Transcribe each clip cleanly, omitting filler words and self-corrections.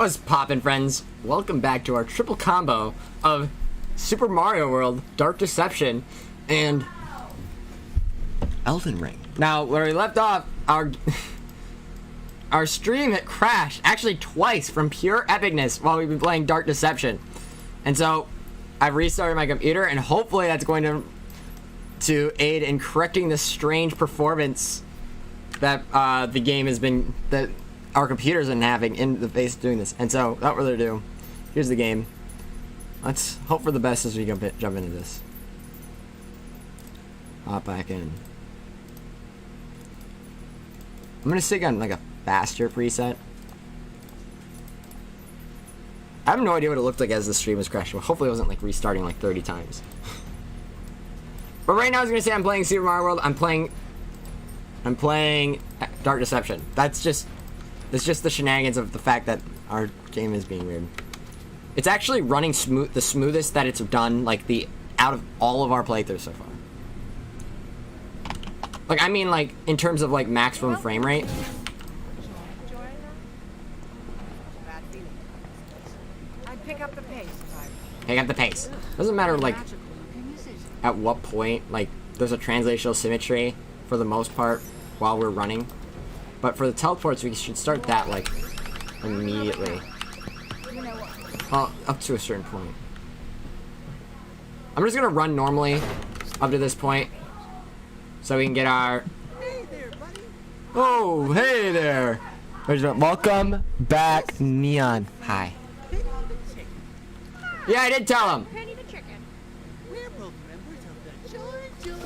What's poppin', friends? Welcome back to our triple combo of Super Mario World, Dark Deception, and Elden Ring. Now, where we left off, our stream had crashed, actually twice, from pure epicness while we've been playing Dark Deception. And so, I've restarted my computer, and hopefully that's going to aid in correcting the strange performance that the game has been, that our computers been having in the face of doing this. And so, without further ado, here's the game. Let's hope for the best as we jump into this. Hop back in. I'm gonna stick on like a faster preset. I have no idea what it looked like as the stream was crashing. Hopefully it wasn't like restarting like 30 times. But right now I was gonna say I'm playing Super Mario World. I'm playing Dark Deception. It's just the shenanigans of the fact that our game is being weird. It's actually running the smoothest that it's done, like out of all of our playthroughs so far. Like, I mean, like, in terms of, like, maximum frame rate. I'd pick up the pace. Pick up the pace. Doesn't matter, like, at what point, like, there's a translational symmetry, for the most part, while we're running. But for the teleports, we should start that, like, immediately. Well, up to a certain point. I'm just gonna run normally up to this point, so we can get our... Hey there, buddy. Oh, hey there! Welcome back, Neon. Hi. Penny the chicken. Yeah, I did tell him! Penny the chicken. We're both members of the Joy Gang.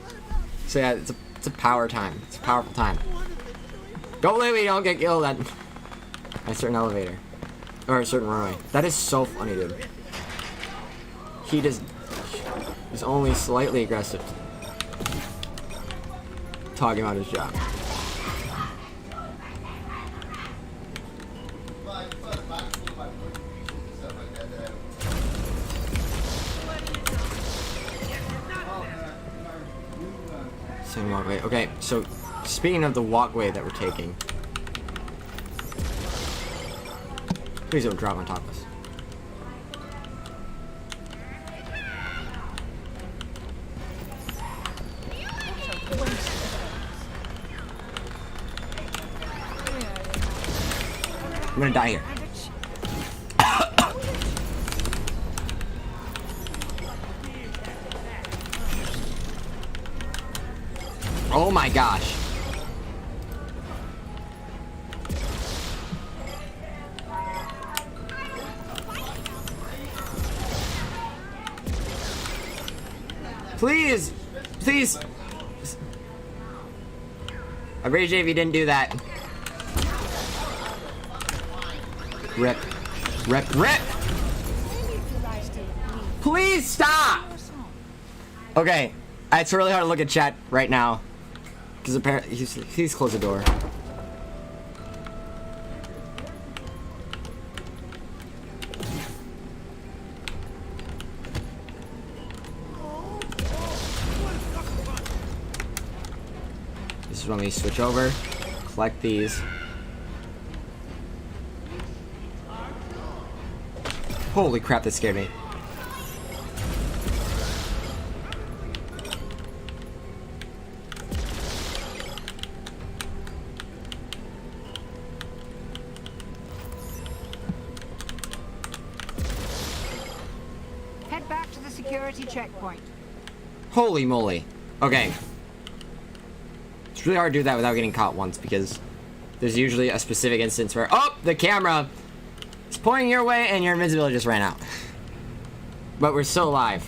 What about So yeah, it's a power time. It's a powerful time. Don't let me don't get killed at a certain elevator. Or a certain runway. That is so funny, dude. He's only slightly aggressive. Talking about his job. Same walkway. Okay, so speaking of the walkway that we're taking. Please don't drop on top of us. I'm gonna die here. Oh my gosh. Please! Please! I'd appreciate if you didn't do that. Rip. Rip. Rip! Please stop! Okay. It's really hard to look at chat right now. Because apparently, he's closed the door. This is when we switch over, collect these. Holy crap, that scared me. Head back to the security checkpoint. Holy moly. Okay. It's really hard to do that without getting caught once, because there's usually a specific instance where, oh, the camera is pointing your way and your invincibility just ran out. But we're still alive.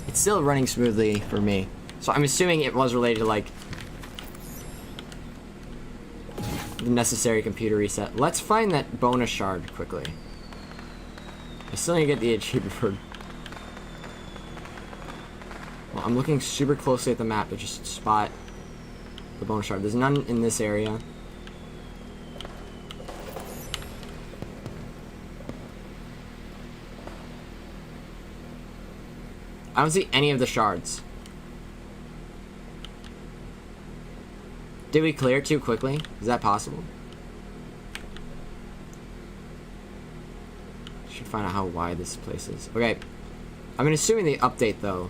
It's still running smoothly for me. So I'm assuming it was related to, like, the necessary computer reset. Let's find that bonus shard quickly. I still need to get the achievement for... Well, I'm looking super closely at the map to just spot the bonus shard. There's none in this area. I don't see any of the shards. Did we clear it too quickly? Is that possible? Should find out how wide this place is. Okay. I'm assuming they update though.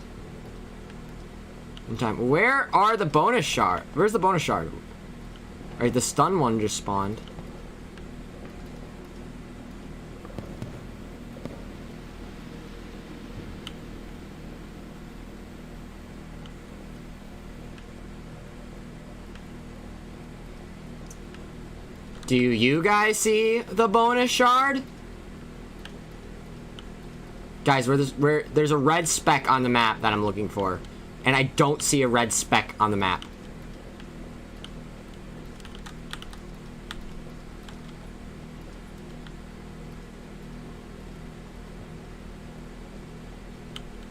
In time. Where are the bonus shard? Where's the bonus shard? Alright, the stun one just spawned. Do you guys see the bonus shard? Guys, where there's a red speck on the map that I'm looking for. And I don't see a red speck on the map.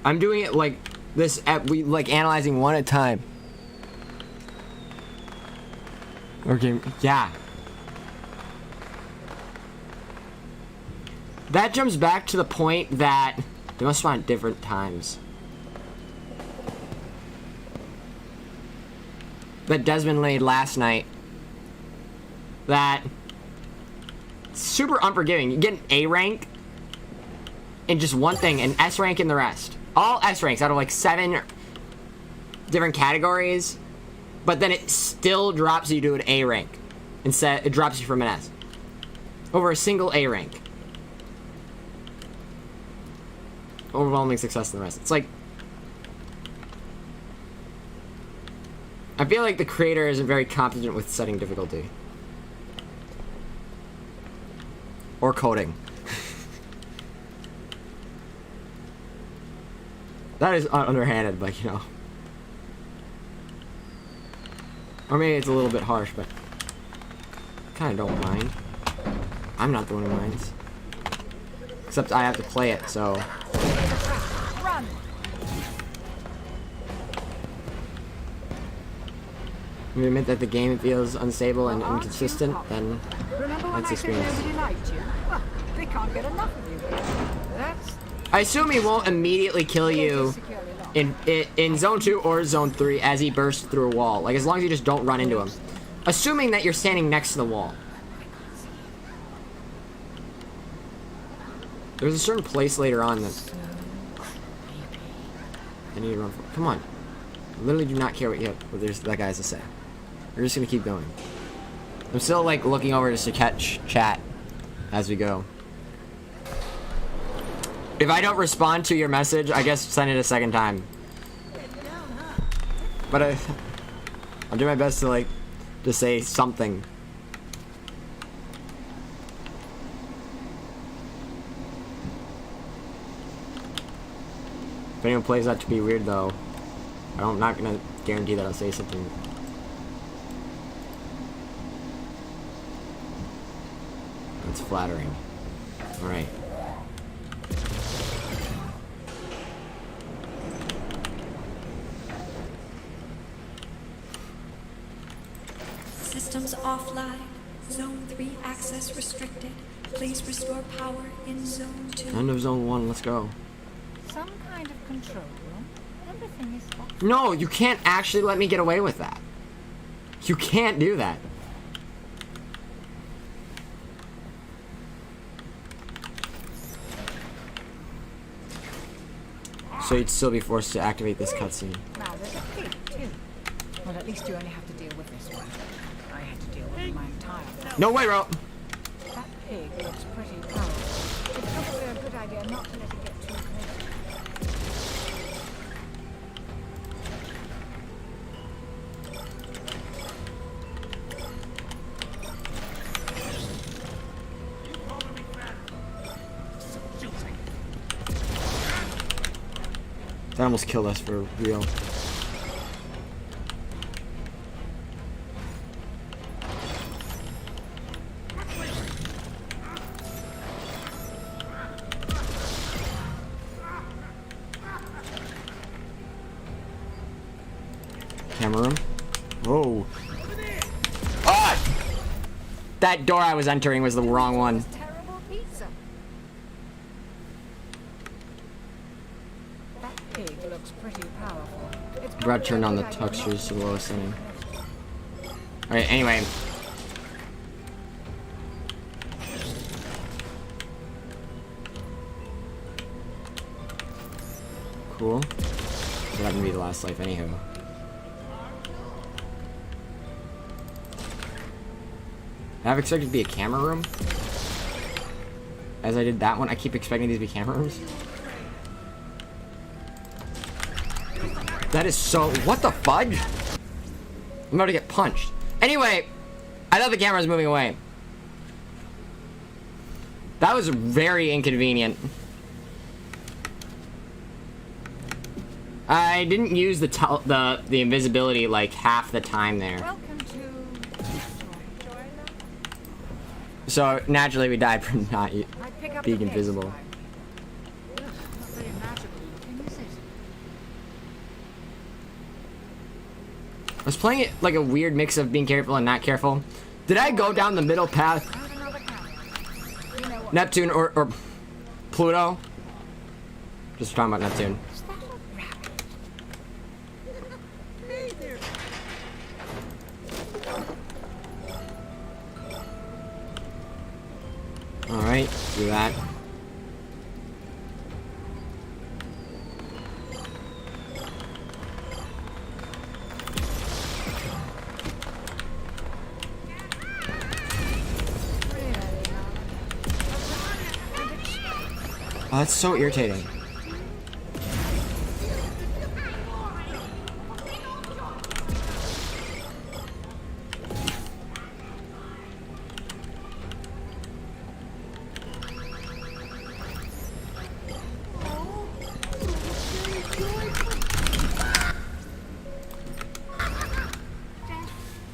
I'm doing it like this like analyzing one at a time. Okay, yeah. That jumps back to the point that they must spawn at different times. That Desmond laid last night. That super unforgiving. You get an A rank in just one thing, and S rank in the rest. All S ranks out of like 7 different categories, but then it still drops you to an A rank. Instead, it drops you from an S over a single A rank. Overwhelming success in the rest. It's like, I feel like the creator isn't very competent with setting difficulty. Or coding. That is underhanded, but you know. Or maybe it's a little bit harsh, but kind of don't mind. I'm not the one who minds. Except I have to play it, so. Run. We admit that the game feels unstable and inconsistent, then Remember when let's I said experience. nobody liked you? Well, they can't get enough of you. That's I assume he won't immediately kill you securely locked. in zone 2 or zone 3 as he bursts through a wall. Like, as long as you just don't run into him. Assuming that you're standing next to the wall. There's a certain place later on that I need to run for. Come on. I literally do not care what that guy has to say. We're just gonna keep going. I'm still like looking over just to catch chat as we go. If I don't respond to your message, I guess send it a second time. But I'll do my best to like to say something. If anyone plays that to be weird though, I'm not gonna guarantee that I'll say something. That's flattering. Alright. Systems offline. Zone 3 access restricted. Please restore power in Zone 2. End of zone 1, let's go. Some kind of control room. Everything is off. No, you can't actually let me get away with that. You can't do that. So you'd still be forced to activate this cutscene. Now there's a pig too. Well, at least you only have to deal with this one. I had to deal with it my entire life. No way, bro. That pig looks pretty powerful. It's probably a good idea not to let it get too close. That almost killed us for real. Camera room. Whoa. Ah! That door I was entering was the wrong one. Terrible pizza. That pig looks pretty powerful. It's Brad probably turned a on the good idea textures to the not lowest setting. to- Alright, anyway. Cool. That can be the last life, anywho. I've expected to be a camera room. As I did that one, I keep expecting these to be camera rooms. That is so... What the fudge? I'm about to get punched. Anyway, I thought the camera was moving away. That was very inconvenient. I didn't use the invisibility like half the time there. Welcome to So naturally we died from not I pick up being the pace. invisible. Ugh, not very magical looking, is it? I was playing it like a weird mix of being careful and not careful. Did I go down the middle path? Have another camera. You know what? Neptune or Pluto? Just talking about Neptune. Is that a rabbit? Hey there. Alright, do that. Oh, that's so irritating.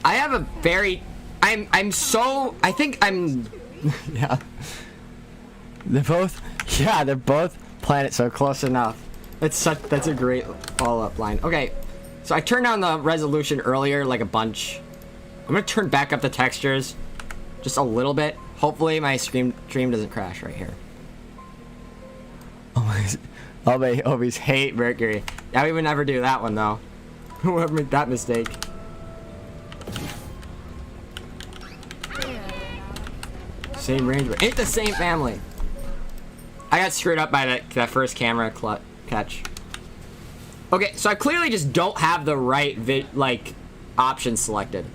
I have a very... I'm so... I think I'm... yeah. They're both... Yeah, they're both planets, so close enough. That's a great follow-up line. Okay, so I turned down the resolution earlier, like a bunch. I'm gonna turn back up the textures just a little bit. Hopefully my stream doesn't crash right here. Oh my homies hate Mercury. Yeah, we would never do that one though. Whoever made that mistake. Same range, but ain't the same family. I got screwed up by that first camera catch. Okay, so I clearly just don't have the right option selected.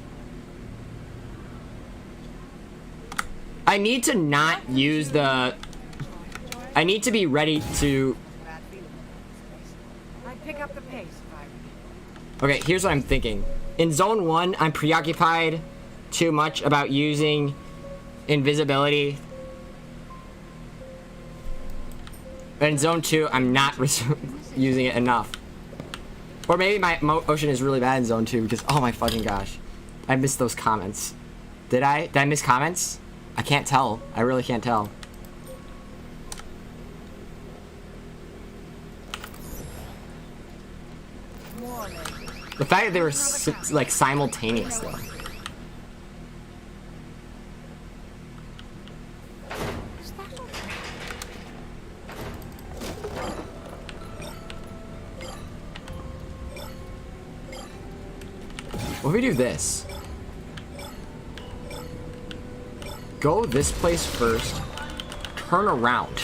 I need to not use the... I need to be ready to... I'd pick up the pace if I were you. Okay, here's what I'm thinking. In Zone 1, I'm preoccupied too much about using invisibility. But in Zone 2, I'm not using it enough. Or maybe my motion is really bad in Zone 2 because, oh my fucking gosh. I missed those comments. Did I? Did I miss comments? I can't tell. I really can't tell. The fact that they were like simultaneous though. What if we do this? Go this place first. Turn around.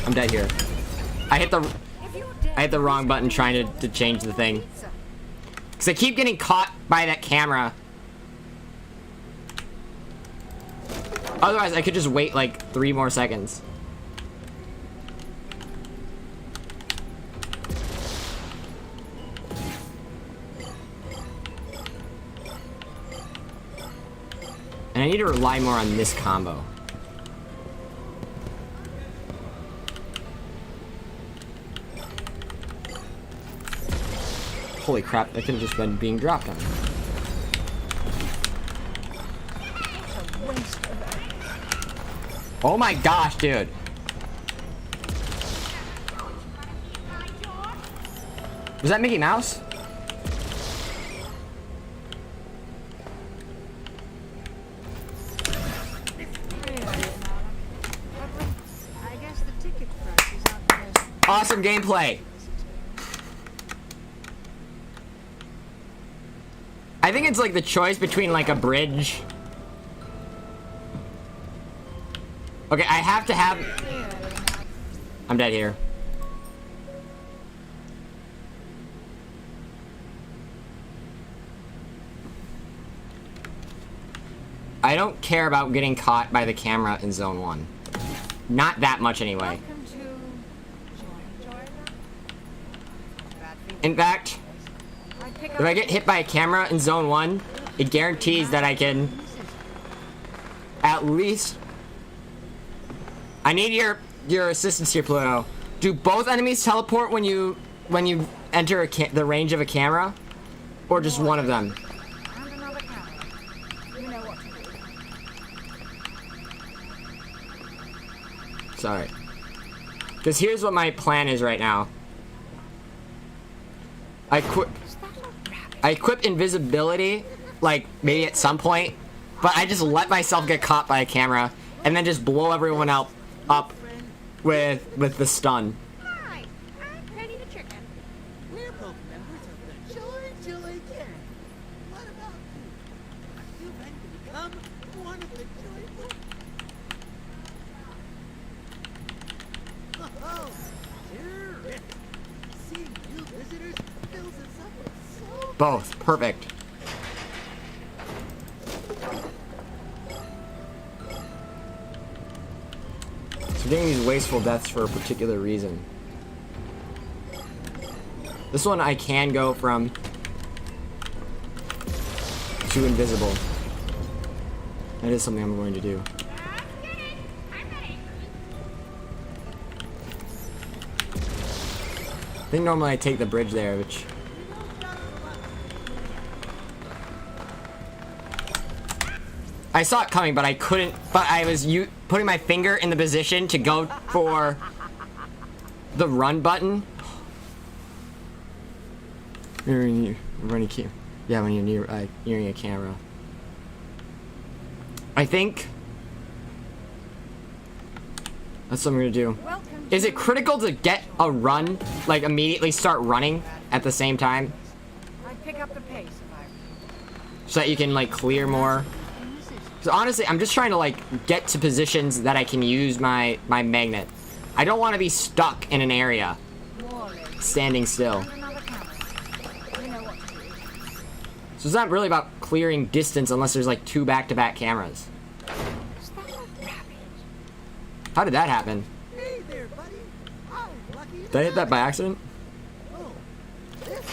I'm dead here. I hit the wrong button trying to change the thing. Cause I keep getting caught by that camera. Otherwise, I could just wait like 3 more seconds. And I need to rely more on this combo. Holy crap, that could have just been being dropped on me. Oh my gosh, dude. Was that Mickey Mouse? I guess the ticket price is not the most... Awesome gameplay. I think it's like the choice between like a bridge Okay, I have to have... I'm dead here. I don't care about getting caught by the camera in zone 1. Not that much anyway. Welcome to Joy. In fact, if I get hit by a camera in zone 1, it guarantees that I can at least... I need your assistance here, Pluto. Do both enemies teleport when you enter the range of a camera? Or just one of them? And another camera. You know what to do. Sorry. Because here's what my plan is right now. I equip invisibility, like, maybe at some point, but I just let myself get caught by a camera, and then just blow everyone up with the stun. Hi, I'm Penny the Chicken. We're both members of the Joy Gang. What about you? Are you ready to become one of the joyful? Oh, terrific. Seeing new visitors fills us up with so Both. Perfect. So getting these wasteful deaths for a particular reason. This one I can go from to invisible. That is something I'm going to do. I think normally I take the bridge there, which... I saw it coming, but I couldn't... But I was putting my finger in the position to go for the run button. When you're nearing a camera. I think that's what I'm gonna do. Is it critical to get a run, like immediately start running at the same time, I'd pick up the pace if I... so that you can like clear more? So honestly, I'm just trying to like get to positions that I can use my magnet. I don't want to be stuck in an area, standing still. And another camera. You know what to do. So it's not really about clearing distance unless there's like 2 back-to-back cameras. Is that a rabbit? How did that happen? Hey there, buddy. I'm lucky. Did I hit that by accident? Oh, this.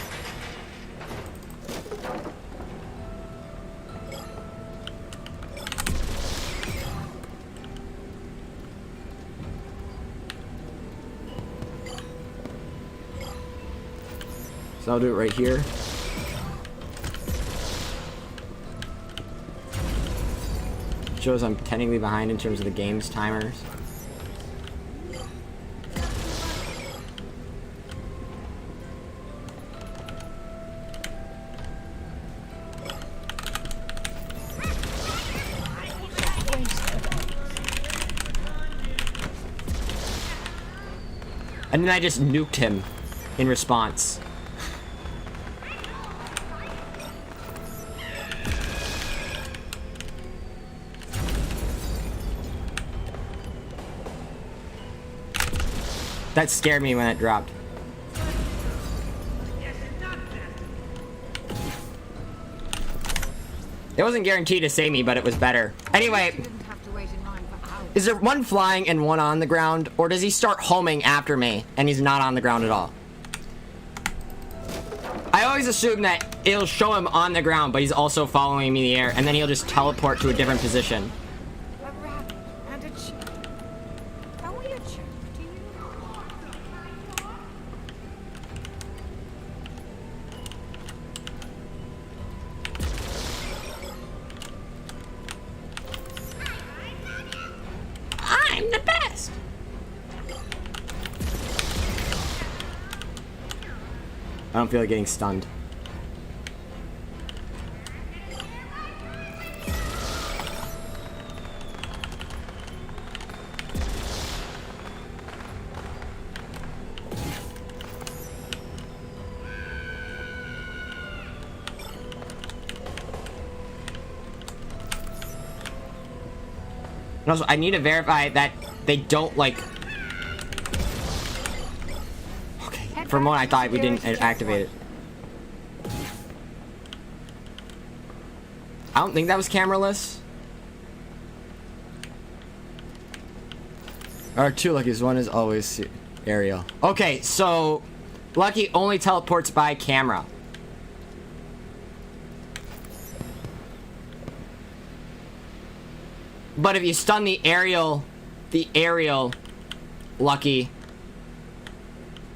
So I'll do it right here. Shows I'm technically behind in terms of the game's timers. And then I just nuked him in response. That scared me when it dropped. It wasn't guaranteed to save me, but it was better. Anyway, You didn't have to wait in line for hours. is there one flying and one on the ground, or does he start homing after me and he's not on the ground at all? I always assume that it'll show him on the ground, but he's also following me in the air, and then he'll just teleport to a different position. A rabbit and a chick. Are we a joke to you? I'm the best! I don't feel like getting stunned. And also, I need to verify that they don't, like... Okay, for a moment I thought we didn't activate it. I don't think that was cameraless. There are two Luckies. One is always aerial. Okay, so Lucky only teleports by camera. But if you stun the aerial Lucky,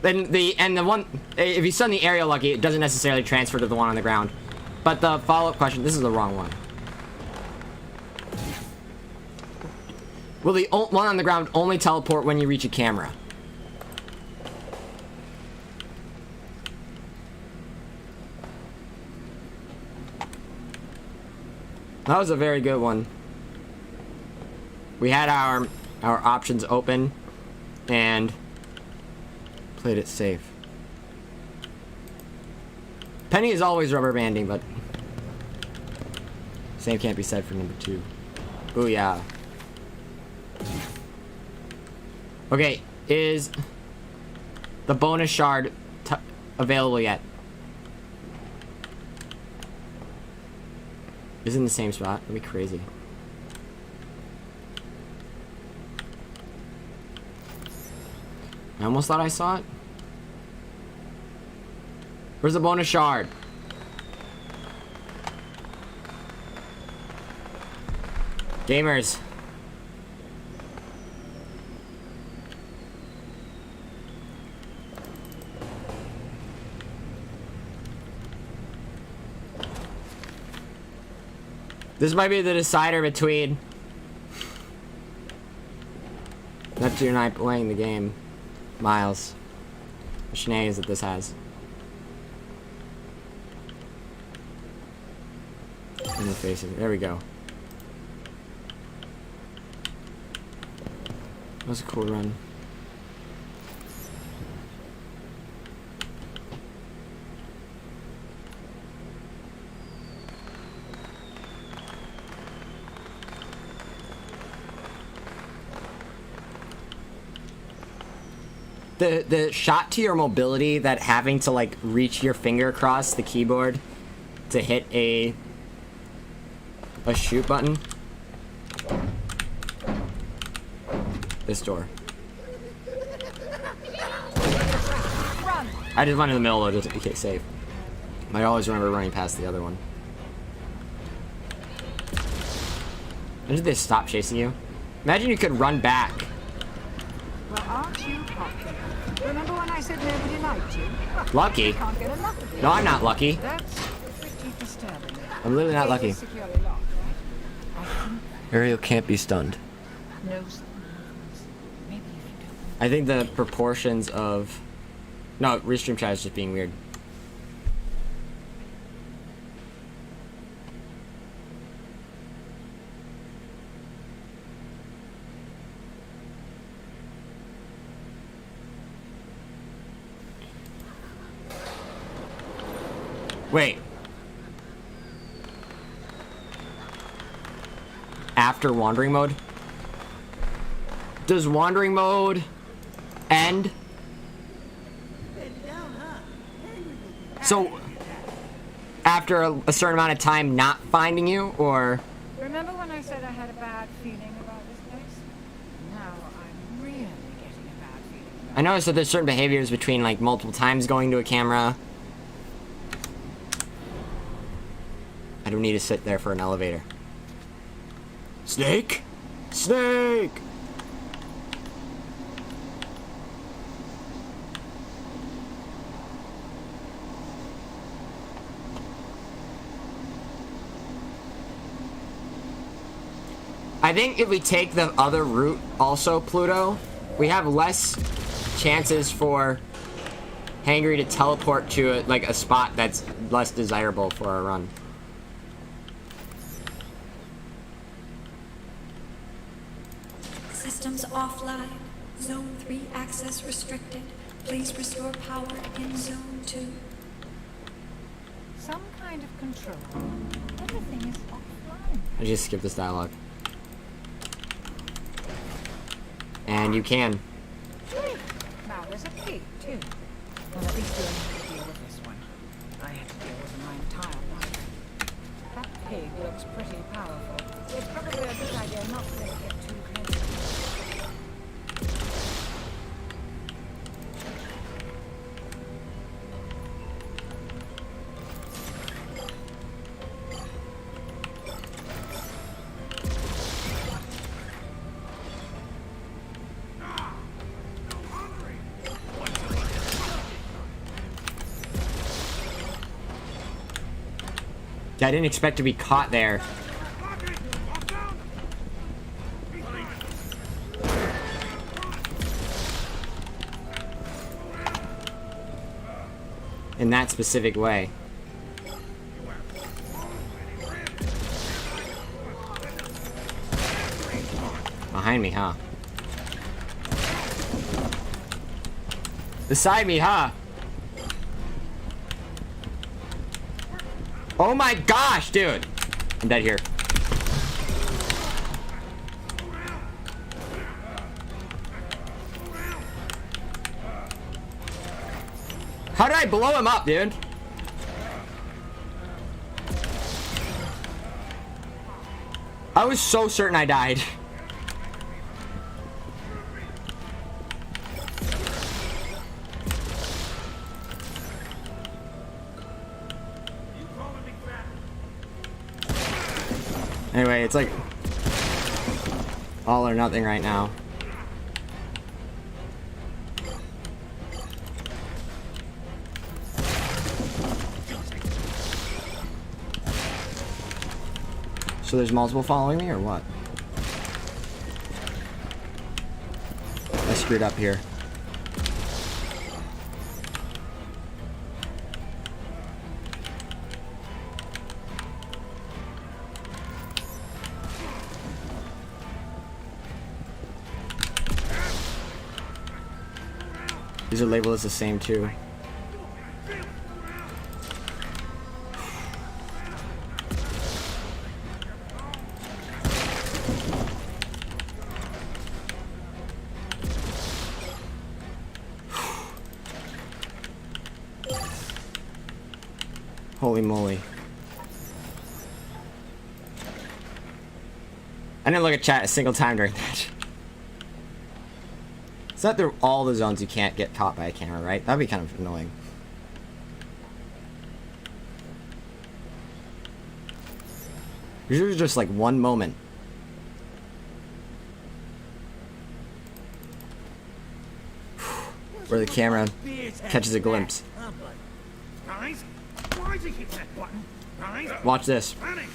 then if you stun the aerial Lucky, it doesn't necessarily transfer to the one on the ground. But the follow-up question, this is the wrong one. Will the one on the ground only teleport when you reach a camera? That was a very good one. We had our options open and played it safe. Penny is always rubber banding, but same can't be said for number 2. Ooh, yeah. Okay, is the bonus shard available yet? Is it in the same spot? That'd be crazy. I almost thought I saw it. Where's the bonus shard? Gamers. This might be the decider between Neptune and I playing the game. Miles. The shenanigans that this has. In the faces. There we go. That was a cool run. The shot to your mobility, that having to like reach your finger across the keyboard to hit a shoot button. This door. I just went in the middle of it just to be safe. I always remember running past the other one. When did they stop chasing you? Imagine you could run back. Well, aren't you popular? Remember when I said nobody liked you? Lucky? Can't get enough of you. No, I'm not lucky. That's pretty disturbing. I'm literally not lucky. Securely locked, right? I think Ariel can't be stunned. no signs. Maybe if you don't. I think the proportions of... No, Restream chat is just being weird. Wait. After wandering mode? Does wandering mode end? So, after a certain amount of time not finding you, or... Remember when I said I had a bad feeling about this place? Now I'm really getting a bad feeling about I noticed that there's certain behaviors between, like, multiple times going to a camera. I don't need to sit there for an elevator. Snake? Snake! I think if we take the other route also, Pluto, we have less chances for Hangry to teleport to a spot that's less desirable for our run. Systems offline. Zone 3 access restricted. Please restore power in Zone 2. some kind of control. Everything is offline. I just skipped this dialogue. And you can. Now there's a pig, too. Well, at least you only have to deal with this one. I had to deal with my entire life. That pig looks pretty powerful. It's probably a good idea not to let it get too close. I didn't expect to be caught there. In that specific way. Behind me, huh? Beside me, huh? Oh my gosh, dude! I'm dead here. How did I blow him up, dude? I was so certain I died. Anyway, it's like all or nothing right now. So there's multiple following me or what? I screwed up here. These are labeled as the same too. Holy moly. I didn't look at chat a single time during that. It's not through all the zones you can't get caught by a camera, right? That'd be kind of annoying. Usually just like one moment. Where the camera catches a glimpse. Guys, why did you hit that button? Guys, Watch this. panic!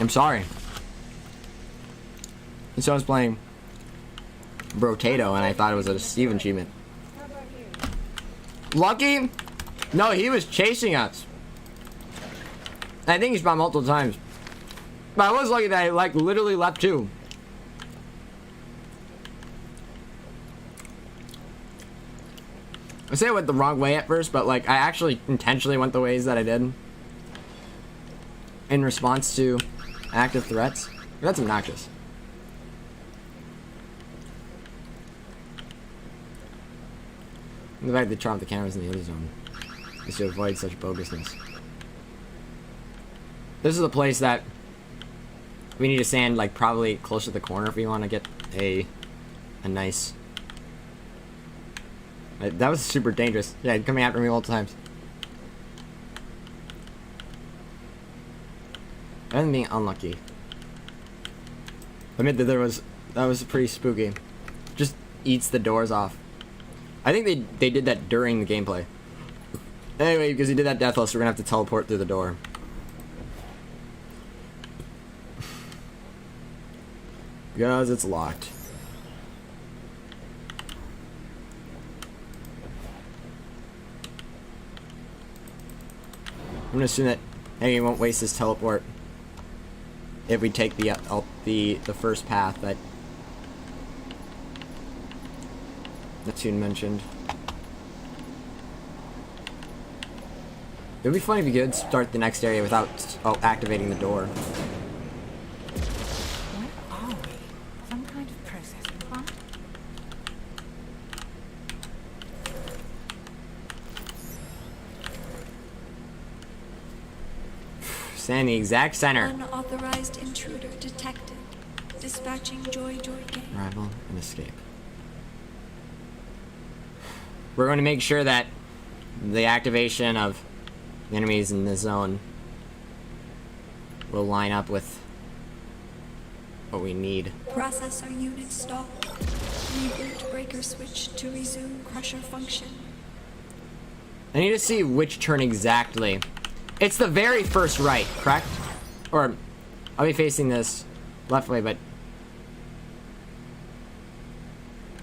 I'm sorry. And so I was playing Brotato and I thought it was a Steven achievement. Lucky? No, he was chasing us. I think he spawned multiple times. But I was lucky that I like literally left too. I say I went the wrong way at first, but like I actually intentionally went the ways that I did. In response to active threats. That's obnoxious. The fact they turn off the cameras in the other zone is to avoid such bogusness. This is a place that we need to stand like probably close to the corner if we want to get a nice. That was super dangerous. Yeah, coming after me multiple times. And being unlucky. I admit that that was pretty spooky. Just eats the doors off. I think they did that during the gameplay. Anyway, because he did that deathless, we're gonna have to teleport through the door. Because it's locked. I'm gonna assume that he won't waste his teleport if we take the first path that Tune mentioned. It would be funny if we could start the next area without activating the door. Stand in the exact center. Unauthorized intruder detected. Dispatching Joy Gang. Arrival and escape. We're going to make sure that the activation of the enemies in this zone will line up with what we need. Processor unit stalled. Reboot breaker switch to resume crusher function. I need to see which turn exactly. It's the very first right, correct? Or I'll be facing this left way, but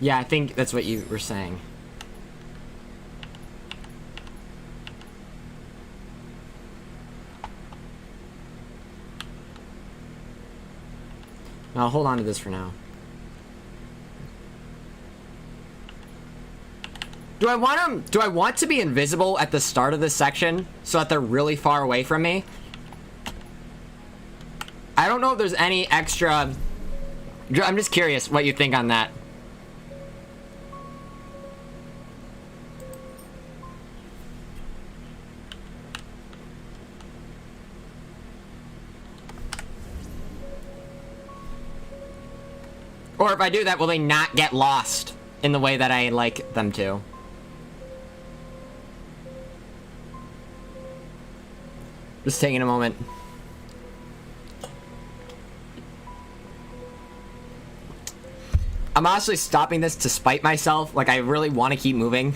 yeah, I think that's what you were saying. Now I'll hold on to this for now. Do I want to be invisible at the start of this section so that they're really far away from me? I don't know if there's any extra. I'm just curious what you think on that. Or if I do that, will they not get lost in the way that I like them to? Just taking a moment. I'm honestly stopping this to spite myself. Like, I really want to keep moving.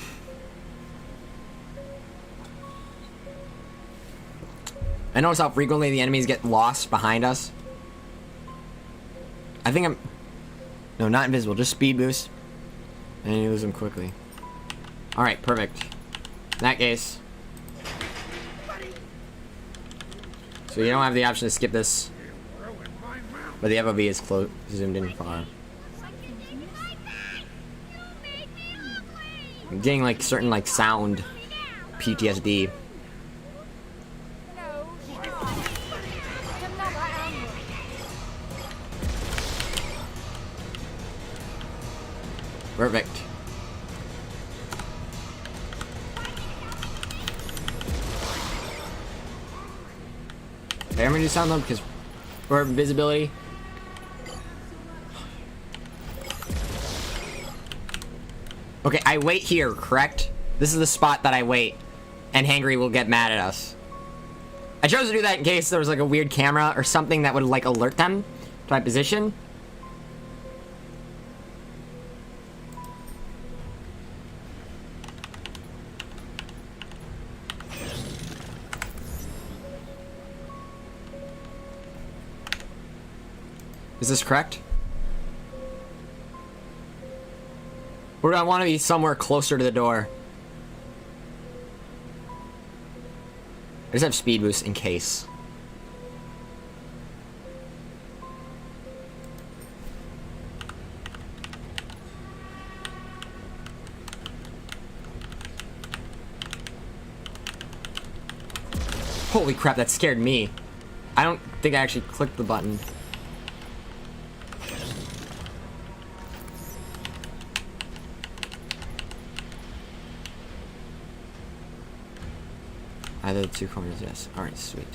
I notice how frequently the enemies get lost behind us. I think I'm... No, not invisible, just speed boost. And you lose them quickly. Alright, perfect. In that case... So you don't have the option to skip this. But the FOV is zoomed in far. I'm getting like certain like sound PTSD. Perfect. Okay, I'm gonna do sound though because for invisibility. Okay, I wait here, correct? This is the spot that I wait, and Hangry will get mad at us. I chose to do that in case there was like a weird camera or something that would like alert them to my position. Is this correct? Or do I want to be somewhere closer to the door? I just have speed boost in case. Holy crap, that scared me. I don't think I actually clicked the button. Either the two corners, yes. Alright, sweet.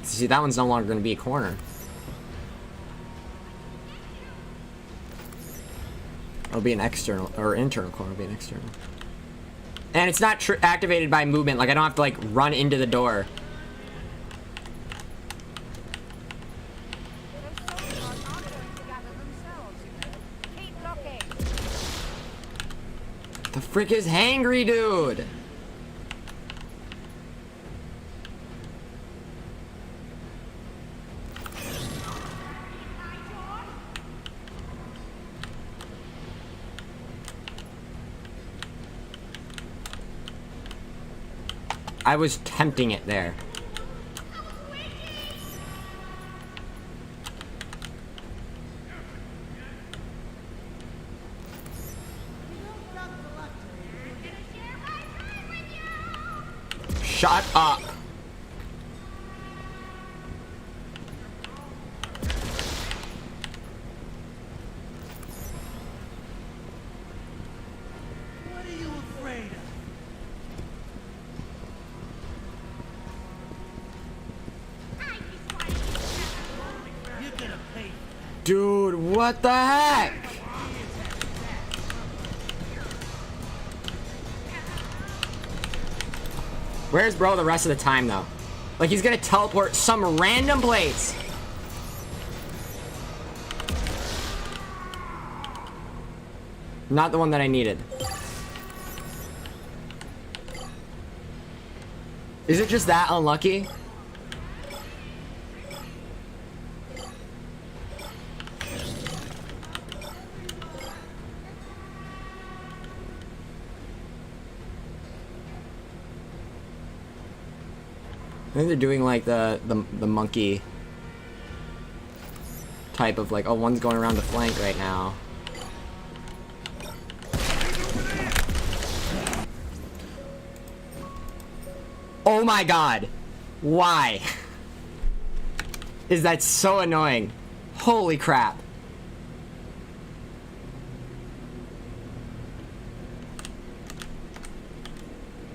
See, that one's no longer going to be a corner. It'll be an external, or internal corner, it'll be an external. And it's not activated by movement, like I don't have to like run into the door. The frick is hangry, dude? I was tempting it there. Shut up. What are you afraid of? Dude, what the heck? Where's bro the rest of the time though? Like he's gonna teleport some random place. Not the one that I needed. Is it just that unlucky? I think they're doing like the monkey type of like, oh, one's going around the flank right now. Oh my god. Why? Is that so annoying? Holy crap.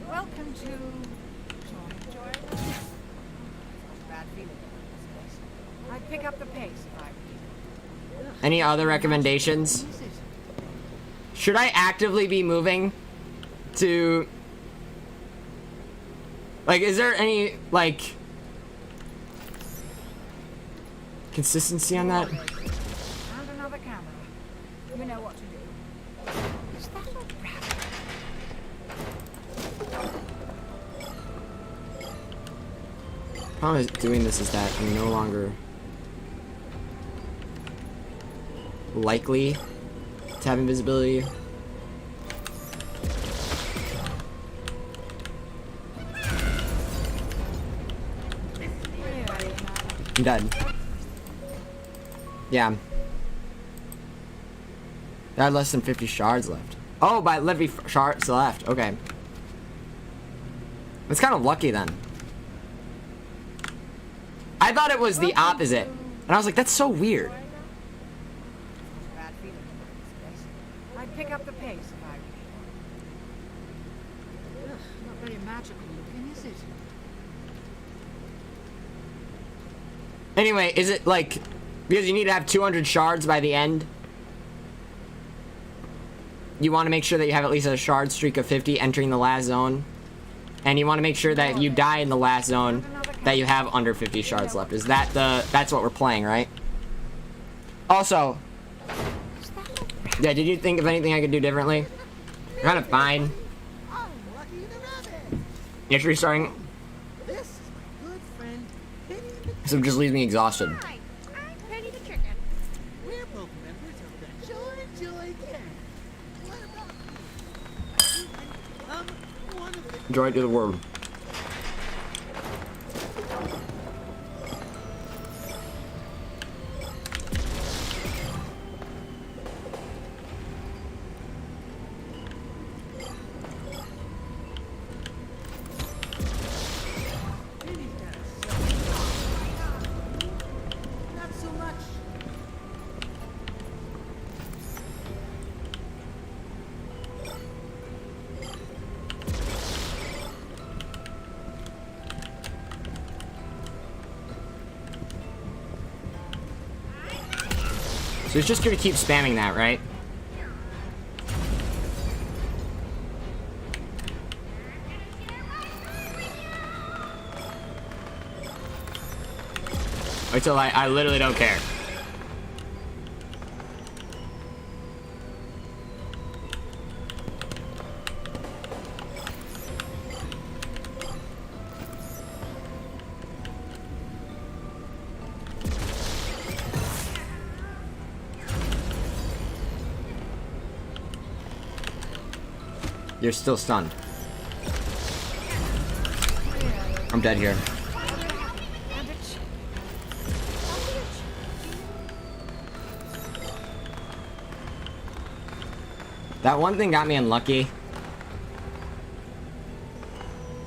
Welcome to Joy. Bad feeling about this place. I'd pick up the pace if I were you. Any other recommendations? Should I actively be moving to... Like, is there any, like... consistency on that? And another camera. You know what to do. Is that a rabbit? Problem is doing this is that I'm no longer likely to have invisibility. I'm dead. Yeah. I had less than 50 shards left. Oh, by 50 shards left. Okay. It's kind of lucky then. I thought it was the opposite. And I was like, that's so weird. Bad feeling about this place. I'd pick up the pace if I were you. Ugh, not very magical looking, is it? Anyway, is it like, because you need to have 200 shards by the end, you want to make sure that you have at least a shard streak of 50 entering the last zone, and you want to make sure that you die in the last zone that you have under 50 shards left. Is that that's what we're playing, right? Also, yeah, did you think of anything I could do differently? Kind of fine. Oh, Lucky the Rabbit! It's restarting, This is my good friend, Penny the so it just leaves me exhausted. Hi, I'm Penny the Chicken. We're both members of the Joy Gang. What about you? You can become one of the Joy to the world. Penny's got a not so much. So it's just gonna keep spamming that, right? Wait till I literally don't care. You're still stunned. I'm dead here. And it's... That one thing got me unlucky.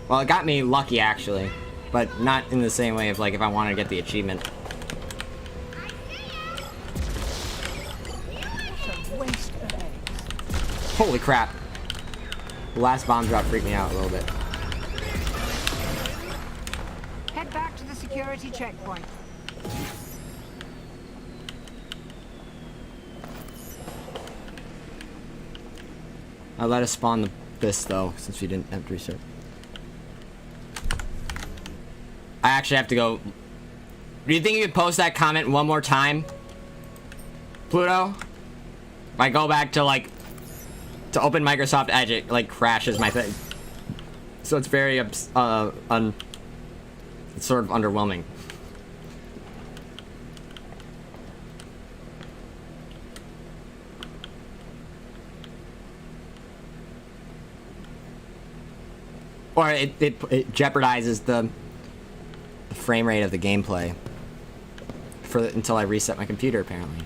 Well, it got me lucky actually, but not in the same way of like if I wanted to get the achievement. It's a waste of eggs. Holy crap. The last bomb drop freaked me out a little bit. Head back to the security checkpoint. I'll let us spawn this though, since we didn't have to reset. I actually have to go. Do you think you could post that comment one more time, Pluto? If I go back to like to open Microsoft Edge, it like crashes my thing. So it's very it's sort of underwhelming. Or it jeopardizes the frame rate of the gameplay until I reset my computer, apparently.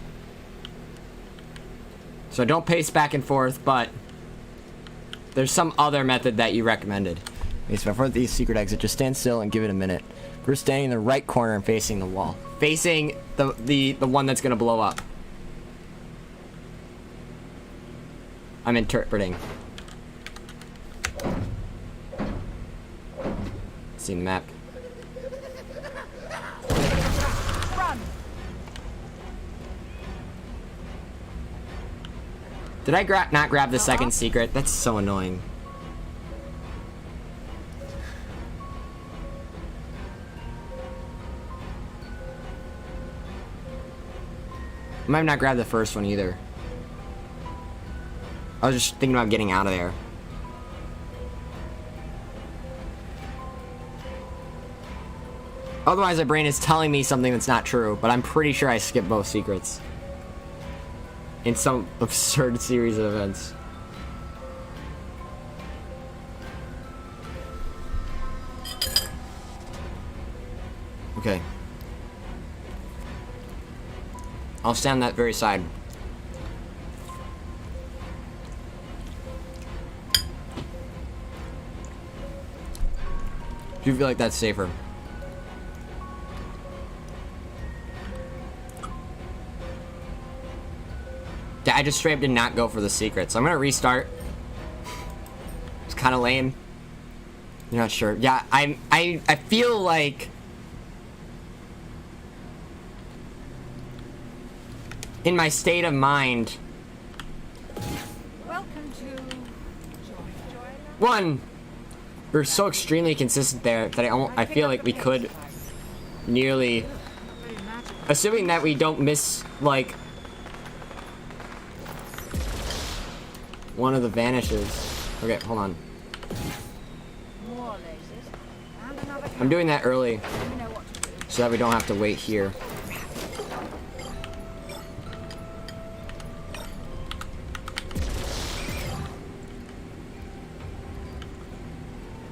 So don't pace back and forth, but there's some other method that you recommended. Okay, so before the secret exit, just stand still and give it a minute. We're standing in the right corner and facing the wall. Facing the one that's gonna blow up. I'm interpreting. See the map. Run! Did I not grab the second secret? That's so annoying. I might have not grabbed the first one either. I was just thinking about getting out of there. Otherwise, my brain is telling me something that's not true, but I'm pretty sure I skipped both secrets. In some absurd series of events. Okay. I'll stand on that very side. Do you feel like that's safer? Yeah, I just straight up did not go for the secret, so I'm gonna restart. It's kind of lame. You're not sure. Yeah, I feel like in my state of mind. Welcome to One, we're so extremely consistent there that I feel like we could nearly, assuming that we don't miss like one of the vanishes. Okay, hold on. More lasers and another I'm doing that early You know what to do. so that we don't have to wait here.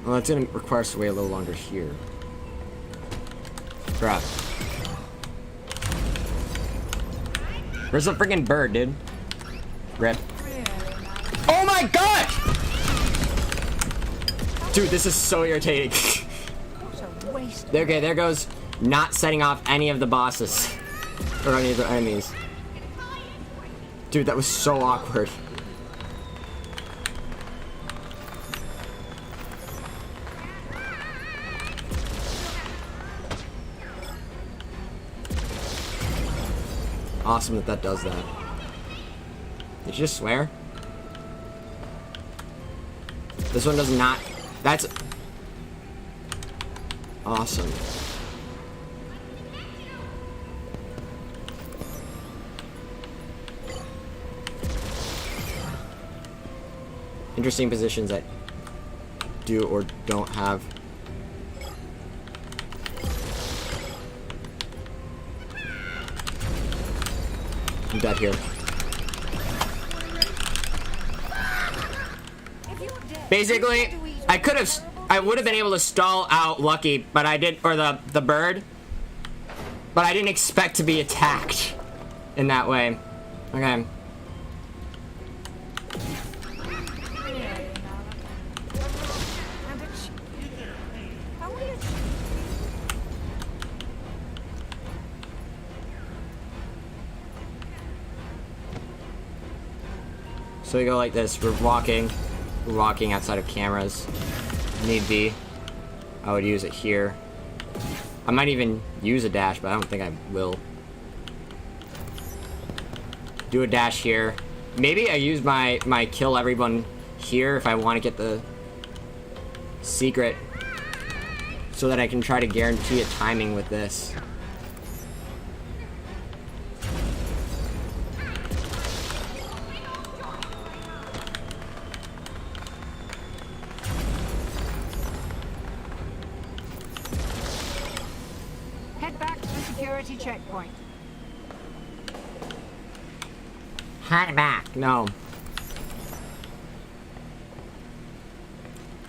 Well, that's gonna require us to wait a little longer here. Crap. Where's the freaking bird, dude? Rip. Oh my god! Dude, this is so irritating. What a waste. Okay, there goes not setting off any of the bosses. Or any of the enemies. Dude, that was so awkward. Awesome that does that. Did you just swear? This one does not. That's awesome. Interesting positions that do or don't have. I'm dead here. Basically, I would have been able to stall out Lucky, but I did, or the bird, but I didn't expect to be attacked in that way. Okay. So we go like this. We're walking outside of cameras. Need be. I would use it here. I might even use a dash, but I don't think I will. Do a dash here. Maybe I use my kill everyone here if I want to get the secret, so that I can try to guarantee a timing with this. Head back to the security checkpoint. Head back. No.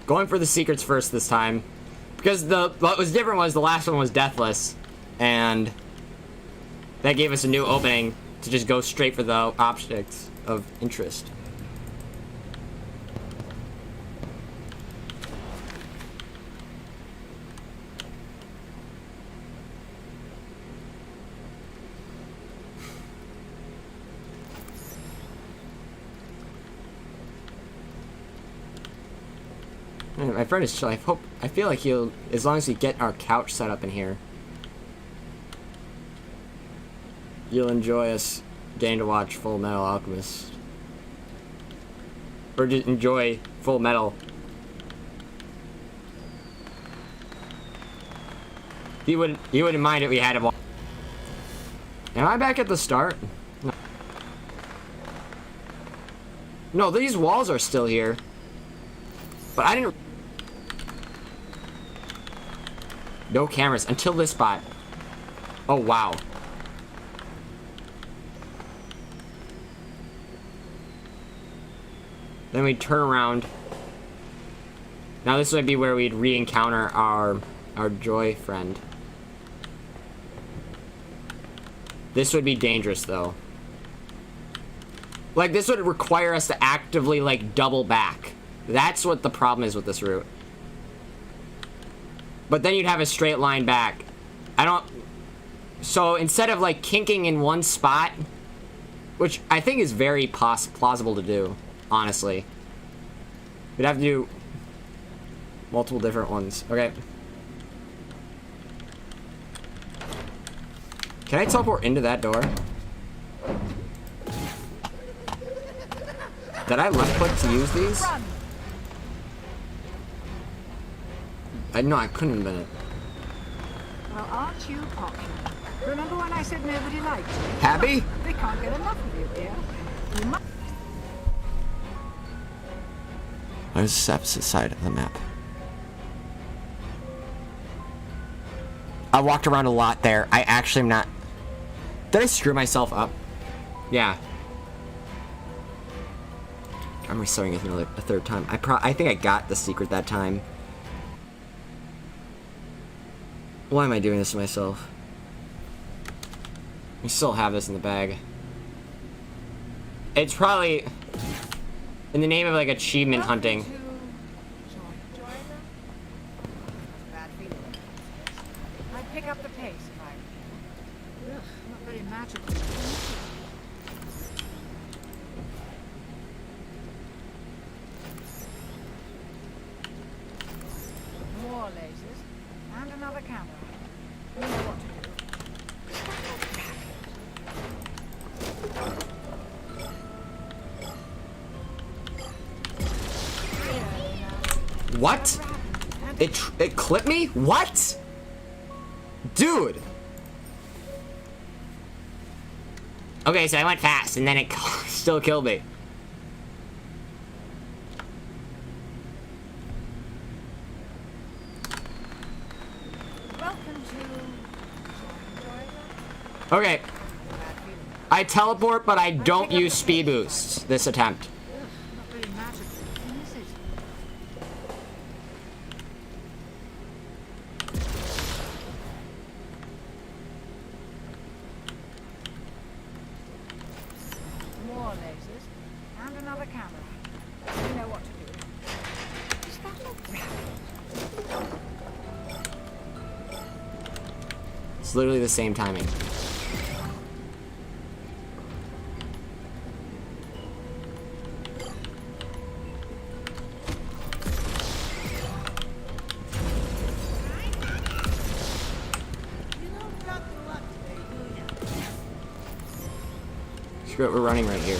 Going for the secrets first this time. Because what was different was the last one was deathless. And that gave us a new opening to just go straight for the objects of interest. My friend is chill. I feel like he'll, as long as we get our couch set up in here, you'll enjoy us getting to watch Full Metal Alchemist. Or just enjoy Full Metal. He wouldn't mind if we had him. Am I back at the start? No. No, these walls are still here. But I didn't... No cameras until this spot. Oh, wow. Then we'd turn around. Now this would be where we'd re-encounter our Joy friend. This would be dangerous, though. Like, this would require us to actively, like, double back. That's what the problem is with this route. But then you'd have a straight line back. So instead of like kinking in one spot, which I think is very plausible to do, honestly. We'd have to do multiple different ones. Okay. Can I teleport into that door? Did I left click to use these? No, I couldn't have been it. Well, aren't you popular? Remember when I said nobody liked you? Happy? They can't get enough of you, dear. You must... Where's the opposite side of the map? I walked around a lot there. I actually am not... Did I screw myself up? Yeah. I'm restarting it a third time. I think I got the secret that time. Why am I doing this to myself? We still have this in the bag. It's probably in the name of like achievement hunting. I'd pick up the pace if I... Ugh, not very magical. More lasers and another camera. You know what to do. What? It clipped me? What? Dude. Okay, so I went fast and then it still killed me. Welcome to... Okay. I teleport, but I don't use speed boosts this attempt. Ugh, not very magical. This is... More lasers and another camera. You know what to do. Is that a rabbit? It's literally the same timing. Screw it, we're running right here.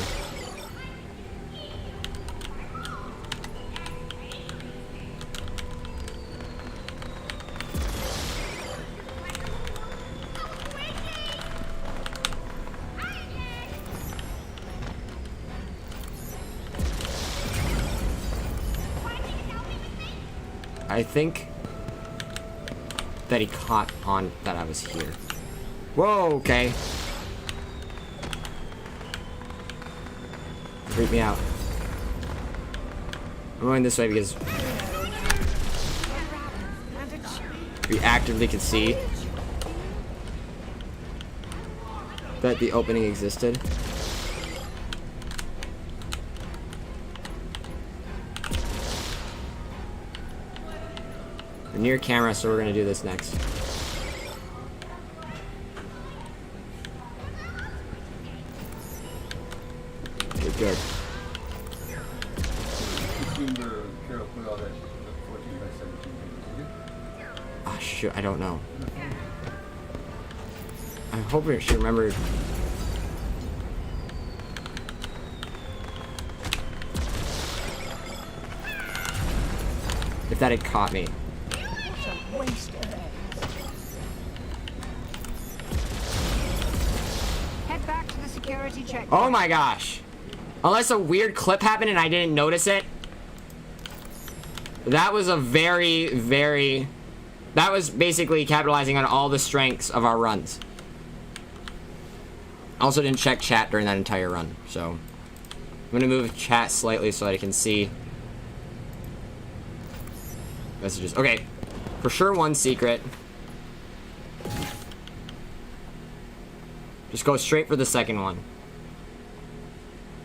I think that he caught on that I was here. Whoa, okay. Freak me out. I'm going this way because we actively could see that the opening existed. We're near camera, so we're gonna do this next. Okay, good. Ah, shoot, I don't know. I hope she remembered. If that had caught me. What a waste of eggs. Head back to the security checkpoint. Oh my gosh. Unless a weird clip happened and I didn't notice it. That was a very... That was basically capitalizing on all the strengths of our runs. Also didn't check chat during that entire run, so... I'm gonna move chat slightly so that I can see messages. Okay. For sure one secret. Just go straight for the second one.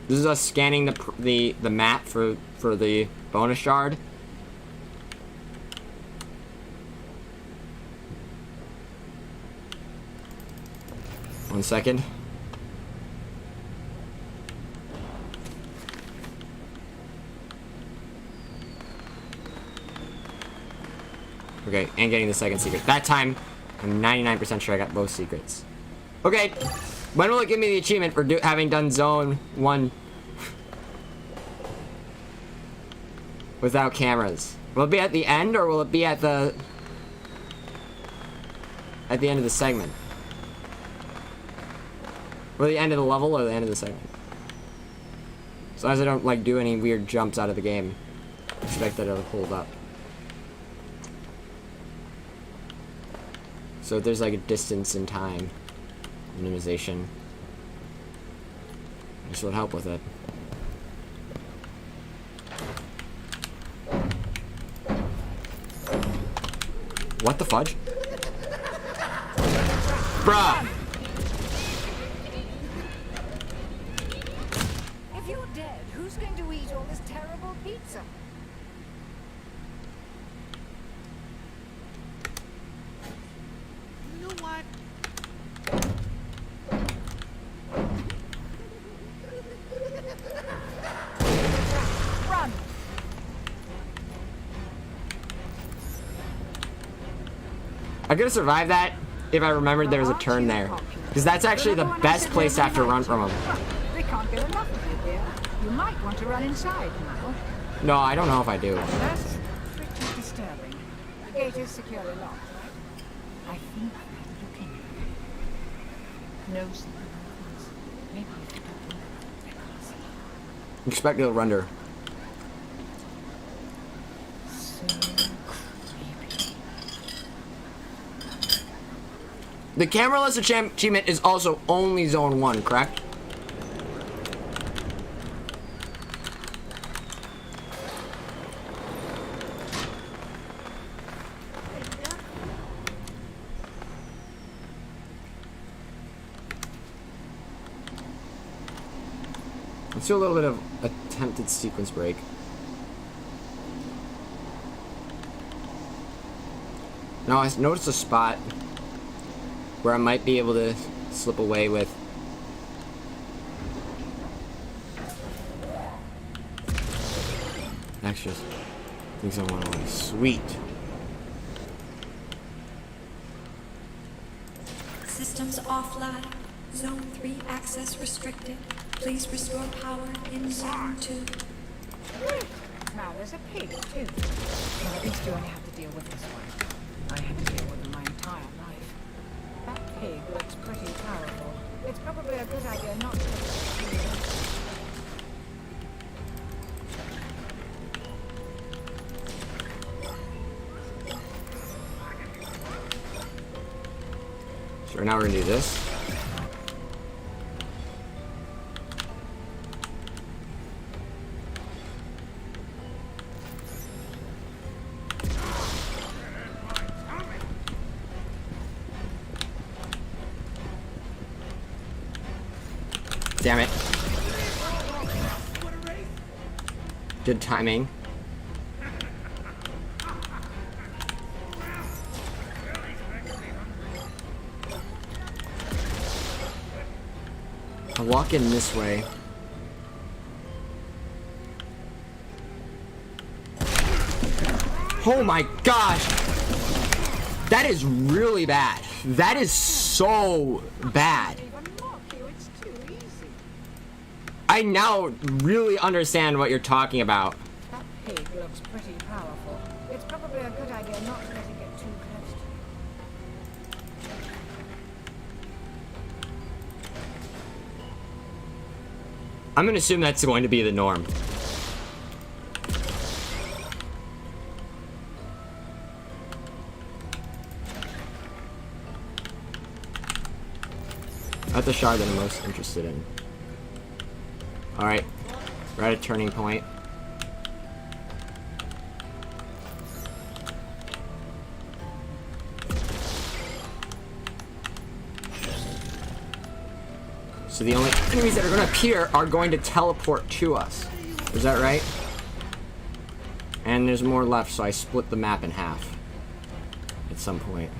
This is us scanning the map for the bonus shard. One second. Okay, and getting the second secret. That time, I'm 99% sure I got both secrets. Okay, when will it give me the achievement for having done zone 1 without cameras? Will it be at the end, or will it be at the end of the segment? Or the end of the level, or the end of the segment? As long as I don't, like, do any weird jumps out of the game, I expect that it'll hold up. So if there's, like, a distance in time minimization, this would help with it. What the fudge? Bruh! If you're dead, who's going to eat all this terrible pizza? You know what? Run! I could have survived that if I remembered there was a turn there. Because that's actually the best place to have to run from them. They can't get enough of you here. You might want to run inside now. No, I don't know if I do. That's pretty disturbing. The gate is securely locked, right? I think they're looking at you. No signs. Maybe if you don't look, they can't see you. Expect it'll render. So creepy. The cameraless achievement is also only zone 1, correct? Let's do a little bit of attempted sequence break. Now I noticed a spot where I might be able to slip away with extras. Things I want to. Sweet. Systems offline. Zone 3 access restricted. Please restore power in Zone 2. Now there's a pig, too. Well, at least you only have to deal with this one. I had to deal with them my entire life. That pig looks pretty powerful. It's probably a good idea not to... So now we're gonna do this. Damn it. Good timing. I'll walk in this way. Oh my gosh! That is really bad. That is so bad. I now really understand what you're talking about. That pig looks pretty powerful. It's probably a good idea not to let it get too close to you. I'm gonna assume that's going to be the norm. That's the shard that I'm most interested in. Alright, we're at a turning point. So the only enemies that are going to appear are going to teleport to us. Is that right? And there's more left, so I split the map in half at some point.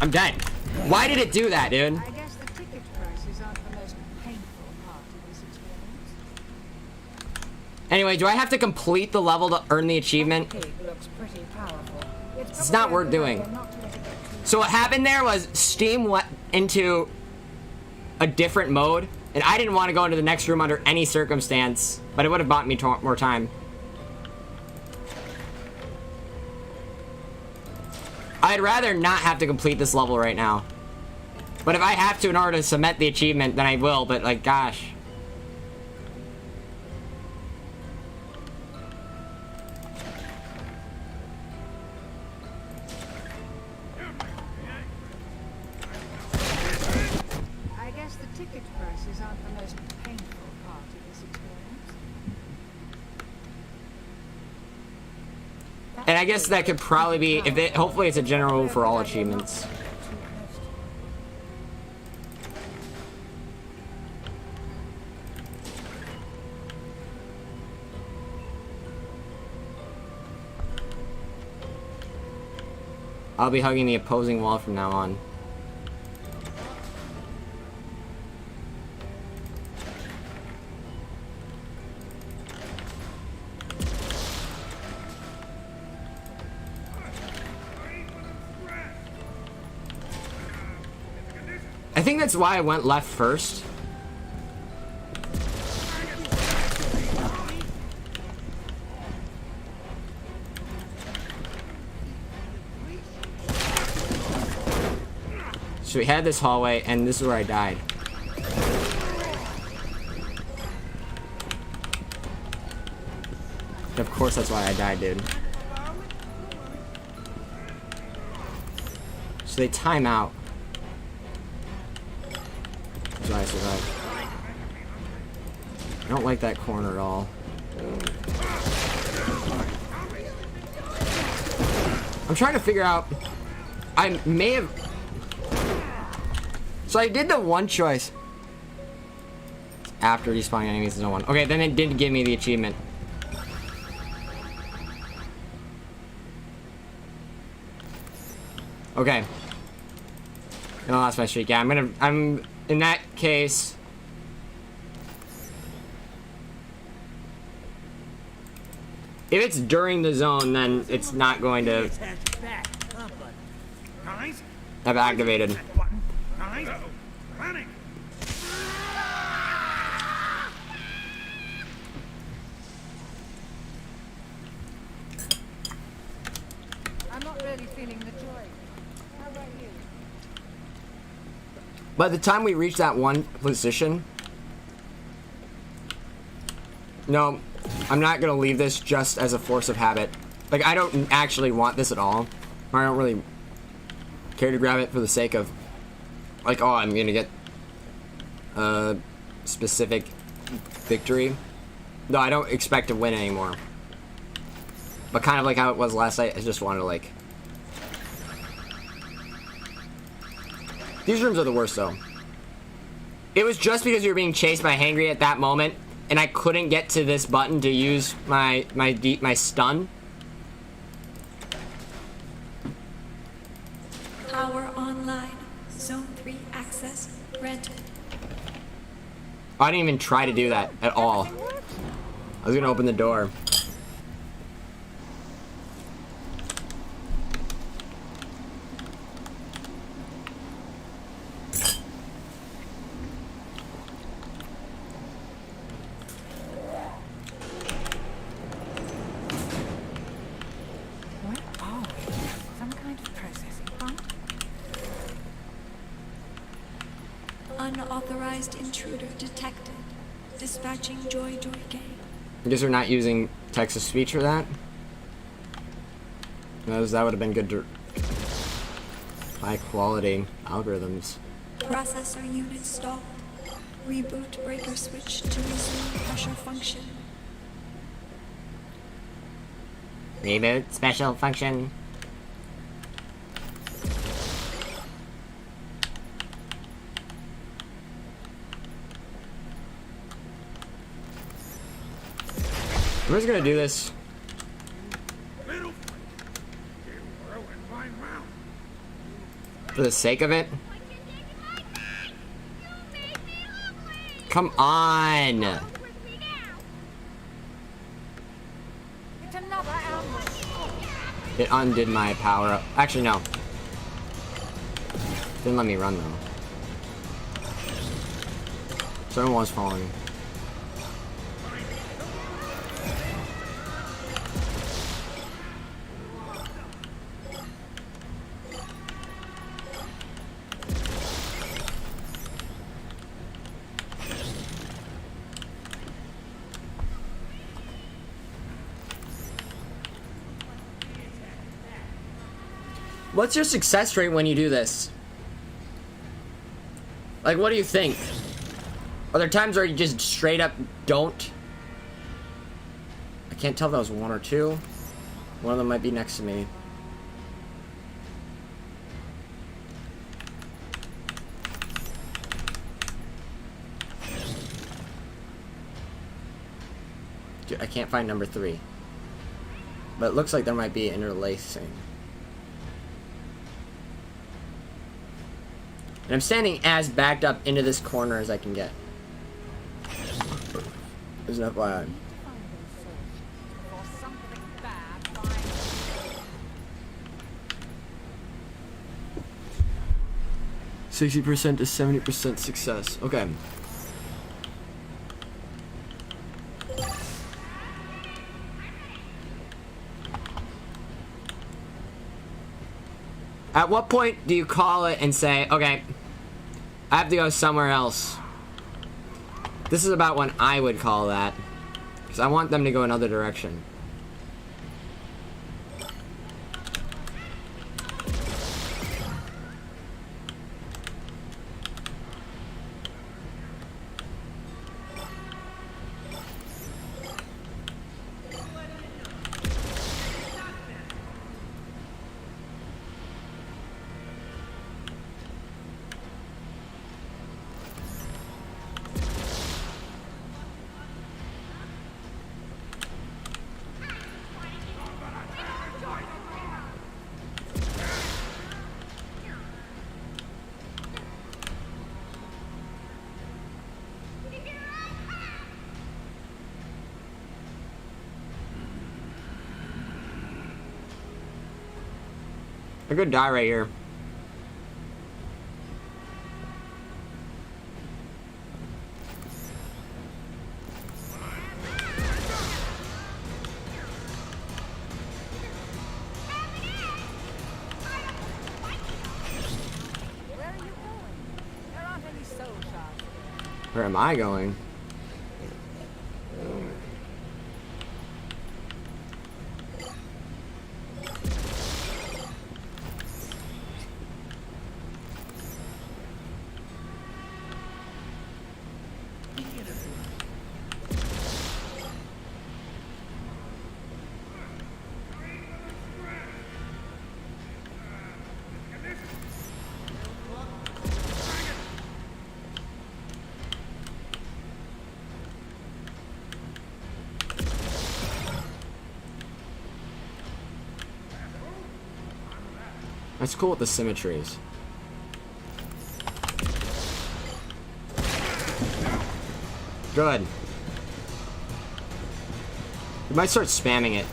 I'm dead. Why did it do that, dude? I guess the ticket prices aren't the most painful part of this experience. Anyway, do I have to complete the level to earn the achievement? That pig looks pretty powerful. It's not worth doing. So what happened there was Steam went into a different mode, and I didn't want to go into the next room under any circumstance, but it would have bought me more time. I'd rather not have to complete this level right now. But if I have to in order to submit the achievement, then I will, but like, gosh. I guess the ticket prices aren't the most painful part of this experience. And I guess that could probably be, if it, hopefully it's a general rule for all achievements. I'll be hugging the opposing wall from now on. I think that's why I went left first. So we had this hallway, and this is where I died. Of course that's why I died, dude. So they time out. That's why I survived. I don't like that corner at all. I'm trying to figure out... I may have... So I did the one choice. After respawning enemies is no one. Okay, then it did give me the achievement. Okay. No, that's my streak. Yeah, I'm in that case. If it's during the zone, then it's not going to have activated. I'm not really feeling the joy. How about you? By the time we reach that one position, no, I'm not gonna leave this just as a force of habit. Like, I don't actually want this at all. I don't really care to grab it for the sake of, like, oh, I'm gonna get a specific victory. No, I don't expect to win anymore. But kind of like how it was last night, I just wanted to, like... These rooms are the worst, though. It was just because you were being chased by Hangry at that moment, and I couldn't get to this button to use my stun. Power online. Zone 3 access granted. I didn't even try to do that at all. I was gonna open the door. Where are we? Some kind of processing plant? Unauthorized intruder detected. Dispatching Joy Gang. I guess we're not using text-to-speech for that. That would have been good to... High-quality algorithms. Processor unit stalled. Reboot breaker switch to resume pressure function. Reboot special function. We're just gonna do this. For the sake of it. Come on! It's another ambush. It undid my power up. Actually, no. Didn't let me run though. Someone was falling. What's your success rate when you do this? Like, what do you think? Are there times where you just straight up don't? I can't tell if that was one or two. One of them might be next to me. Dude, I can't find number 3. But it looks like there might be interlacing. And I'm standing as backed up into this corner as I can get. There's an FYI. 60% to 70% success. Okay. At what point do you call it and say, okay, I have to go somewhere else? This is about when I would call that. Because I want them to go another direction. I could die right here. Where are you going? There Where am I going? That's cool with the symmetries. Good. We might start spamming it.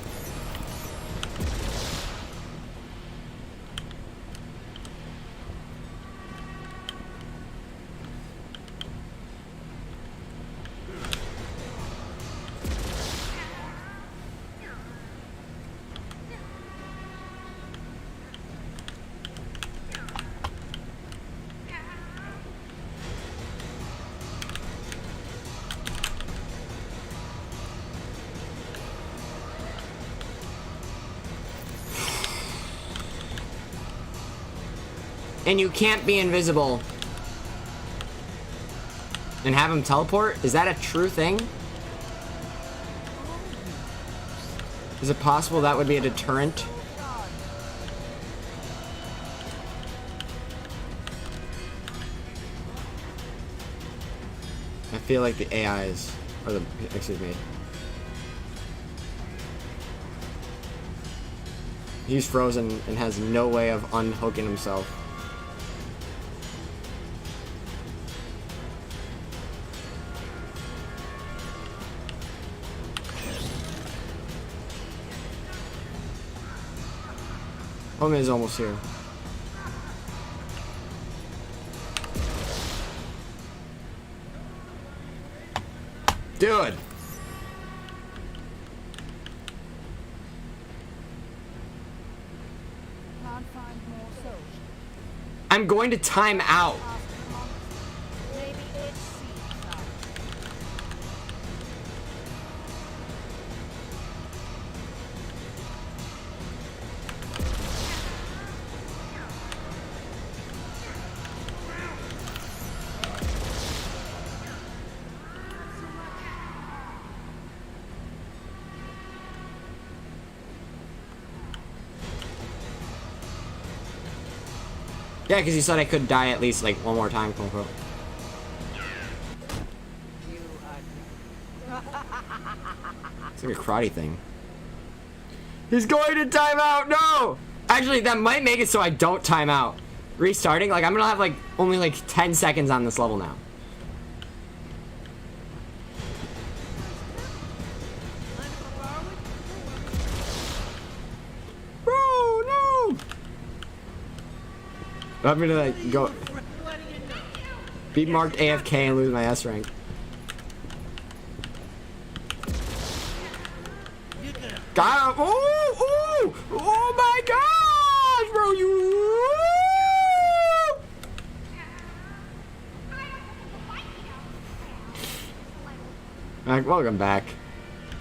And you can't be invisible and have him teleport? Is that a true thing? Is it possible that would be a deterrent? I feel like the AIs, or the, excuse me. He's frozen and has no way of unhooking himself. Homie is almost here. Dude! Can't find more souls. I'm going to time out. Maybe it's seaside. Yeah, because he said I could die at least like one more time, quote unquote. It's like a karate thing. He's going to time out! No! Actually, that might make it so I don't time out. Restarting, like I'm gonna have like only like 10 seconds on this level now. Bro, no! I'm gonna like go be marked AFK and lose my S rank. Got him! Ooh! Ooh! Oh my gosh, bro! You! Welcome back.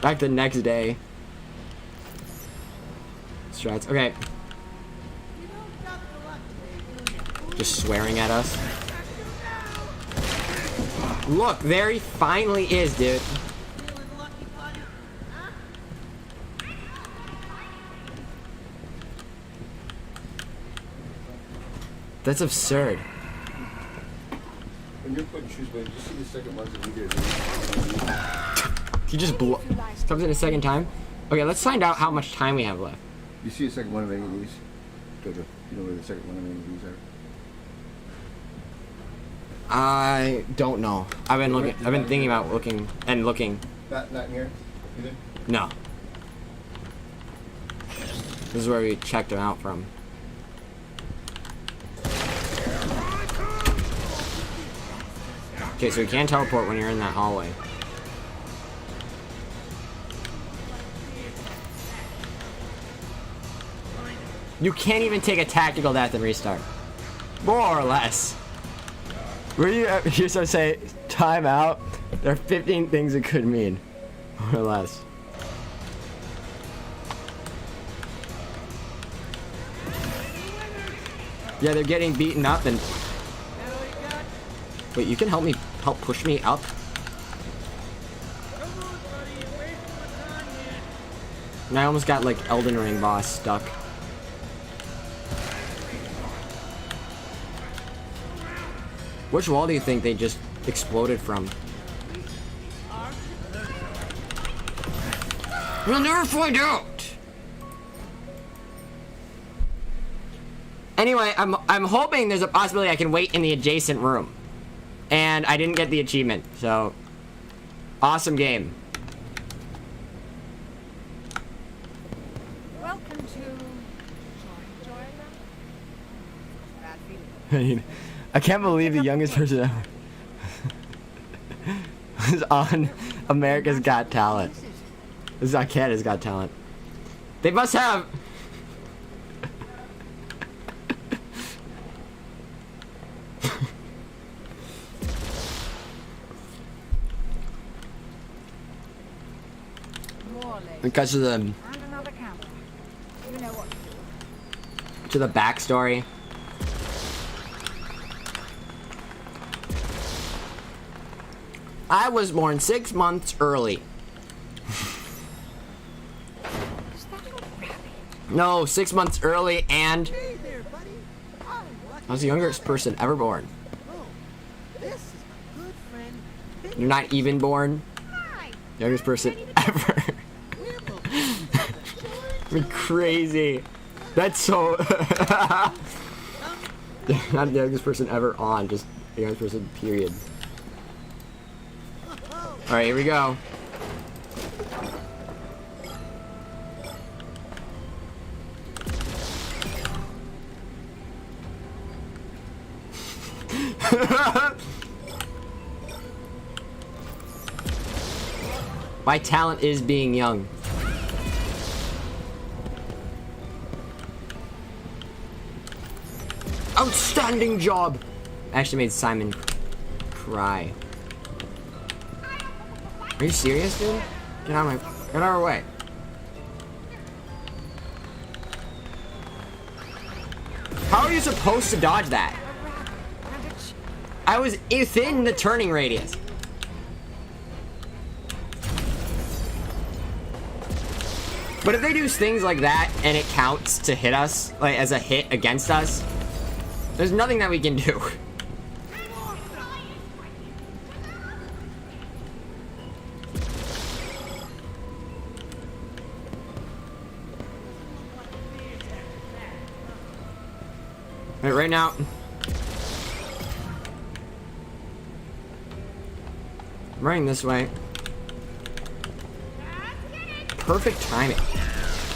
Back the next day. Strats. Okay. Just swearing at us. Look, there he finally is, dude. That's absurd. When you're putting shoes, but just see the second ones that we did. He just comes in a second time. Okay, let's find out how much time we have left. You see the second one of any of these? Jojo, you know where the second one of any of these are? I don't know. I've been looking. I've been thinking about looking and looking. Not in here? You did? No. This is where we checked him out from. Okay, so you can teleport when you're in that hallway. You can't even take a tactical death and restart. More or less. Were you start say Time out. There are 15 things it could mean. More or less. Yeah, they're getting beaten up and... Wait, you can help push me up? And I almost got, like, Elden Ring boss stuck. Which wall do you think they just exploded from? We'll never find out! Anyway, I'm hoping there's a possibility I can wait in the adjacent room. And I didn't get the achievement, so... Awesome game. Welcome to Joy. Bad feeling. I can't believe the youngest person ever was on America's Got Talent. This is on Canada's Got Talent. They must have... More lace. Because of the... And another camera. You know what to do. to the backstory. I was born 6 months early. Is that a rabbit? No, 6 months early, and Hey there, buddy. I'm lucky. I was the youngest person ever born. Oh, this is my good friend. Big You're not even born. Hi. Youngest person ever. We're both You're crazy. That's so... Not the youngest person ever on, just the youngest person, period. Alright, here we go. My talent is being young. Outstanding job! Actually made Simon cry. Are you serious, dude? Get out of our way. How are you supposed to dodge that? And it's I was within the turning radius. But if they do things like that and it counts to hit us, like as a hit against us, there's nothing that we can do. Right now. I'm running this way. Perfect timing.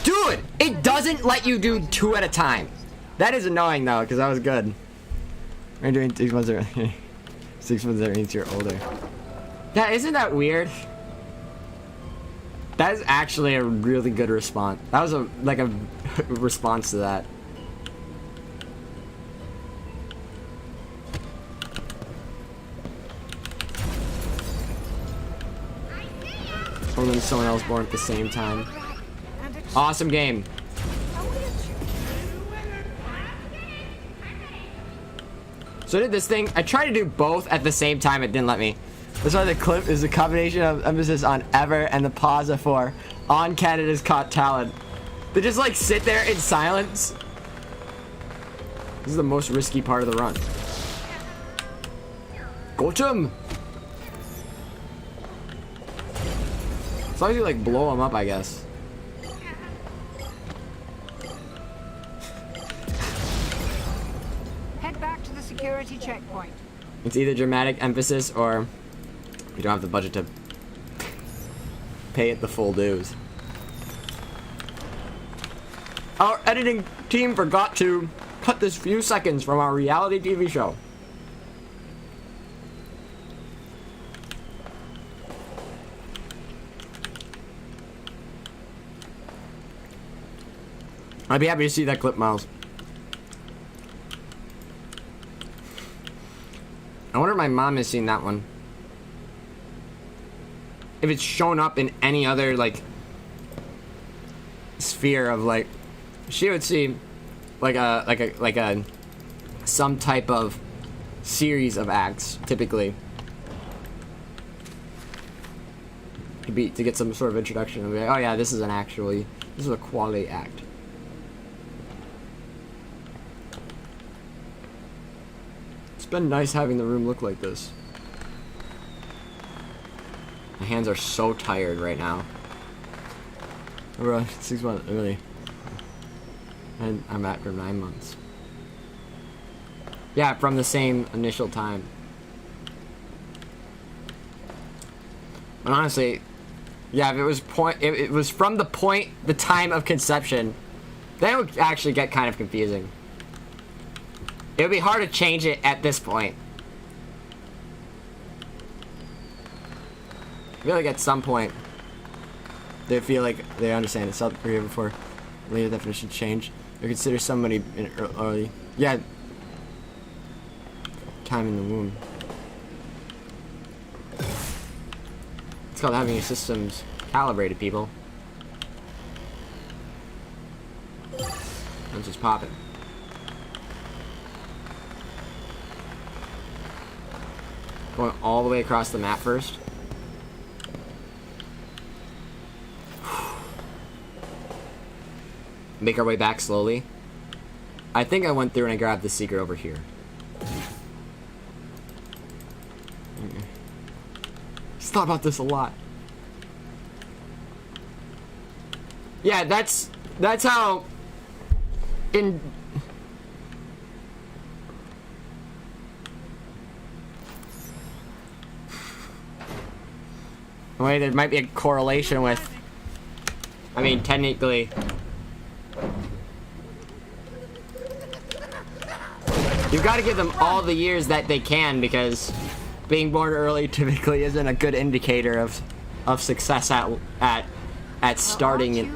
Dude! It doesn't let you do 2 at a time. That is annoying though, because that was good. We're doing 6 months early. 6 months that means you're older. Yeah, isn't that weird? That is actually a really good response. That was a response to that. Or then someone else born at the same time. and it's Awesome game. So I did this thing. I tried to do both at the same time. It didn't let me. That's why the clip is a combination of emphasis on ever and the pause for on Canada's Got Talent. They just like sit there in silence. This is the most risky part of the run. Got him! As long as you like blow them up, I guess. head back to the security checkpoint. It's either dramatic emphasis or we don't have the budget to pay it the full dues. Our editing team forgot to cut this few seconds from our reality TV show. I'd be happy to see that clip, Miles. I wonder if my mom has seen that one. if it's shown up in any other like sphere of like, she would see like a some type of series of acts typically to get some sort of introduction and be like, oh yeah, this is a quality act. It's been nice having the room look like this. My hands are so tired right now. We're 6 months early. And I'm at for 9 months. Yeah, from the same initial time. And honestly, yeah, if it was from the time of conception, then it would actually get kind of confusing. It would be hard to change it at this point. I feel like at some point, they feel like they understand it. South Korea before later definition change. Or consider somebody in early, yeah, time in the womb. It's called having your systems calibrated, people. Let's just pop it. Going all the way across the map first. Make our way back slowly. I think I went through and I grabbed the secret over here. Just thought about this a lot. Yeah, that's how in wait, there might be a correlation with, I mean, technically you've got to give them all the years that they can, because being born early typically isn't a good indicator of success at starting it.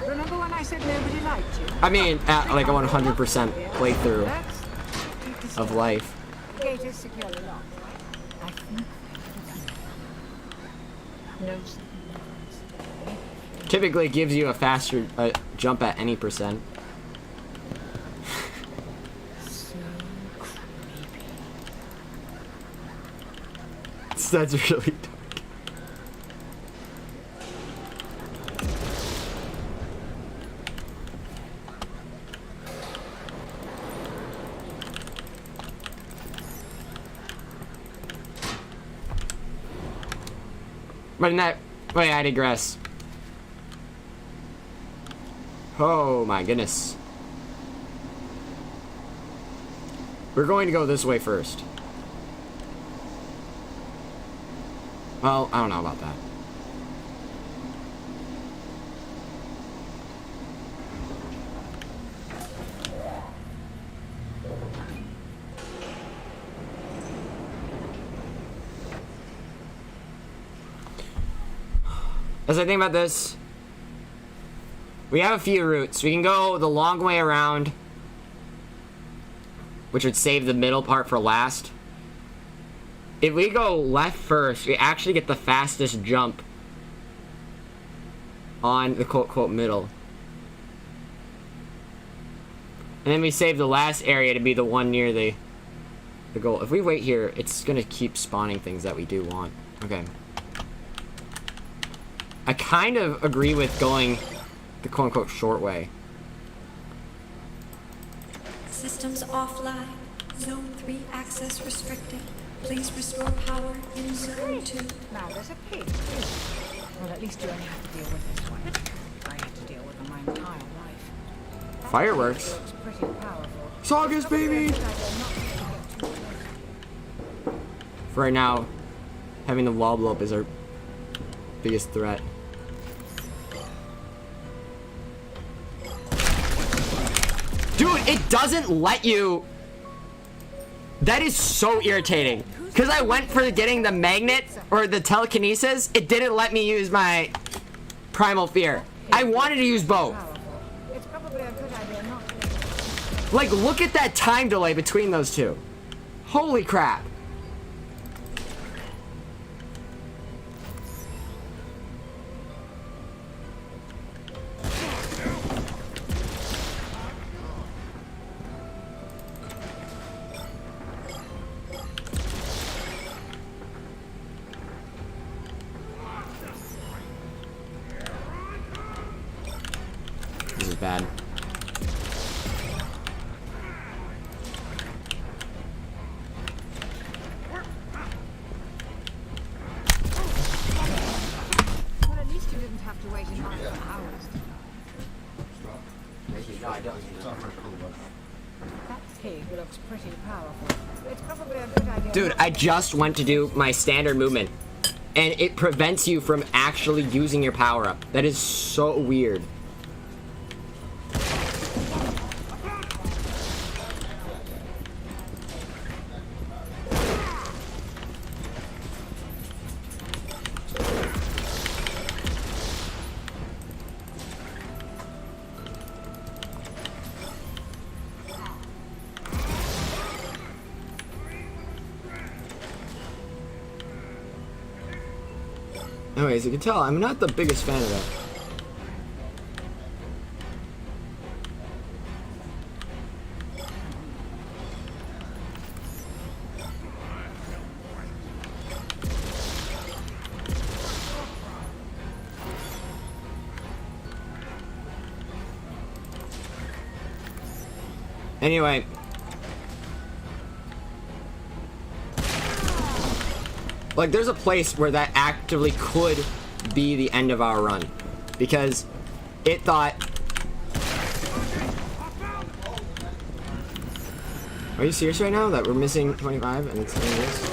Remember when I said nobody liked you? I mean, at like a 100% playthrough of life. The gate is securely locked. I think no. Typically gives you a faster jump at any percent. That's really dark. But in that way, I digress. Oh my goodness. We're going to go this way first. Well, I don't know about that. As I think about this, we have a few routes. We can go the long way around, which would save the middle part for last. If we go left first, we actually get the fastest jump on the quote-quote middle. And then we save the last area to be the one near the goal. If we wait here, it's gonna keep spawning things that we do want. Okay. I kind of agree with going the quote-unquote short way. Systems offline. Zone 3 access restricted. Please restore power in Zone 2. Now there's a pig. Well, at least you only have to deal with this one. I had to deal with them my entire life. Fireworks. Looks pretty powerful. Saugus, baby! For right now, having the wall blow up is our biggest threat. Dude, it doesn't let you... That is so irritating. Because I went for getting the magnet or the telekinesis, it didn't let me use my primal fear. I wanted to use both. It's probably a good idea not to. Like, look at that time delay between those two. Holy crap. bad. Well, at least you didn't have to wait in line for hours. That pig looks pretty powerful. It's probably a good idea. Dude, I just went to do my standard movement, and it prevents you from actually using your power-up. That is so weird. Anyways, you can tell I'm not the biggest fan of that. Anyway. Like, there's a place where that actively could be the end of our run. Because it thought... Are you serious right now that we're missing 25 and it's doing this?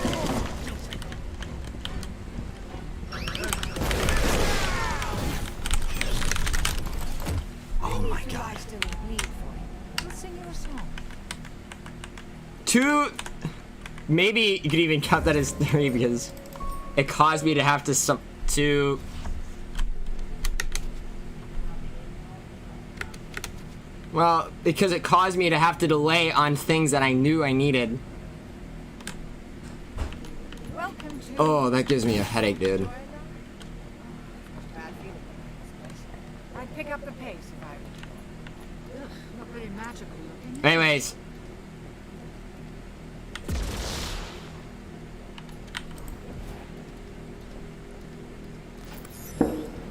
Oh my god. Two... Maybe you could even count that as 3 because it caused me to have to well, because it caused me to have to delay on things that I knew I needed. Welcome to Oh, that gives me a headache, dude. bad feeling about this place. I'd pick up the pace if I were. Ugh, not very magical looking. Anyways.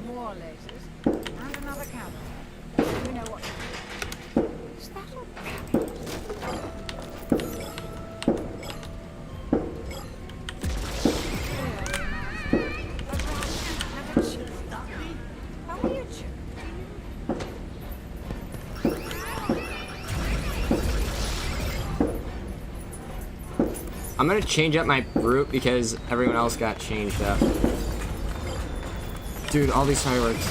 More lasers and another camera. You know what? Is that a How are you, Chip? I'm gonna change up my route because everyone else got changed up. Dude, all these fireworks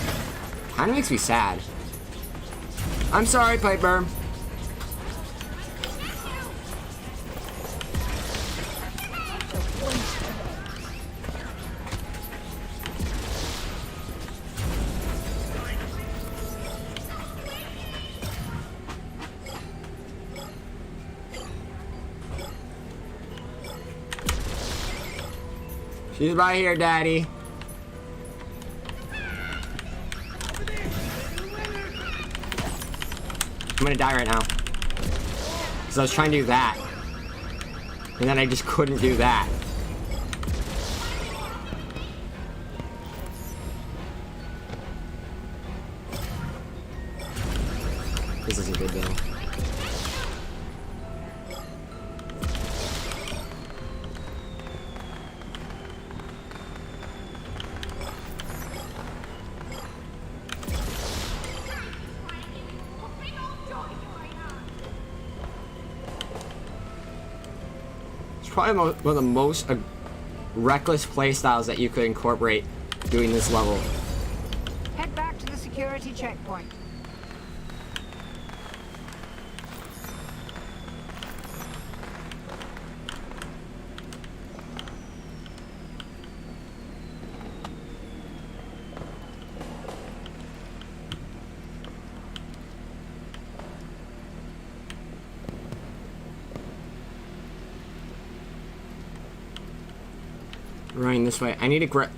kind of makes me sad. I'm sorry, Piper. She's right here, Daddy. I'm gonna die right now. Because I was trying to do that. And then I just couldn't do that. This isn't good though. Probably one of the most reckless playstyles that you could incorporate doing this level. Head back to the security checkpoint. Running this way. I need to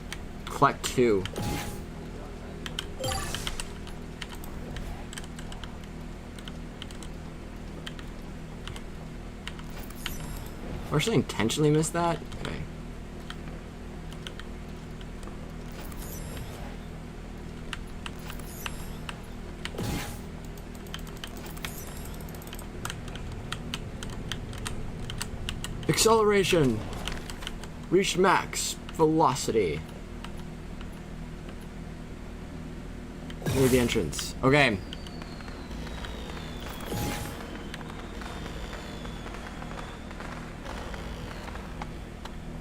collect 2. Or should I intentionally miss that? Okay. Acceleration. Reached max velocity. Near the entrance. Okay.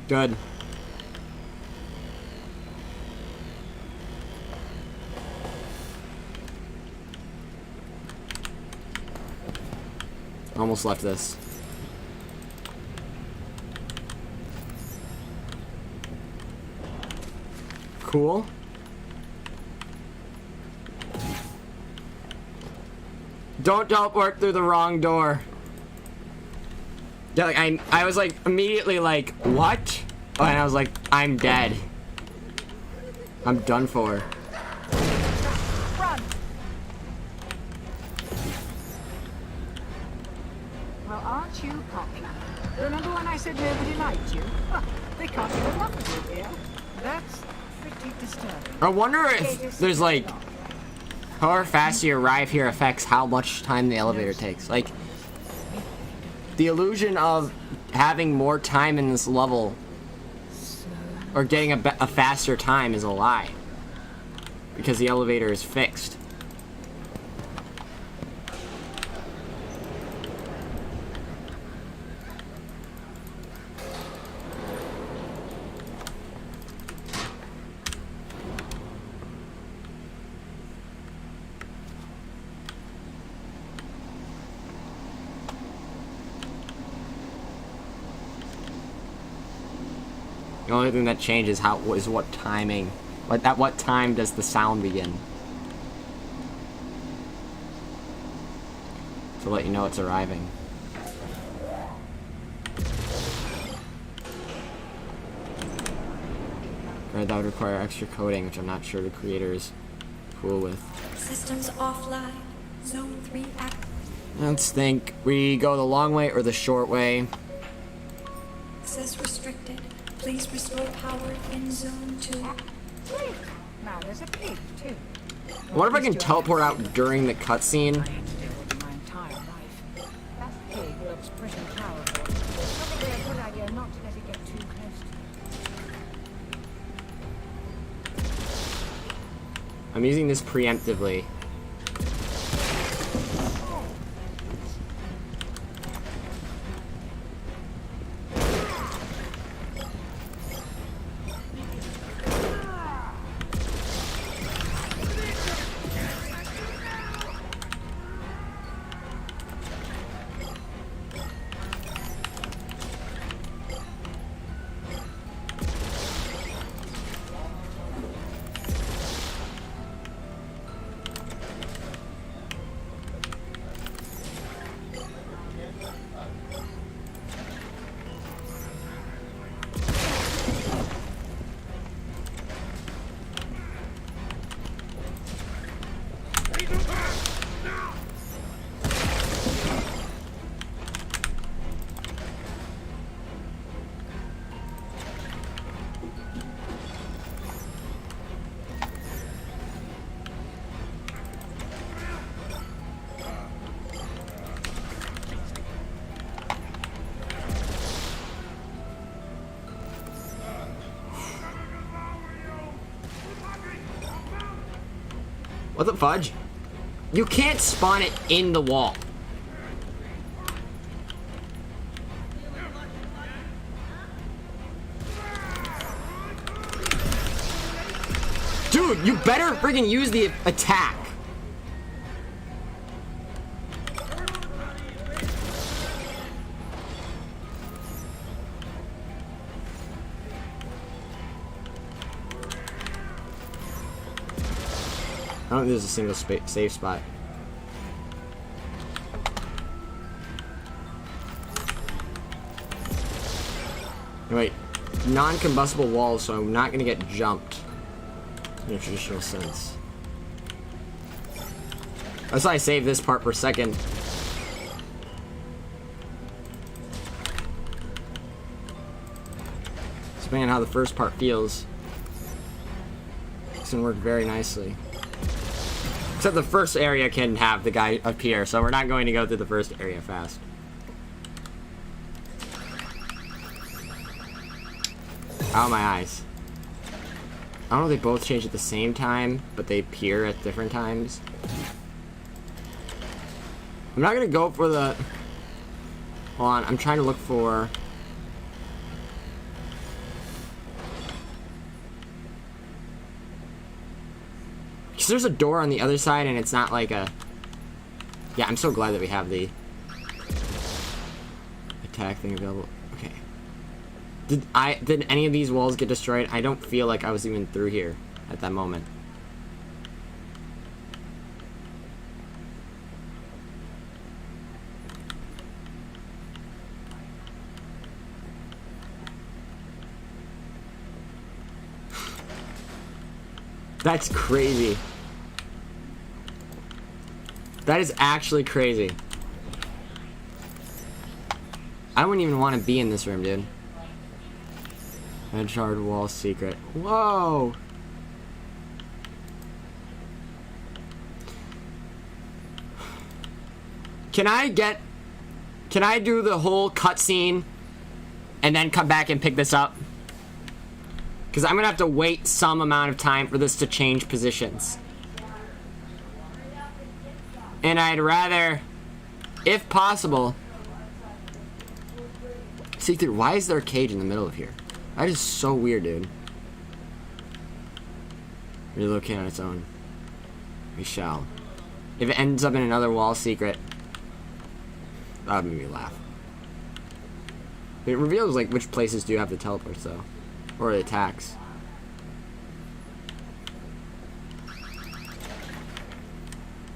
Good. Almost left this. Cool. Don't teleport through the wrong door. Yeah, like I was like immediately like, what? Oh, and I was like, I'm dead. I'm done for. Run! Well, aren't you poppy? Remember when I said nobody liked you? Well, they can't even look at you here. That's pretty disturbing. I wonder if there's like, however fast you arrive here affects how much time the elevator takes. Like, the illusion of having more time in this level or getting a faster time is a lie. Because the elevator is fixed. The only thing that changes is what timing. At what time does the sound begin? To let you know it's arriving. That would require extra coding, which I'm not sure the creator is cool with. Systems offline. Zone 3 active. Let's think. We go the long way or the short way? Access restricted. Please restore power in Zone 2. Wait, now there's a pig, too. I wonder if I can teleport out during the cutscene. I had to deal with it my entire life. That pig looks pretty powerful. Probably a good idea not to let it get too close. I'm using this preemptively. What the fudge? You can't spawn it in the wall. Dude, you better freaking use the attack. I don't think there's a single safe spot. Wait, non-combustible walls, so I'm not gonna get jumped in a traditional sense. That's why I saved this part for a second. Depending on how the first part feels, it's gonna work very nicely. Except the first area can have the guy appear, so we're not going to go through the first area fast. Ow, my eyes. I don't know if they both change at the same time, but they appear at different times. I'm not gonna go for the... Hold on, I'm trying to look for... Because there's a door on the other side and it's not like a... Yeah, I'm so glad that we have the attack thing available. Okay. Did any of these walls get destroyed? I don't feel like I was even through here at that moment. That's crazy. That is actually crazy. I wouldn't even want to be in this room, dude. Edgehard wall secret. Whoa! Can I do the whole cutscene and then come back and pick this up? Because I'm gonna have to wait some amount of time for this to change positions. And I'd rather, if possible... See, dude, why is there a cage in the middle of here? That is so weird, dude. Relocate on its own. We shall. If it ends up in another wall secret, that would make me laugh. It reveals, like, which places do you have to teleport, though. Or the attacks.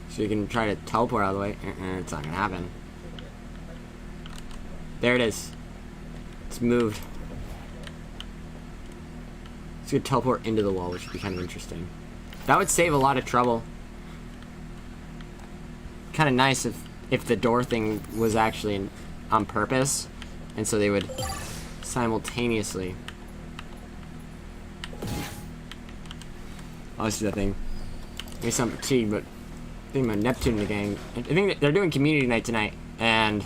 So you can try to teleport out of the way. It's not gonna happen. There it is. It's moved. So you could teleport into the wall, which would be kind of interesting. That would save a lot of trouble. Kind of nice if the door thing was actually on purpose, and so they would simultaneously. Oh, this is that thing. Maybe some fatigue, but I think my Neptune in the gang. I think they're doing community night tonight, and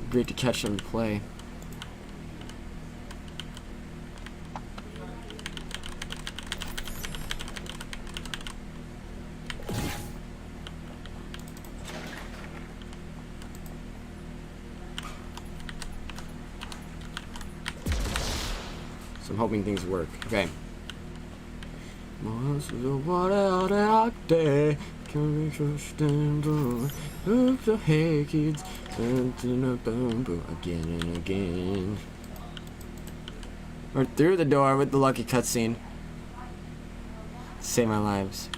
great to catch them play. So I'm hoping things work. Okay. Monsters of water out there. Can we trust them? Look the hey kids. Again and again. We're through the door with the lucky cutscene. Save my lives.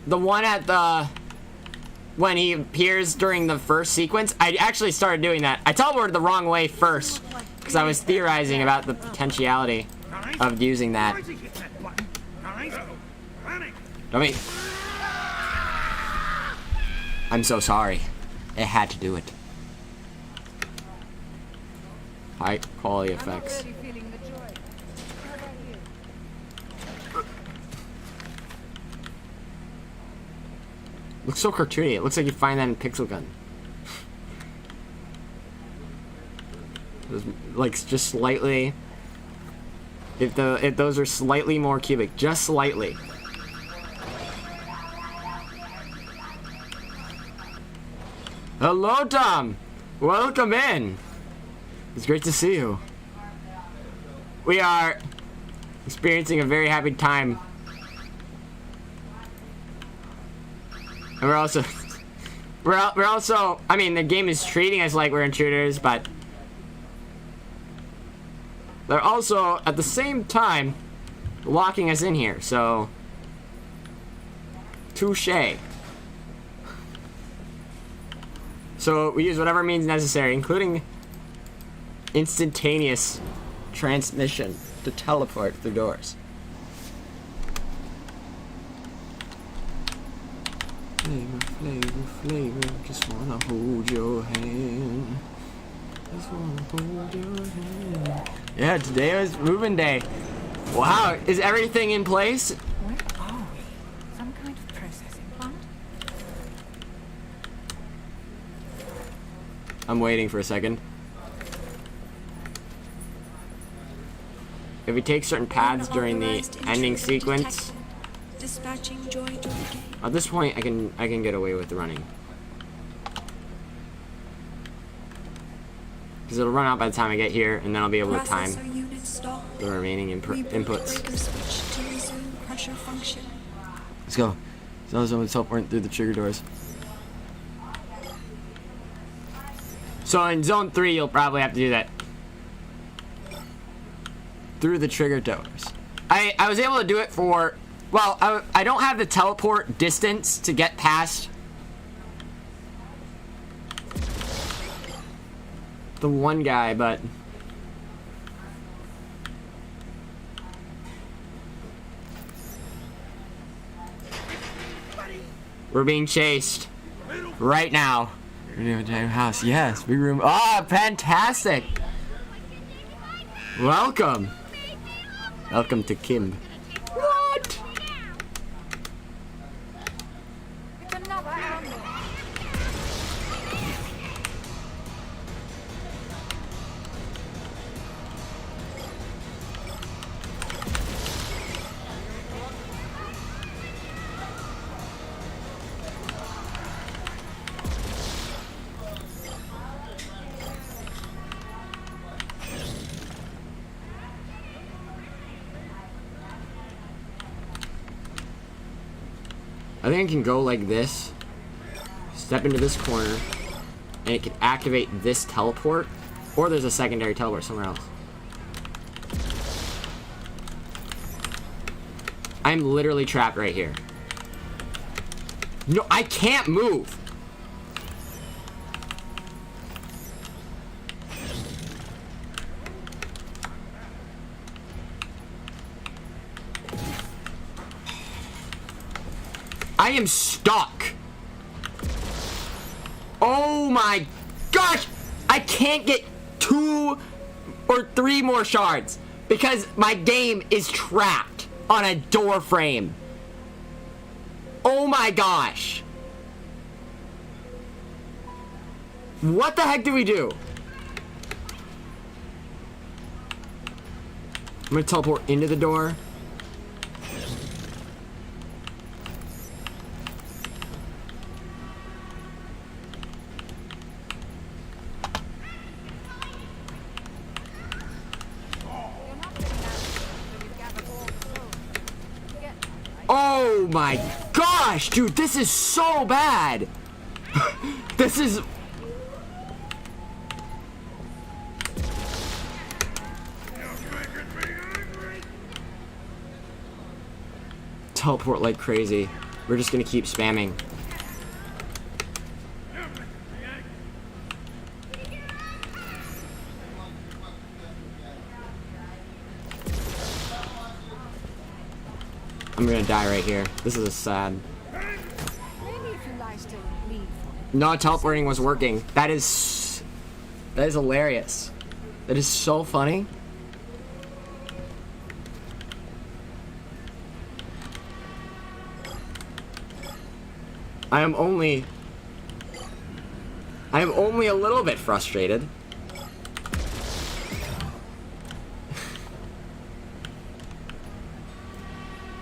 The one at the... When he appears during the first sequence, I actually started doing that. I teleported the wrong way first, because I was theorizing about the potentiality of using that. I mean... I'm so sorry. It had to do it. High quality effects. Looks so cartoony. It looks like you find that in Pixel Gun. Like just slightly. If those are slightly more cubic, just slightly. Hello, Tom. Welcome in. It's great to see you. We are experiencing a very happy time. And we're also, I mean, the game is treating us like we're intruders, but they're also, at the same time, locking us in here, so, touche. So, we use whatever means necessary, including instantaneous transmission to teleport through doors. Flavor, just wanna hold your hand. Just wanna hold your hand. Yeah, today was moving day. Wow, is everything in place? Where are we? Some kind of processing plant? I'm waiting for a second. If we take certain paths during the Unauthorized ending intruder sequence, detected. Dispatching Joy to the game. at this point I can get away with the running. Because it'll run out by the time I get here, and then I'll be able to time Processor unit stalled. the remaining Reboot inputs. breaker switch to resume crusher function. Let's go. Someone's teleporting through the trigger doors. So in zone 3, you'll probably have to do that through the trigger doors. I was able to do it for, well, I don't have the teleport distance to get past the one guy, but we're being chased right now. House, yes, big room. Ah, fantastic! Welcome. Welcome to Kim. What? It's another animal. I think I can go like this, step into this corner, and it can activate this teleport, or there's a secondary teleport somewhere else. I'm literally trapped right here. No, I can't move. I am stuck. Oh my gosh! I can't get 2 or 3 more shards because my game is trapped on a door frame. Oh my gosh. What the heck do we do? I'm gonna teleport into the door. Oh my gosh, dude, this is so bad. This is... Teleport like crazy. We're just gonna keep spamming. I'm gonna die right here. This is sad. Maybe if you lie still and leave for No, teleporting was working. That is hilarious. That is so funny. I am only a little bit frustrated.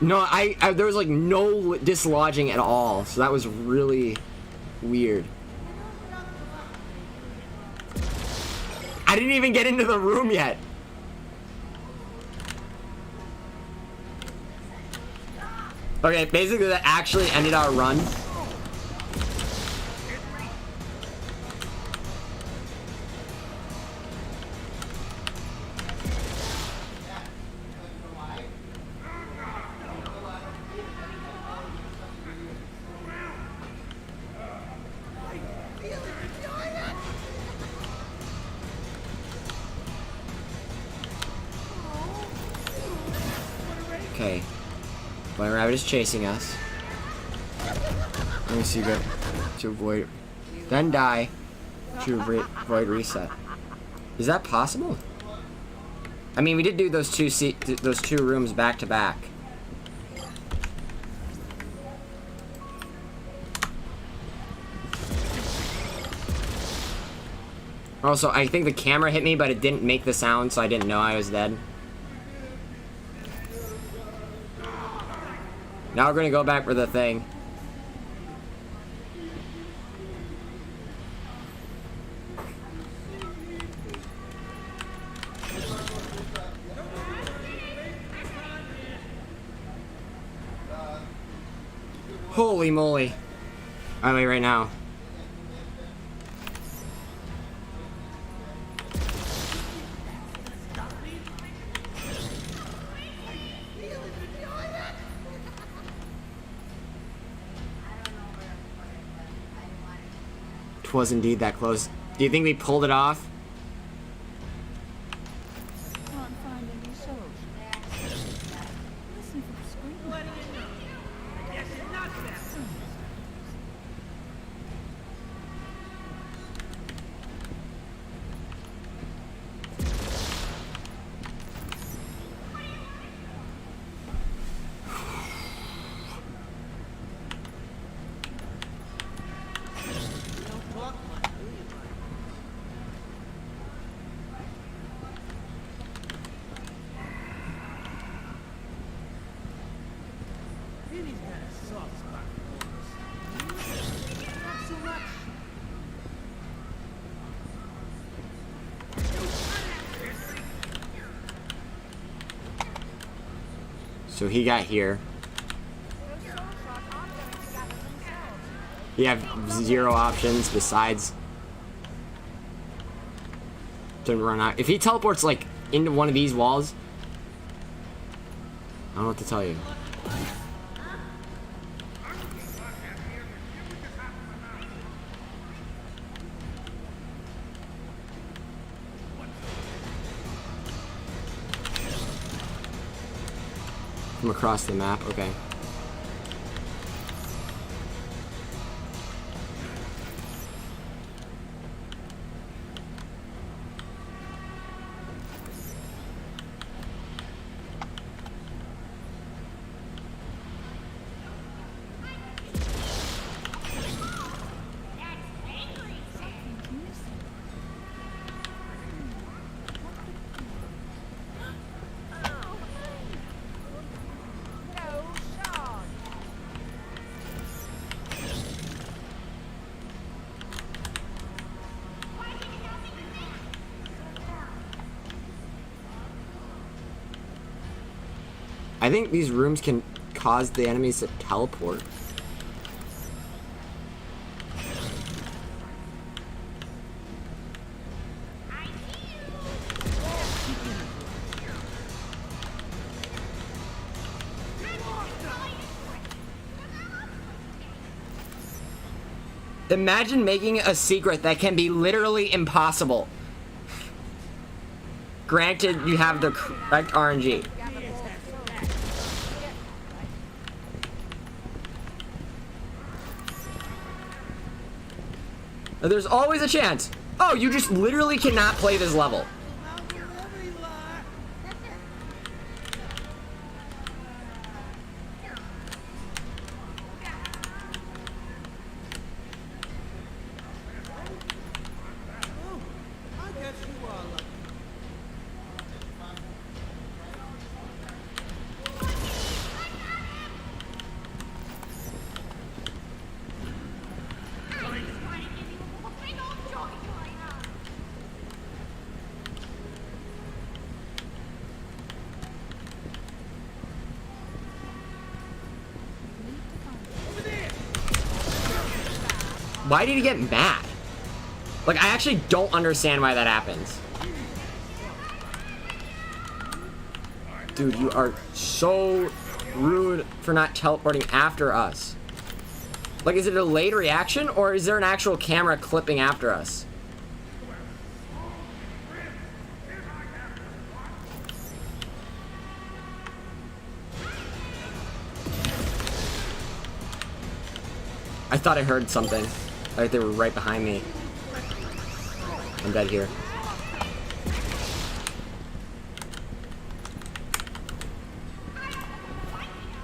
No, there was like no dislodging at all, so that was really weird. I didn't even get into the room yet. Okay, basically that actually ended our run. Okay. White Rabbit is chasing us. Let me see good. To avoid... Then die. To avoid reset. Is that possible? I mean, we did do those two rooms back to back. Also, I think the camera hit me, but it didn't make the sound, so I didn't know I was dead. Now we're gonna go back for the thing. Holy moly. Alright, wait, right now. Was indeed that close. Do you think we pulled it off? Can't find any souls. Listen for the scream. What do you know? I guess you're not that. Don't talk much, do you, Mike? Vinny's got a soft spot for boys. Not so much. So he got here. You have 0 options besides to run out. If he teleports like into one of these walls, I don't know what to tell you. From across the map, okay. I think these rooms can cause the enemies to teleport. Imagine making a secret that can be literally impossible. Granted, you have the correct RNG. There's always a chance. Oh, you just literally cannot play this level. I guess you are lucky. Why did he get mad? Like, I actually don't understand why that happens. Dude, you are so rude for not teleporting after us. Like, is it a delayed reaction, or is there an actual camera clipping after us? I thought I heard something. Like they were right behind me. I'm dead here.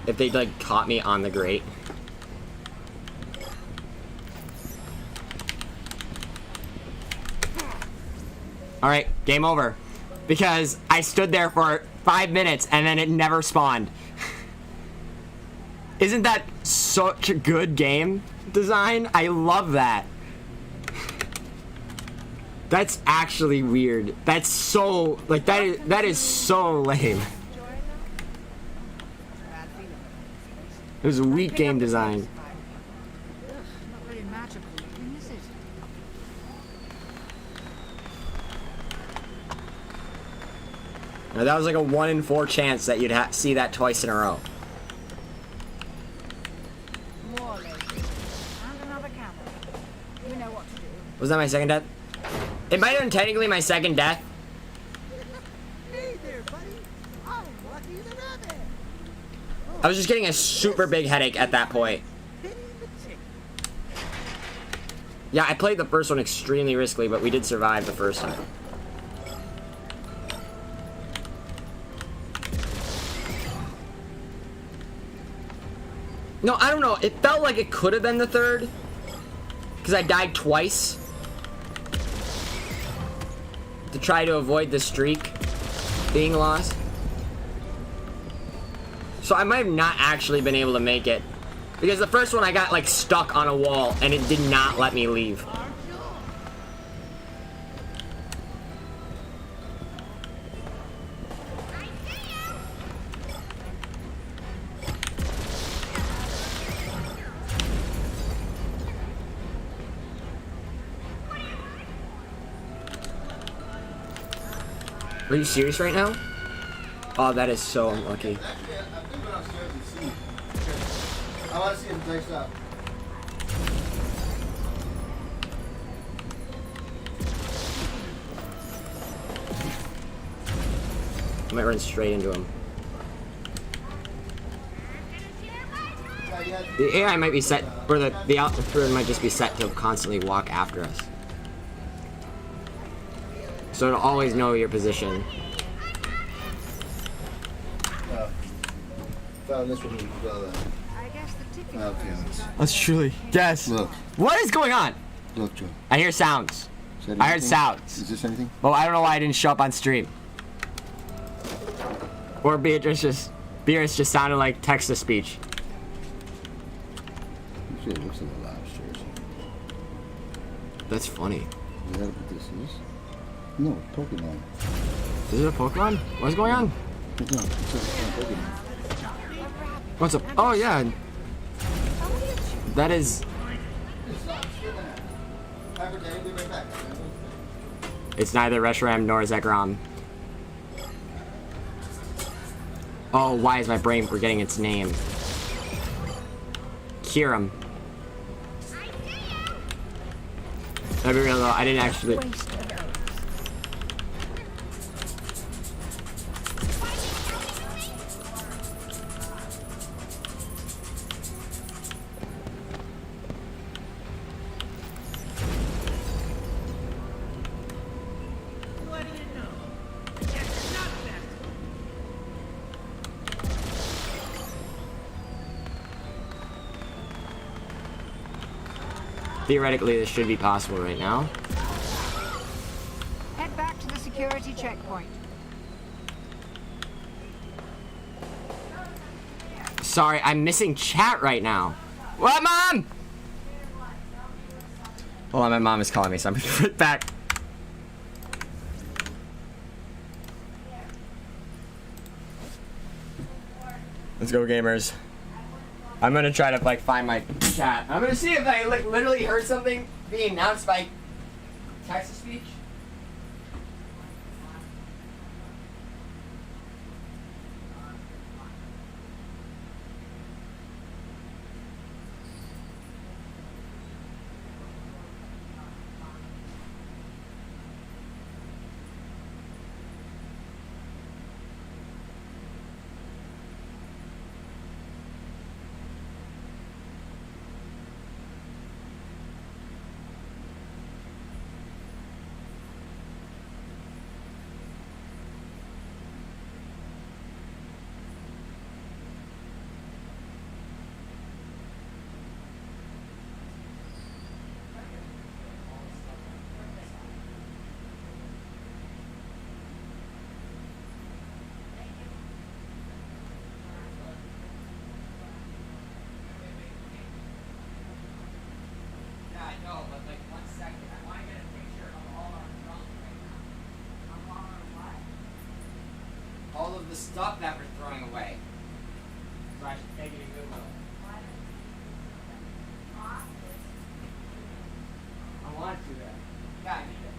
If they like caught me on the grate. Alright, game over. Because I stood there for 5 minutes and then it never spawned. Isn't that such a good game design? I love that. That's actually weird. That's so, like, that is so lame. It was a weak game design. Ugh, not very magical looking, is it? Now, that was like a 1 in 4 chance that you'd see that twice in a row. More ladies. And another camel. You know what to do. Was that my second death? It might have been technically my second death. Hey there, buddy. I'm Lucky the Rabbit. I was just getting a super big headache at that point. Penny the Chicken. Yeah, I played the first one extremely riskily, but we did survive the first time. No, I don't know. It felt like it could have been the third. Because I died twice. To try to avoid the streak being lost. So I might have not actually been able to make it. Because the first one I got like stuck on a wall and it did not let me leave. Are you serious right now? Oh, that is so unlucky. Actually, I've been downstairs and seen. I want to see him diced up. I might run straight into him. The AI might be set, or the outfit might just be set to constantly walk after us. So it'll always know your position. Found this one. I guess the tipping Okay, That's truly. Yes. look, What is going on? look, Joe. I hear sounds. Is that I heard anything? sounds. Is this anything? Well, I don't know why I didn't show up on stream. Or Beatrice just sounded like text-to-speech. Actually, it looks like a lobster. That's funny. Is that what this is? No, Pokemon. Is it a Pokemon? What's going on? No, it's a Pokemon. What's up? Oh, yeah. That is... It's neither Reshiram nor Zekrom. Oh, why is my brain forgetting its name? Kiram. That'd be real though, I didn't actually... waste of arrows. What do you know? That's not fast. Theoretically, this should be possible right now. Head back to the security checkpoint. Sorry, I'm missing chat right now. What, Mom? Hold on, my mom is calling me, so I'm gonna put back. Let's go, gamers. I'm gonna try to like find my chat. I'm gonna see if I like literally heard something being announced by text-to-speech. know, but like 1 second. I want to get a picture of all our junk right now. Of all our what? All of the stuff that we're throwing away. So I should take it to Google. I want to do that. Yeah, I need it.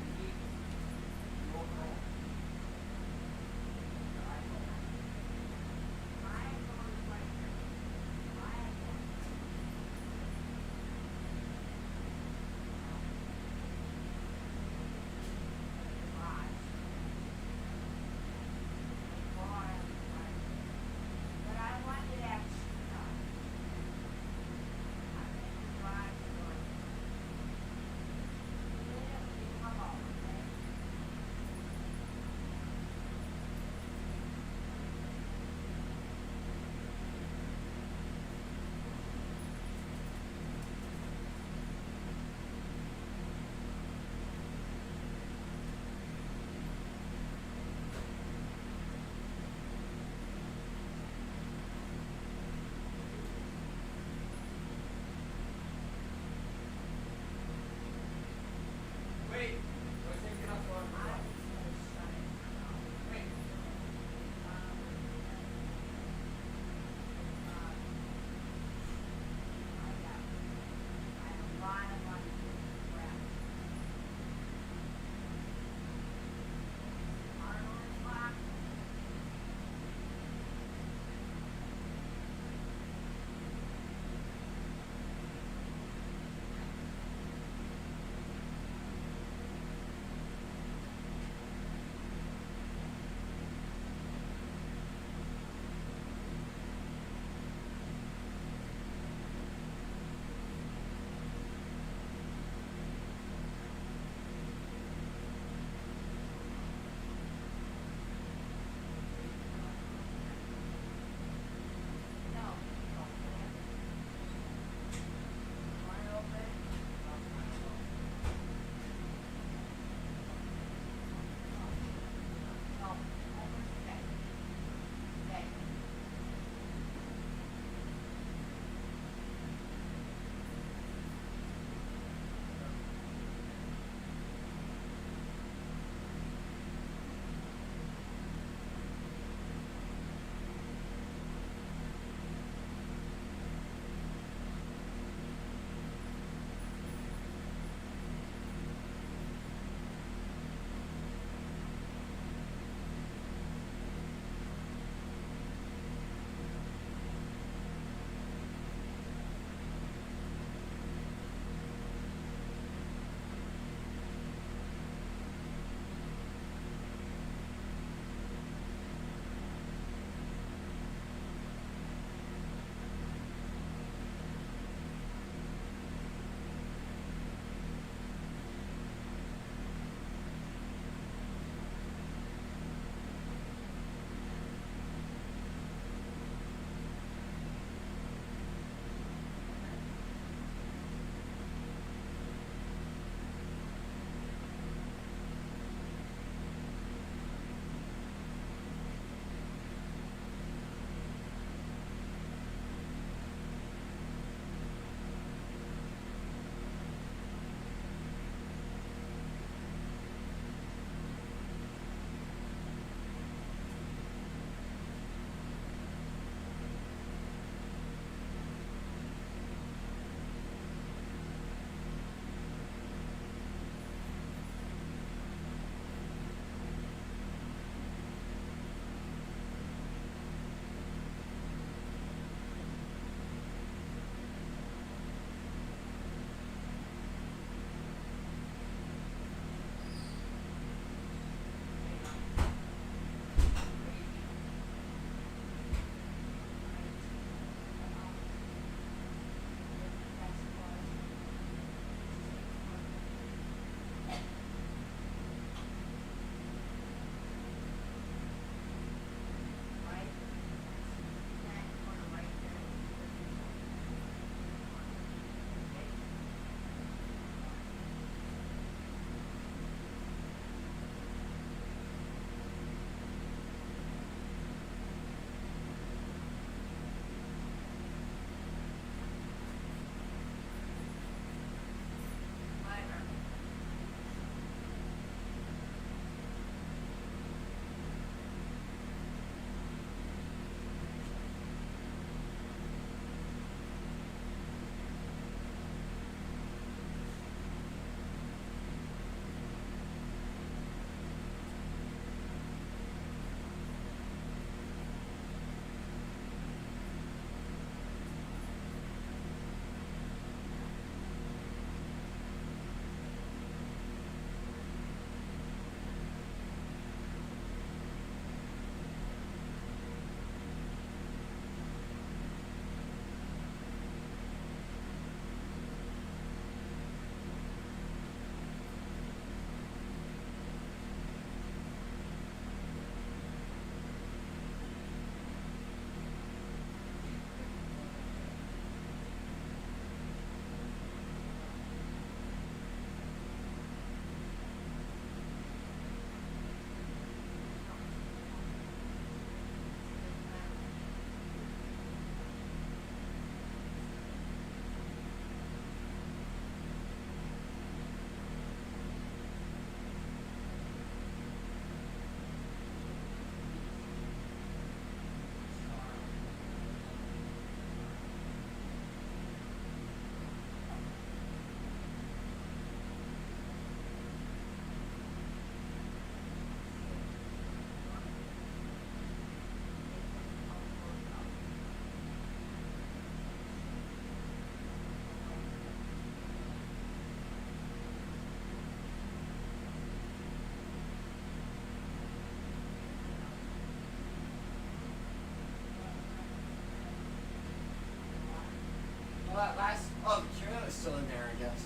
still in there, I guess.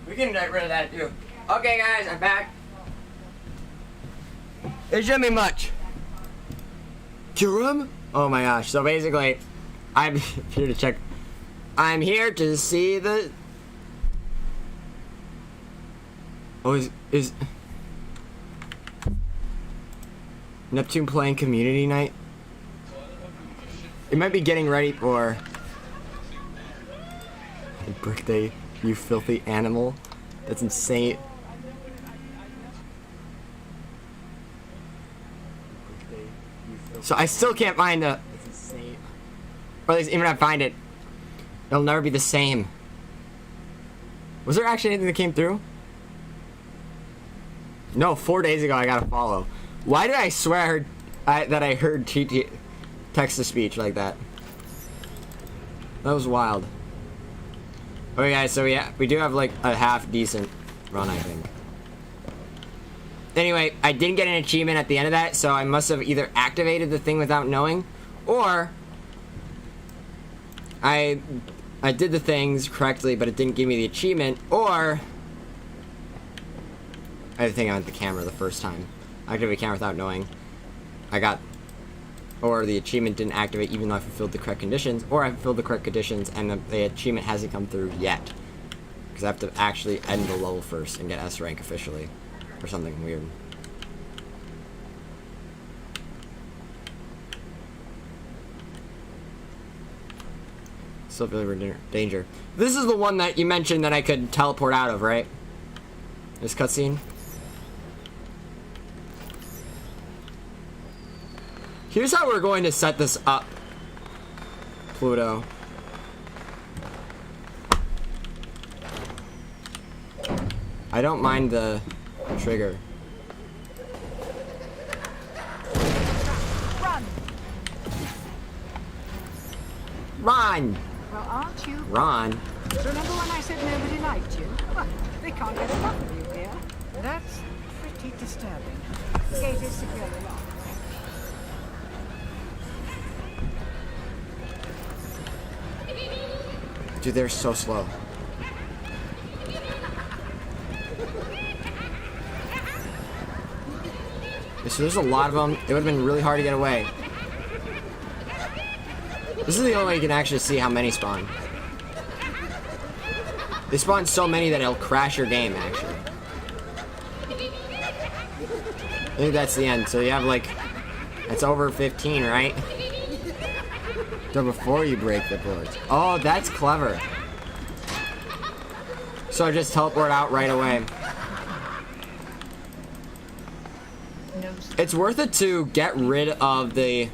We can get rid of that too. Okay, guys, I'm back. It shouldn't be much. Jerome? Oh my gosh. So basically, I'm here to check. I'm here to see the. Oh, is Neptune playing community night? It might be getting ready for a birthday, you filthy animal. That's insane. So I still can't find the. That's insane. Or at least even if I find it, it'll never be the same. Was there actually anything that came through? No, 4 days ago I got a follow. Why did I swear that I heard text-to-speech like that? That was wild. Okay, guys, so yeah, we do have like a half decent run, I think. Anyway, I didn't get an achievement at the end of that, so I must have either activated the thing without knowing, or I did the things correctly, but it didn't give me the achievement, or I think I went the camera the first time. I activated the camera without knowing. Or the achievement didn't activate even though I fulfilled the correct conditions, or I fulfilled the correct conditions and the achievement hasn't come through yet. Because I have to actually end the level first and get S rank officially. Or something weird. Still feeling we're in danger. This is the one that you mentioned that I could teleport out of, right? This cutscene? Here's how we're going to set this up, Pluto. I don't mind the trigger. Run! Run! Well, aren't you? Run. Remember when I said nobody liked you? Well, they can't get enough of you here. That's pretty disturbing. The gate is securely locked. Dude, they're so slow. So there's a lot of them. It would have been really hard to get away. This is the only way you can actually see how many spawn. They spawn so many that it'll crash your game, actually. I think that's the end. So you have like, it's over 15, right? So before you break the boards. Oh, that's clever. So I just teleport out right away. It's worth it to get rid of the...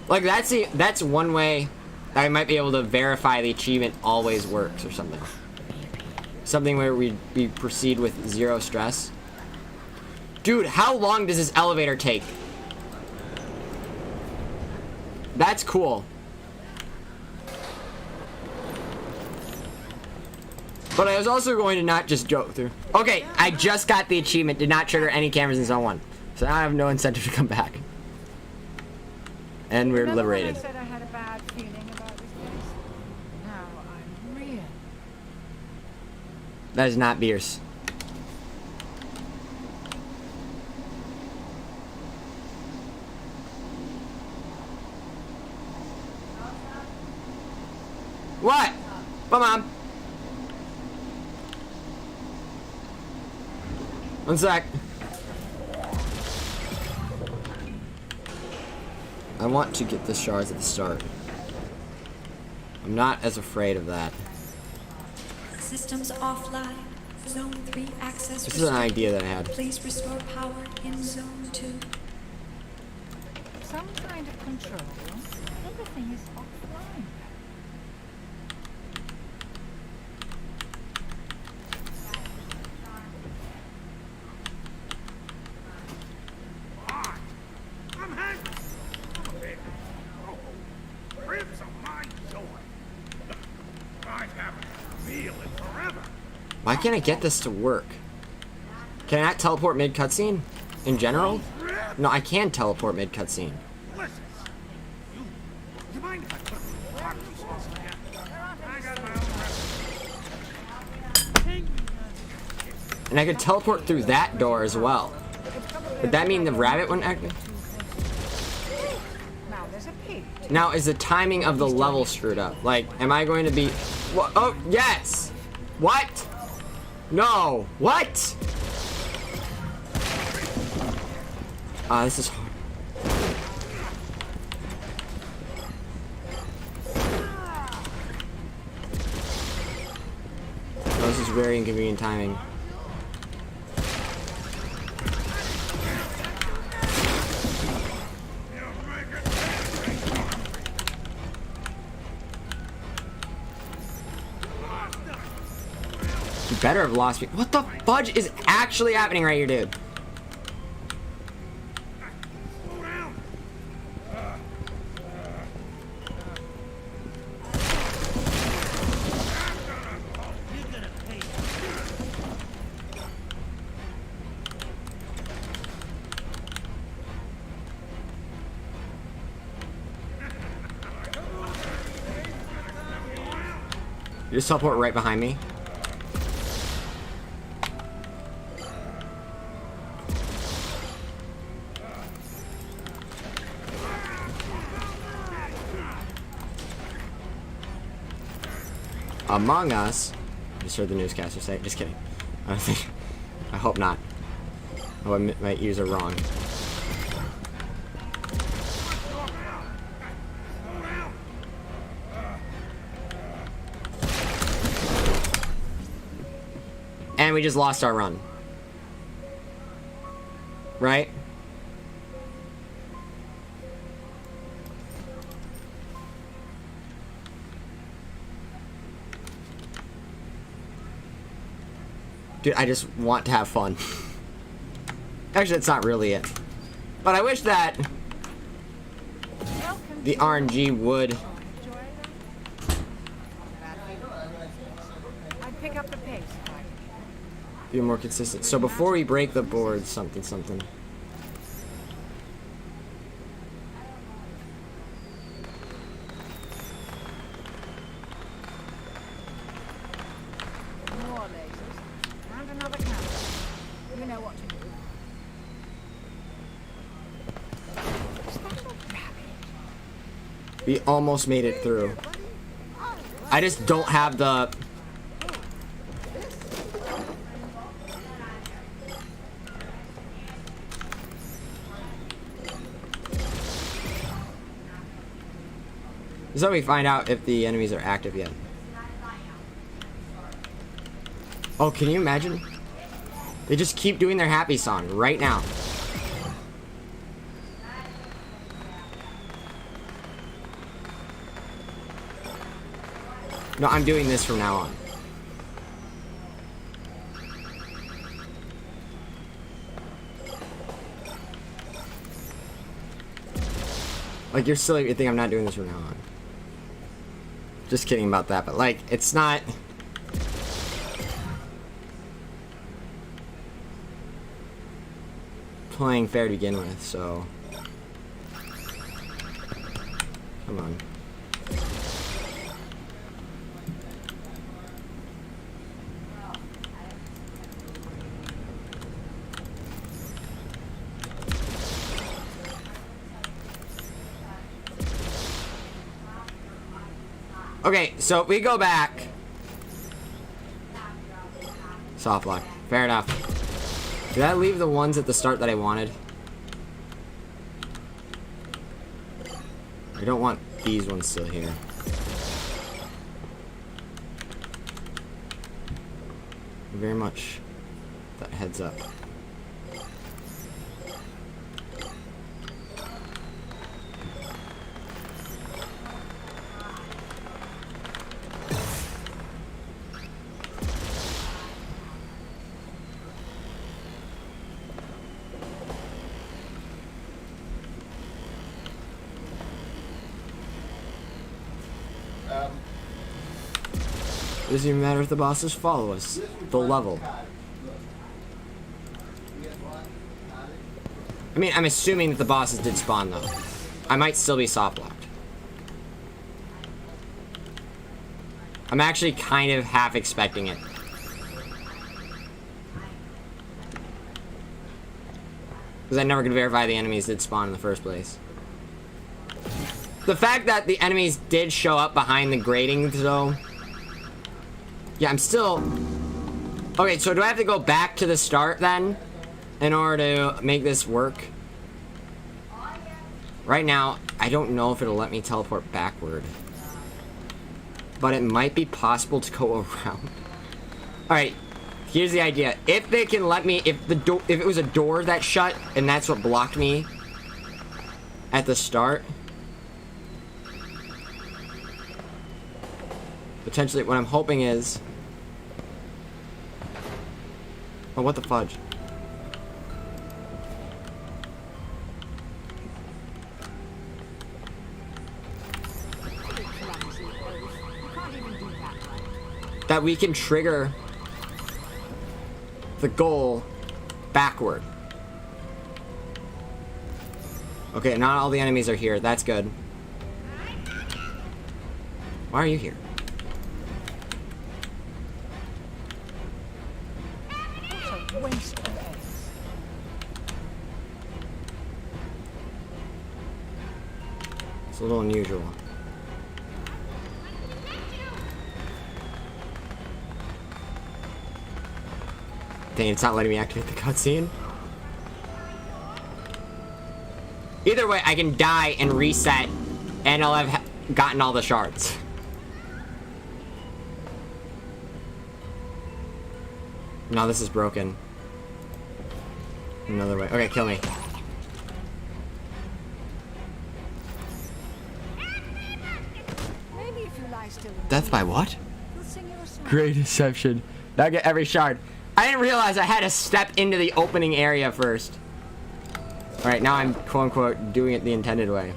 Like, that's one way that I might be able to verify the achievement always works or something. Something where we proceed with 0 stress. Dude, how long does this elevator take? That's cool. But I was also going to not just go through. Okay, I just got the achievement. Did not trigger any cameras in Zone 1. So now I have no incentive to come back. And we're Remember liberated. when I said I had a bad feeling about this place? Now I'm real. That is not Beers. What? Bye, Mom. One sec. I want to get the shards at the start. I'm not as afraid of that. Systems offline. Zone 3 access This is an restricted. idea that I had. Please restore power in Zone 2. Some kind of control. Everything is offline. I'm hungry. Oh, ribs are my joy. I haven't had a meal in forever. Why can't I get this to work? Can I not teleport mid cutscene? In general? No, I can teleport mid cutscene. Listen, you mind if I put the water sauce again? I got my own recipe. And I could teleport through that door as well. Would that mean the rabbit wouldn't activate? Now there's a pig. Now, is the timing of the level screwed up? Like, am I going to be... What? Oh, yes! What? No. What? Ah, this is hard. Oh, this is very inconvenient timing. You better have lost me. What the fudge is actually happening right here, dude? You just teleport right behind me. Among Us. I just heard the newscaster say it. Just kidding. I don't think. I hope not. Oh, my ears are wrong. And we just lost our run. Right? Dude, I just want to have fun. Actually, that's not really it. But I wish that the RNG would... I'd pick up the pace. be more consistent. So before we break the board, something. More lasers. And another camera. You know what to do. Is that a rabbit? We almost made it through. I just don't have the... This is how we find out if the enemies are active yet. Oh, can you imagine? They just keep doing their happy song right now. No, I'm doing this from now on. Like, you're silly if you think I'm not doing this from now on. Just kidding about that, but like, it's not... playing fair to begin with, so... Come on. Okay, so we go back. Soft lock. Fair enough. Did I leave the ones at the start that I wanted? I don't want these ones still here. Very much that heads up. It doesn't even matter if the bosses follow us. They'll level. I mean, I'm assuming that the bosses did spawn, though. I might still be soft locked. I'm actually kind of half expecting it. Because I never could verify the enemies did spawn in the first place. The fact that the enemies did show up behind the grating, though... Yeah, I'm still... Okay, so do I have to go back to the start, then? In order to make this work? Right now, I don't know if it'll let me teleport backward. But it might be possible to go around. Alright, here's the idea. If they can let me... If it was a door that shut, and that's what blocked me at the start... Potentially, what I'm hoping is... Oh, what the fudge? That we can trigger the goal backward. Okay, not all the enemies are here. That's good. Why are you here? What a waste of eggs. It's a little unusual. Dang, it's not letting me activate the cutscene. Either way, I can die and reset, and I'll have gotten all the shards. No, this is broken. Another way. Okay, kill me. Maybe if you lie still. Death by what? We'll sing you a song. Great deception. Now get every shard. I didn't realize I had to step into the opening area first. Alright, now I'm quote-unquote doing it the intended way.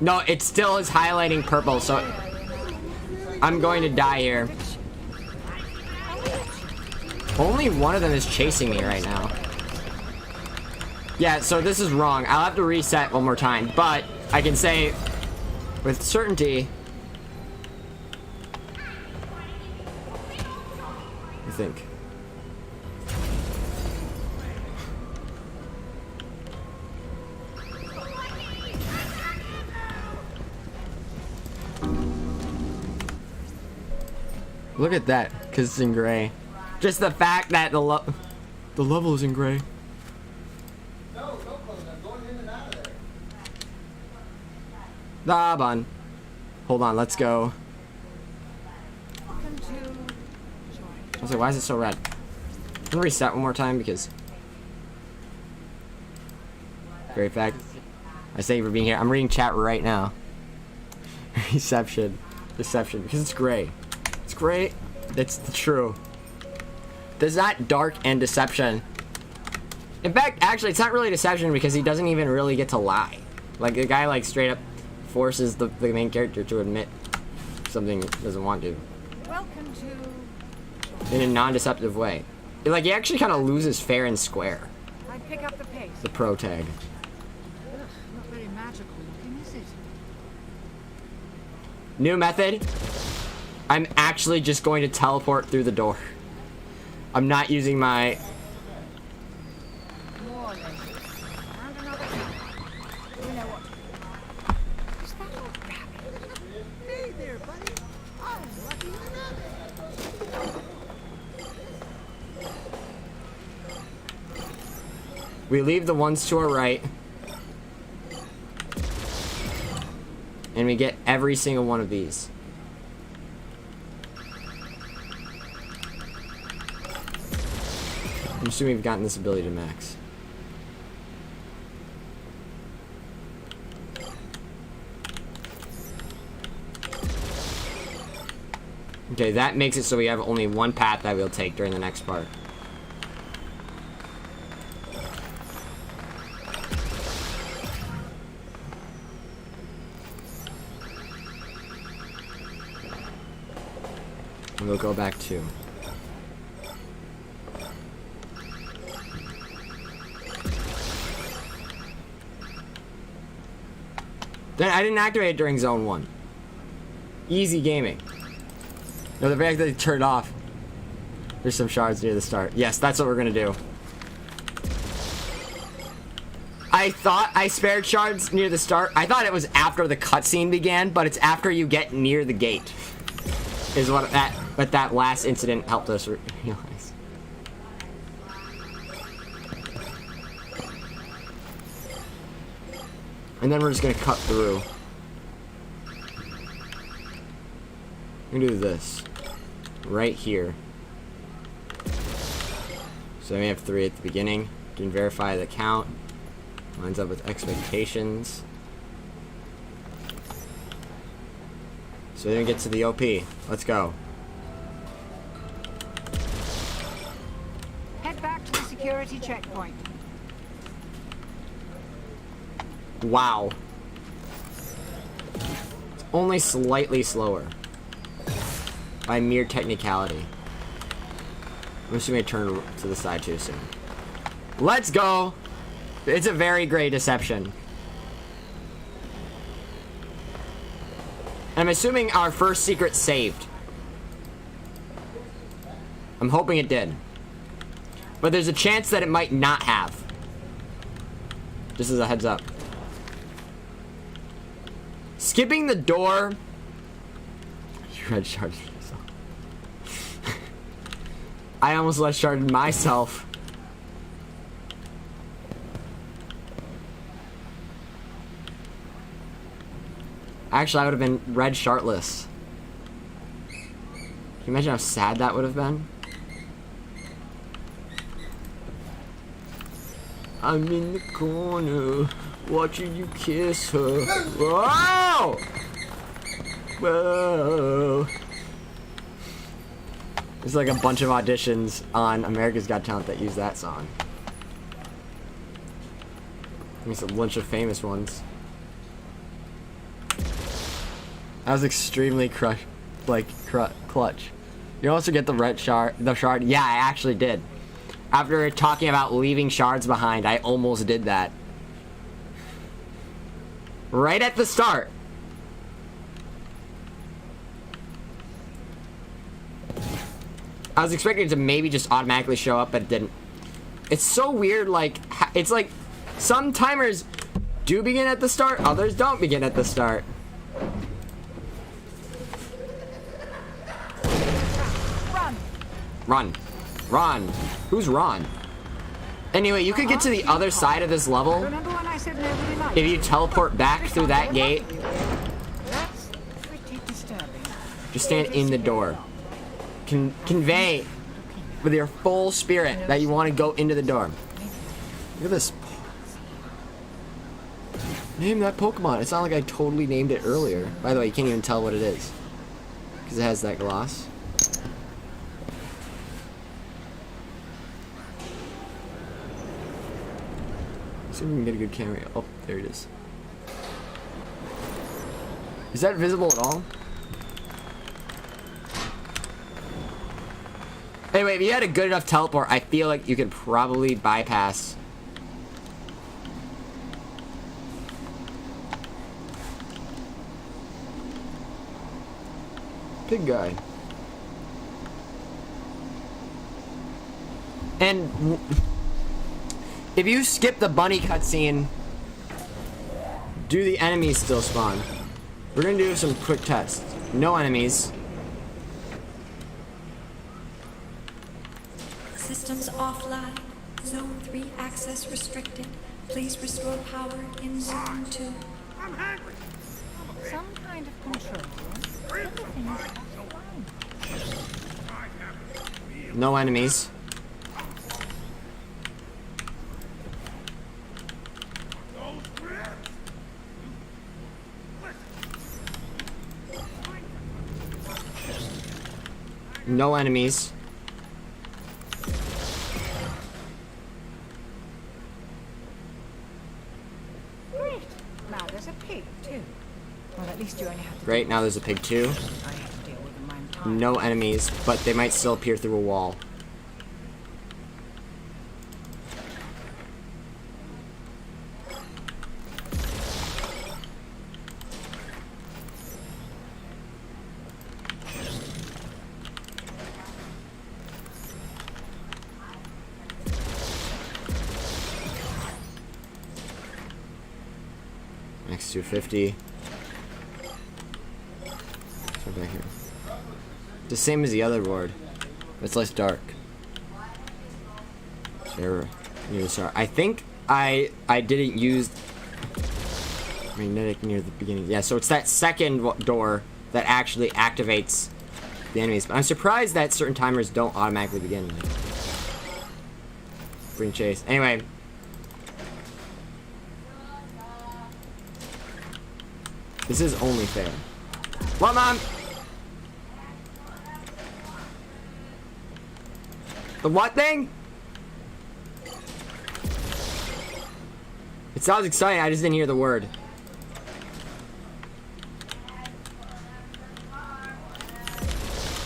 No, it still is highlighting purple, so I'm going to die here. Only one of them is chasing me right now. Yeah, so this is wrong. I'll have to reset one more time, but I can say with certainty, I think. Look at that, because it's in gray. Just the fact that the level is in gray. No, don't close. I'm going in and out of there. Ah, bun. Hold on, let's go. Welcome to I was like, why is it so red? I'm gonna reset one more time because... Very fact. I thank you for being here. I'm reading chat right now. Deception. Deception. Because it's gray. It's gray. It's true. There's not dark and deception. In fact, actually, it's not really deception because he doesn't even really get to lie. Like, the guy, like, straight up forces the main character to admit something he doesn't want to. welcome to In a non-deceptive way. Like, he actually kind of loses fair and square. I pick up the pace. The pro tag. Ugh, not very magical looking, is it? New method. I'm actually just going to teleport through the door. I'm not using my... More ladies. And another one. You know what? Is that a rabbit? Hey there, buddy. I'm lucky enough. We leave the ones to our right. And we get every single one of these. I'm assuming we've gotten this ability to max. Okay, that makes it so we have only one path that we'll take during the next part. And we'll go back to... Then I didn't activate it during zone 1. Easy gaming. No, the fact that they turned it off. There's some shards near the start. Yes, that's what we're gonna do. I thought I spared shards near the start. I thought it was after the cutscene began, but it's after you get near the gate. Is what that last incident helped us realize. And then we're just gonna cut through. We're gonna do this. Right here. So we have 3 at the beginning. Can verify the count. Lines up with expectations. So then we get to the OP. Let's go. Head back to the security checkpoint. Wow. It's only slightly slower. By mere technicality. I'm just gonna turn to the side too soon. Let's go! It's a very great deception. I'm assuming our first secret saved. I'm hoping it did. But there's a chance that it might not have. Just as a heads up. Skipping the door. You red sharded yourself. I almost red sharded myself. Actually, I would have been red shartless. Can you imagine how sad that would have been? I'm in the corner, watching you kiss her. Whoa! Whoa! There's like a bunch of auditions on America's Got Talent that use that song. There's a bunch of famous ones. That was extremely clutch. You also get the red shard. Yeah, I actually did. After talking about leaving shards behind, I almost did that. Right at the start. I was expecting it to maybe just automatically show up, but it didn't. It's so weird, like, it's like some timers do begin at the start, others don't begin at the start. Run. Ron. Who's Ron? Anyway, you could get to the other side of this level Remember when I said nobody liked if you teleport back through that gate. That's pretty disturbing. Just stand in the door. Convey with your full spirit that you want to go into the door. Look at this. Name that Pokemon. It's not like I totally named it earlier. By the way, you can't even tell what it is. Because it has that gloss. See if we can get a good camera. Oh, there it is. Is that visible at all? Anyway, if you had a good enough teleport, I feel like you could probably bypass. Pig guy. And if you skip the bunny cutscene, do the enemies still spawn? We're gonna do some quick tests. No enemies. Systems offline. Zone 3 access restricted. Please restore power in Zone 2. I'm hungry. Some kind of control. Everything is offline. No enemies. No enemies. Great. Now there's a pig too. Well, at least you only have to. Great, now there's a pig too. I have to deal with them. I'm tired. No enemies, but they might still appear through a wall. 250. It's right back here. The same as the other board. It's less dark. There, near the start. I think I didn't use magnetic near the beginning. Yeah, so it's that second door that actually activates the enemies. But I'm surprised that certain timers don't automatically begin. Like, bring chase. Anyway. This is only fair. What, Mom? The what thing? It sounds exciting, I just didn't hear the word.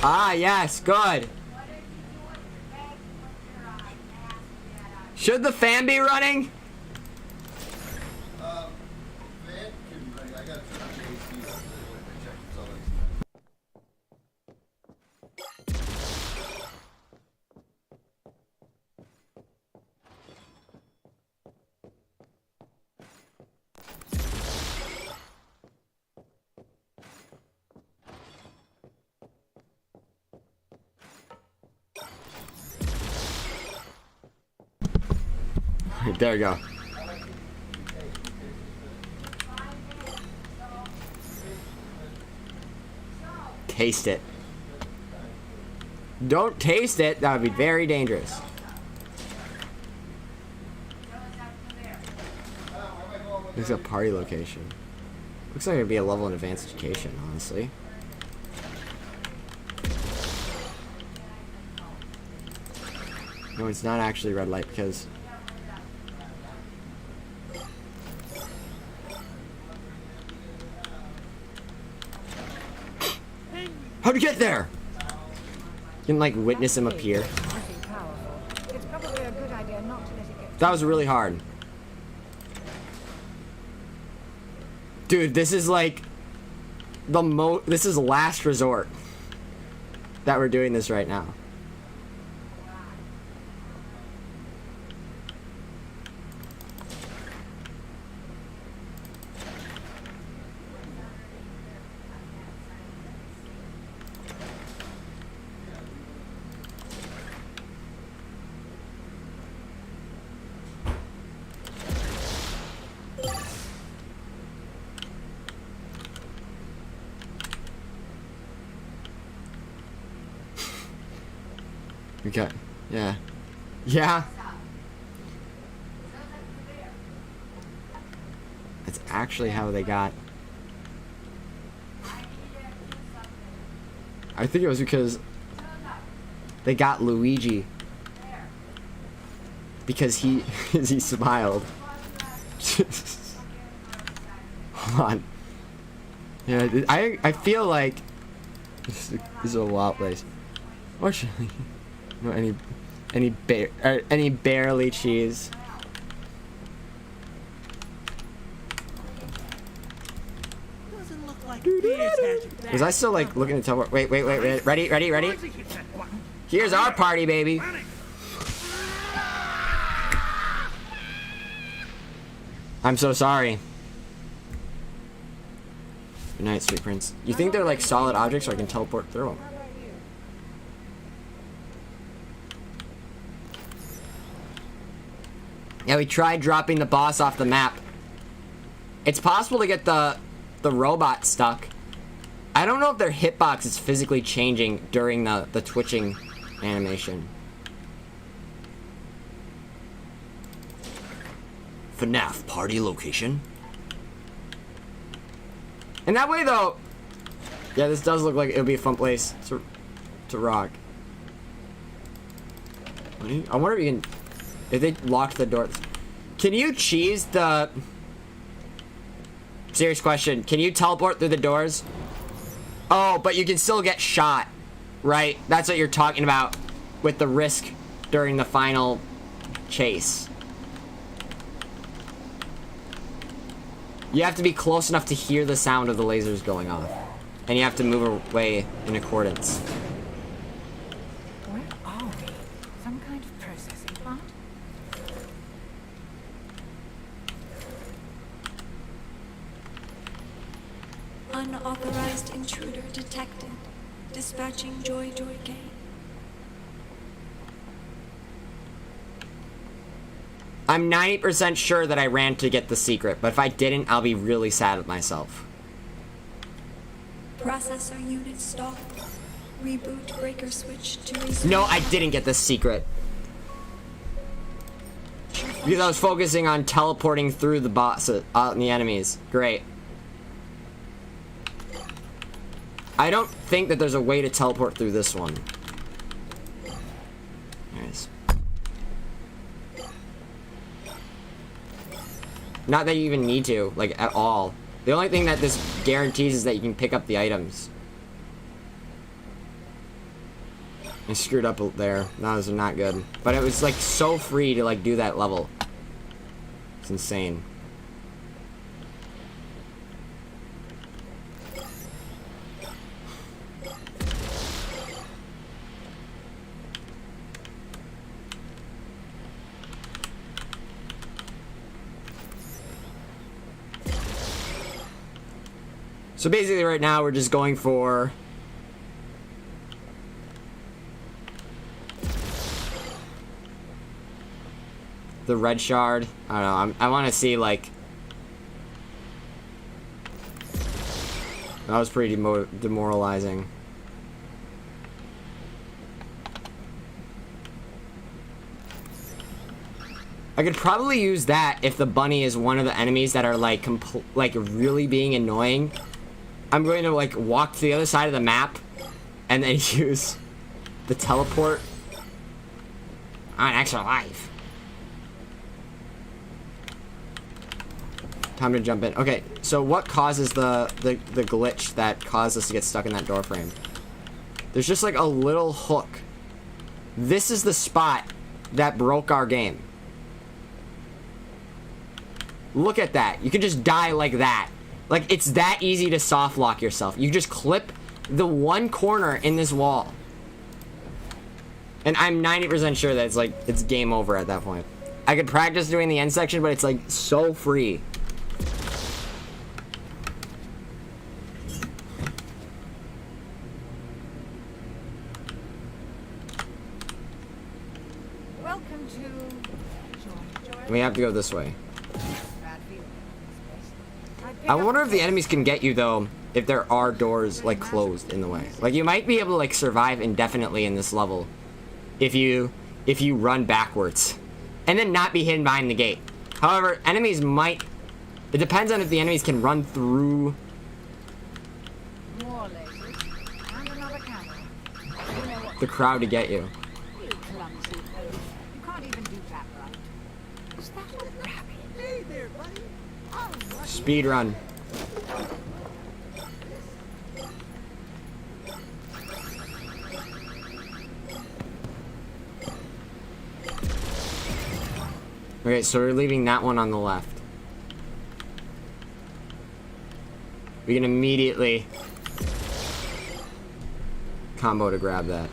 Ah, yes, good. Should the fan be running? Fan can be running. I gotta turn on the AC though, so I check it's always. There we go. Taste it. Don't taste it. That would be very dangerous. Looks like a party location. Looks like it'd be a level in advanced education, honestly. No, it's not actually red light because... How'd you get there? You can like witness him appear. It's probably a good idea not to let it get. That was really hard. Dude, this is like this is last resort that we're doing this right now. Okay. Yeah. Yeah. That's actually how they got... I think it was because they got Luigi because he smiled. Hold on. Yeah, I feel like this is a wild place. Fortunately. No, any barely cheese. Doesn't look like Beer's magic bag. Was I still like looking at the teleport? Wait, ready? Here's our party, baby. I'm so sorry. Good night, Street Prince. You think they're like solid objects so I can teleport through them? Yeah, we tried dropping the boss off the map. It's possible to get the robot stuck. I don't know if their hitbox is physically changing during the twitching animation. FNAF party location. And that way though, yeah, this does look like it would be a fun place to rock. I wonder if you can... If they locked the door... Can you cheese the... Serious question. Can you teleport through the doors? Oh, but you can still get shot. Right? That's what you're talking about with the risk during the final chase. You have to be close enough to hear the sound of the lasers going off. And you have to move away in accordance. Where are we? Some kind of processing plant? detected. Dispatching Joy Gate. I'm 90% sure that I ran to get the secret, but if I didn't, I'll be really sad with myself. Processor unit stalled. Reboot breaker switch to resume. No, I didn't get the secret. Because I was focusing on teleporting through the boss, the enemies. Great. I don't think that there's a way to teleport through this one. Nice. Not that you even need to, like, at all. The only thing that this guarantees is that you can pick up the items. I screwed up there. That was not good. But it was, like, so free to, like, do that level. It's insane. So basically right now we're just going for the red shard. I don't know. I want to see, like, that was pretty demoralizing. I could probably use that if the bunny is one of the enemies that are like really being annoying. I'm going to, like, walk to the other side of the map and then use the teleport on extra life. Time to jump in. Okay, so what causes the glitch that caused us to get stuck in that door frame? There's just, like, a little hook. This is the spot that broke our game. Look at that. You can just die like that. Like, it's that easy to soft lock yourself. You just clip the one corner in this wall. And I'm 90% sure that it's, like, it's game over at that point. I could practice doing the end section, but it's, like, so free. Welcome to Joy. We have to go this way. I wonder if the enemies can get you, though, if there are doors, like, closed in the way. Like, you might be able to, like, survive indefinitely in this level if you run backwards and then not be hidden behind the gate. However, enemies might... It depends on if the enemies can run through... More lasers and another camera. You know what? the crowd to get you. You clumsy oaf. You can't even do that right. Is that a rabbit? Hey there, buddy. All right. Speed run. Okay, so we're leaving that one on the left. We can immediately combo to grab that.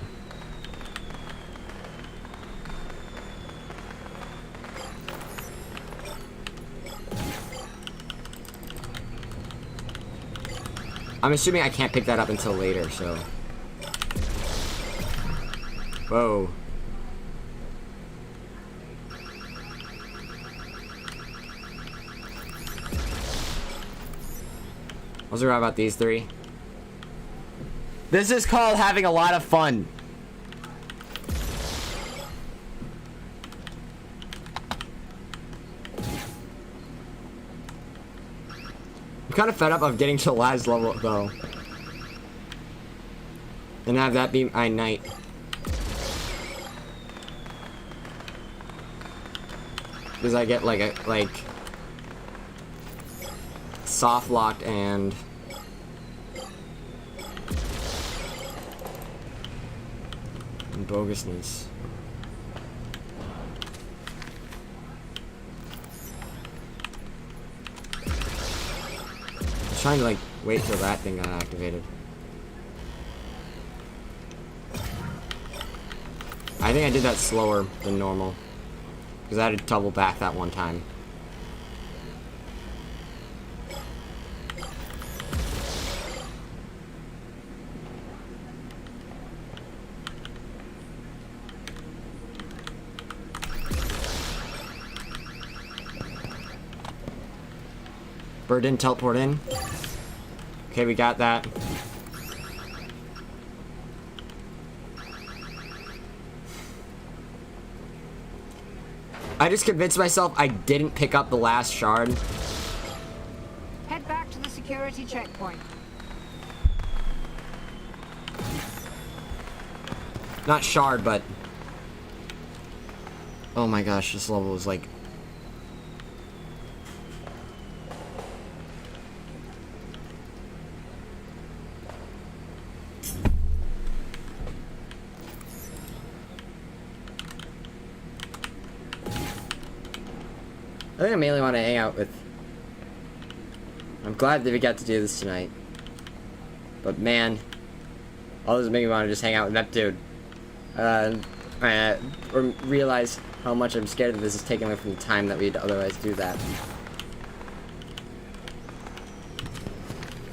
I'm assuming I can't pick that up until later, so... Whoa. What's right about these three? This is called having a lot of fun. I'm kind of fed up of getting to the last level, though. And have that be my night. Because I get like soft locked and bogusness. I was trying to like wait till that thing got activated. I think I did that slower than normal because I had to double back that one time. Bird didn't teleport in. Okay, we got that. I just convinced myself I didn't pick up the last shard. Head back to the security checkpoint. Not shard, but... Oh my gosh, this level is like... I think I mainly want to hang out with... I'm glad that we got to do this tonight. But man, all this is making me want to just hang out with that dude. Or realize how much I'm scared that this is taking away from the time that we'd otherwise do that.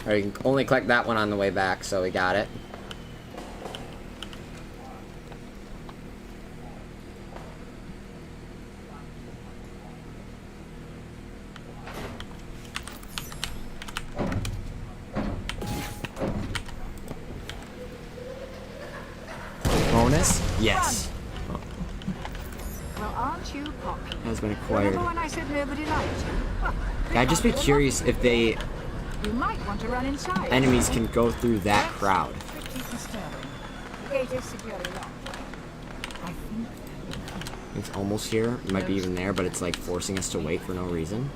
Or you can only collect that one on the way back, so we got it. Bonus? Yes. Well, aren't you popular? Has been acquired. Remember when I said nobody liked you? I'd just be curious if they You might want to run inside. enemies can go through that crowd. Pretty disturbing. The gate is securely locked. I think It's almost here. It might be even there, but it's like forcing us to wait for no reason.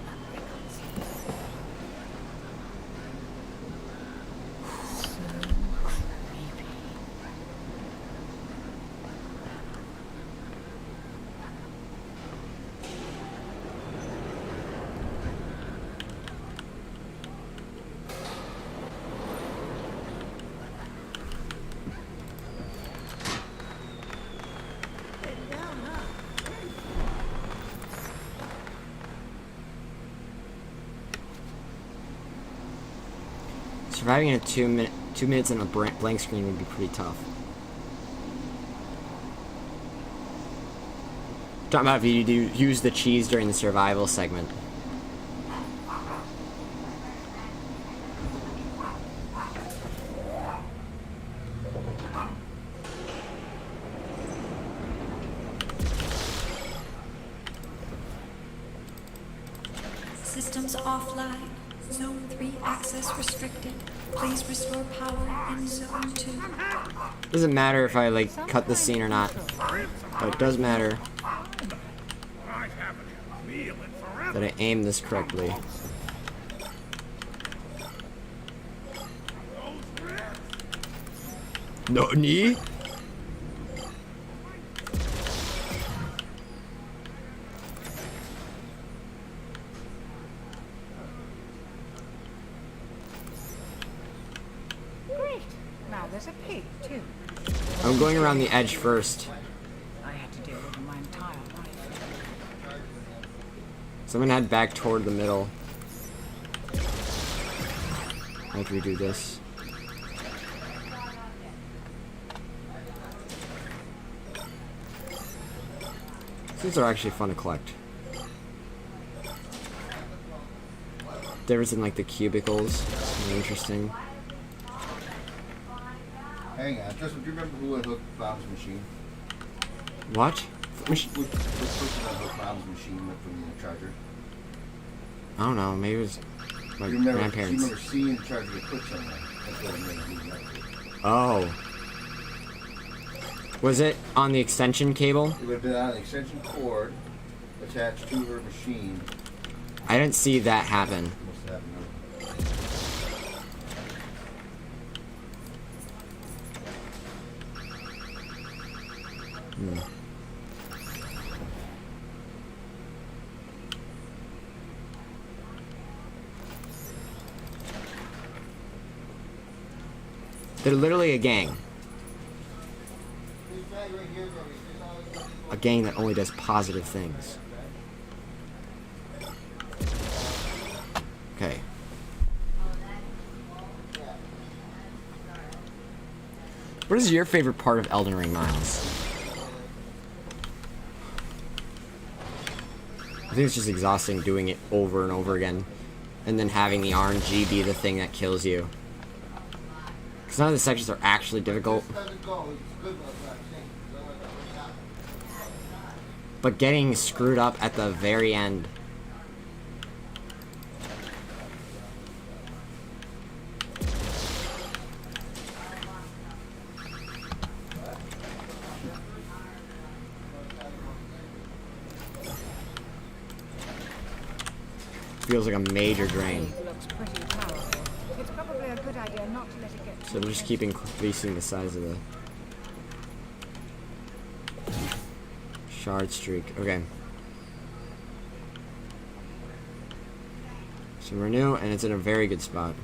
Surviving in a 2 minutes in a blank screen would be pretty tough. Talking about if you do use the cheese during the survival segment. Systems offline. Zone 3 access restricted. Please restore power in Zone 2. Doesn't matter if I like cut the scene or not, but it does matter that I aim this correctly. No knee. great. Now there's a pig too. I'm going around the edge first. I had to deal with him my entire life. So I'm gonna head back toward the middle. I have to redo this. These are actually fun to collect. Difference in like the cubicles. Really interesting. Hang on, Justin, do you remember who unhooked Mom's machine? What? Which person unhooked Mom's machine from the charger? I don't know. Maybe it was my You remember, grandparents. you remember seeing the charger get put somewhere. That's what I meant. Oh. Was it on the extension cable? It would have been on an extension cord attached to her machine. I didn't see that happen. Must have happened. They're literally a gang. A gang that only does positive things. Okay. What is your favorite part of Elden Ring, Miles? I think it's just exhausting doing it over and over again. and then having the RNG be the thing that kills you. Because none of the sections are actually difficult. But getting screwed up at the very end. Feels like a major drain. Looks pretty powerful. It's probably a good idea not to let it get So we're just keep increasing the size of the shard streak. Okay. So we're new, and it's in a very good spot.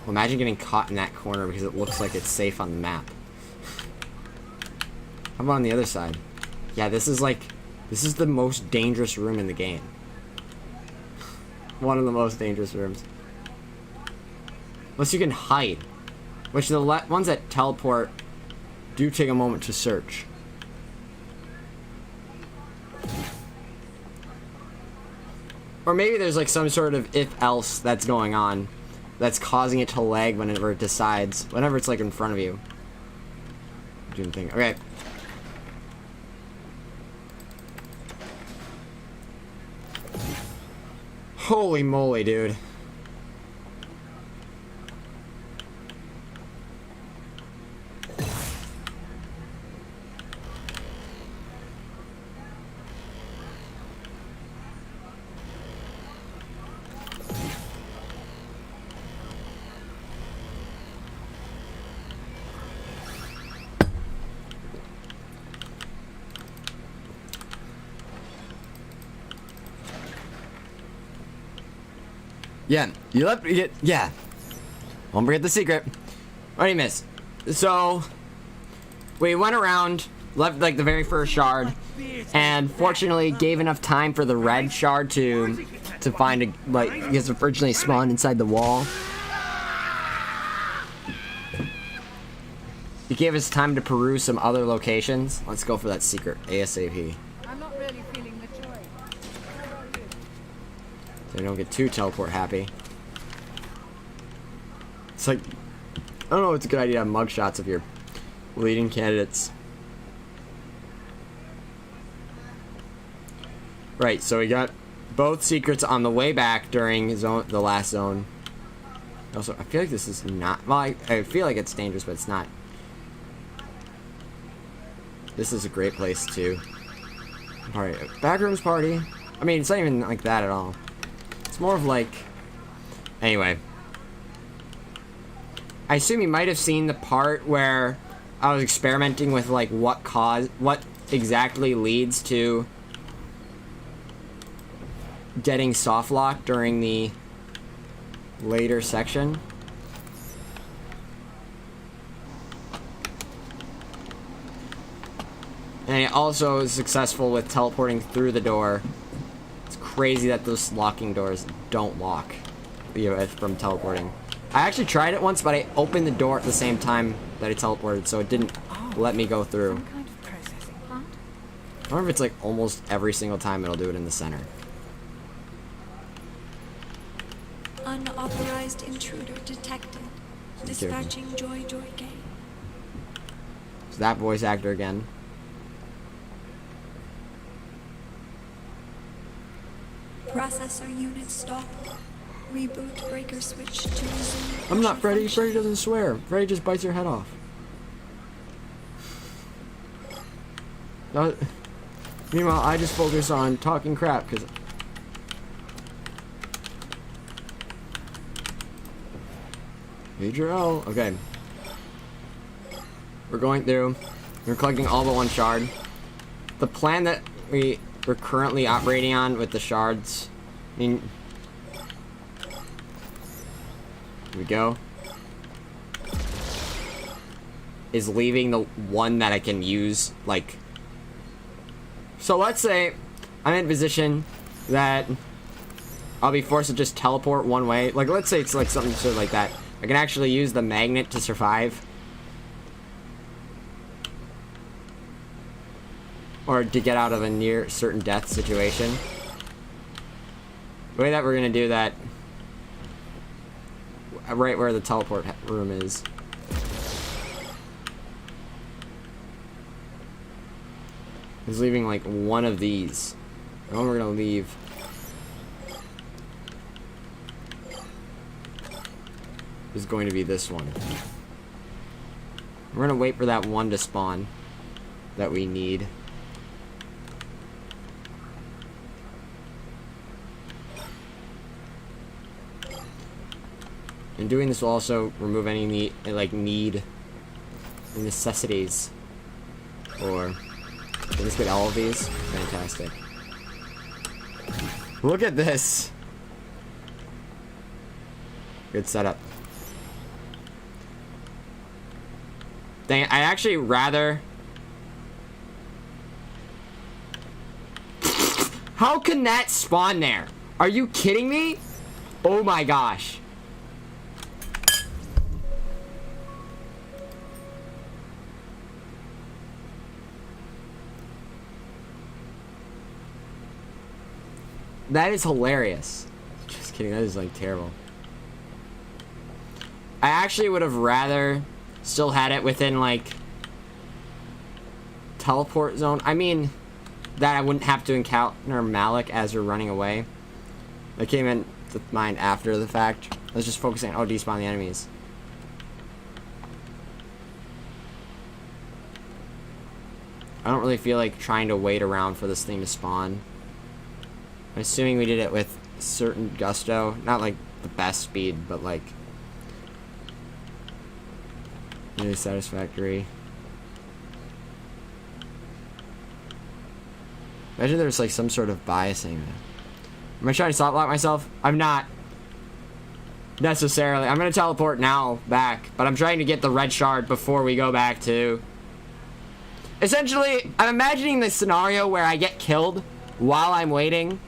Well, imagine getting caught in that corner because it looks like it's safe on the map. How about on the other side? Yeah, this is the most dangerous room in the game. One of the most dangerous rooms. Unless you can hide. Which the ones that teleport do take a moment to search. Or maybe there's like some sort of if-else that's going on. That's causing it to lag whenever it decides. Whenever it's like in front of you. Doing thing. Okay. Holy moly, dude. Yeah, you left. Yeah, won't forget the secret. What do you miss? So we went around, left like the very first shard, and fortunately gave enough time for the red shard to find a like because it originally spawned inside the wall. It gave us time to peruse some other locations. Let's go for that secret ASAP. I'm not really feeling the joy. How about you? So you don't get too teleport happy. It's like, I don't know if it's a good idea to have mugshots of your leading candidates. Right, so we got both secrets on the way back during the last zone. Also, I feel like this is not, well, I feel like it's dangerous, but it's not. This is a great place to party. Backrooms party. I mean, it's not even like that at all. It's more of like, anyway. I assume you might have seen the part where I was experimenting with like what exactly leads to getting soft lock during the later section. And it also is successful with teleporting through the door. It's crazy that those locking doors don't lock from teleporting. I actually tried it once, but I opened the door at the same time that I teleported, so it didn't let me go through. Some kind of processing plant? I wonder if it's like almost every single time it'll do it in the center. Unauthorized intruder detected. Dispatching Joy Gay. Is that voice actor again? Processor unit stop. Reboot breaker switch to resume. I'm not Freddy. function. Freddy doesn't swear. Freddy just bites your head off. Meanwhile, I just focus on talking crap because. Major L. Okay. We're going through. We're collecting all but one shard. The plan that we're currently operating on with the shards. I mean. Here we go. Is leaving the one that I can use, like. So let's say I'm in a position that I'll be forced to just teleport one way. Like, let's say it's like something sort of like that. I can actually use the magnet to survive. or to get out of a near certain death situation. The way that we're gonna do that, right where the teleport room is. Is leaving like one of these. The one we're gonna leave. Is going to be this one. We're gonna wait for that one to spawn that we need. And doing this will also remove any need necessities. Or can this get all of these? Fantastic. Look at this. Good setup. Dang it, I actually rather... How can that spawn there? Are you kidding me? Oh my gosh. That is hilarious. Just kidding, that is like terrible. I actually would have rather still had it within like teleport zone. I mean that I wouldn't have to encounter Malik as we're running away. That came into mind after the fact. I was just focusing on despawn the enemies. I don't really feel like trying to wait around for this thing to spawn. I'm assuming we did it with certain gusto. Not like the best speed, but like really satisfactory. Imagine there's like some sort of biasing. Am I trying to stop lock myself? I'm not. Necessarily. I'm gonna teleport now back, but I'm trying to get the red shard before we go back to... Essentially, I'm imagining the scenario where I get killed while I'm waiting.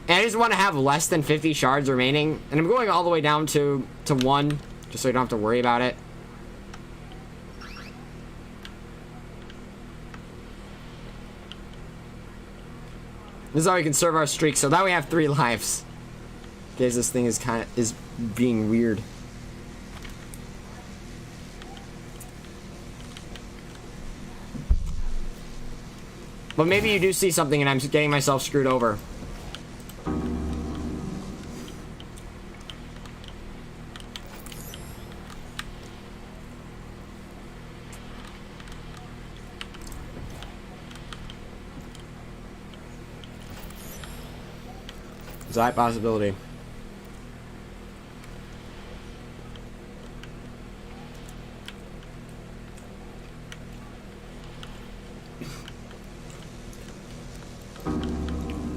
And I just want to have less than 50 shards remaining. And I'm going all the way down to 1, just so you don't have to worry about it. This is how we can serve our streak, so now we have 3 lives. In case this thing is being weird. But maybe you do see something and I'm getting myself screwed over. Is that a possibility?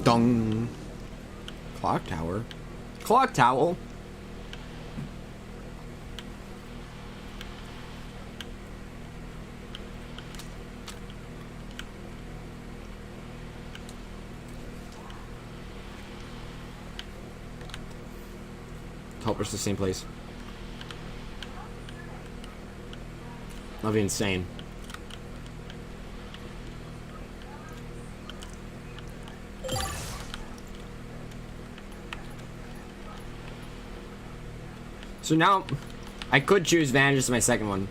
Dung. Clock tower. Clock towel. Hope it's the same place. That'd be insane. So now, I could choose Vanish as my second one.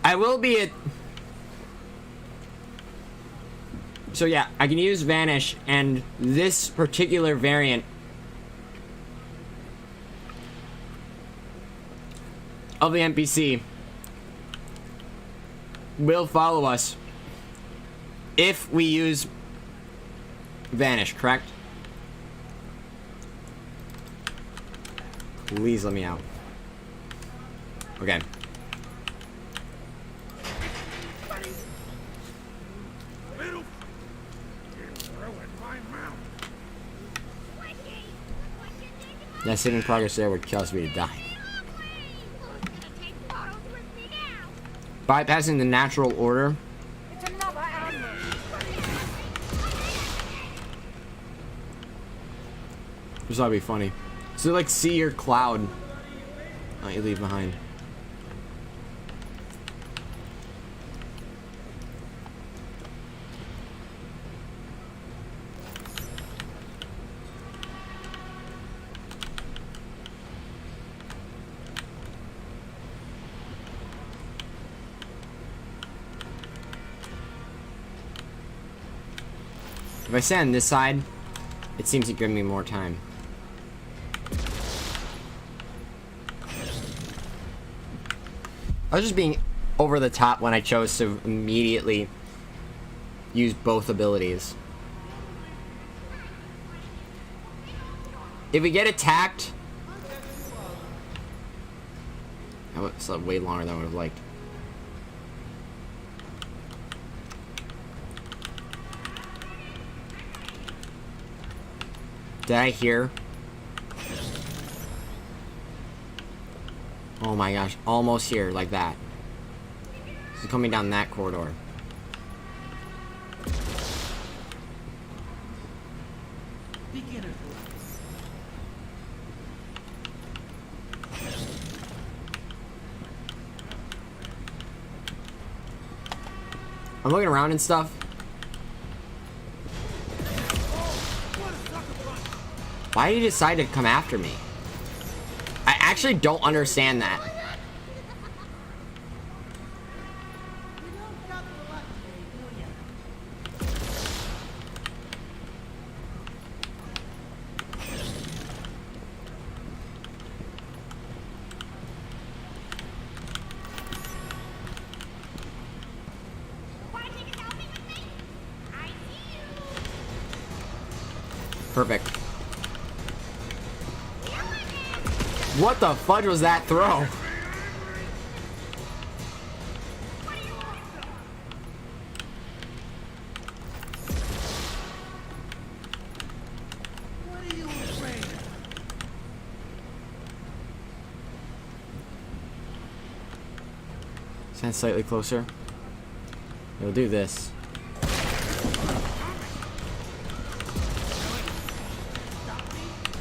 I will be at... So yeah, I can use Vanish and this particular variant of the NPC will follow us if we use Vanish, correct? Please let me out. Okay. That sitting progress there would cause me to die. Bypassing the natural order. It's another animal. This ought to be funny. So like see your cloud you leave behind. If I stay on this side, it seems to give me more time. I was just being over the top when I chose to immediately use both abilities. If we get attacked... That was way longer than I would have liked. Did I hear? Oh my gosh, almost here, like that. She's coming down that corridor. Beginner. I'm looking around and stuff. Why did you decide to come after me? I actually don't understand that. You don't got the luck today, do ya? Perfect. What the fudge was that throw? What are you afraid of? Stand slightly closer. We'll do this.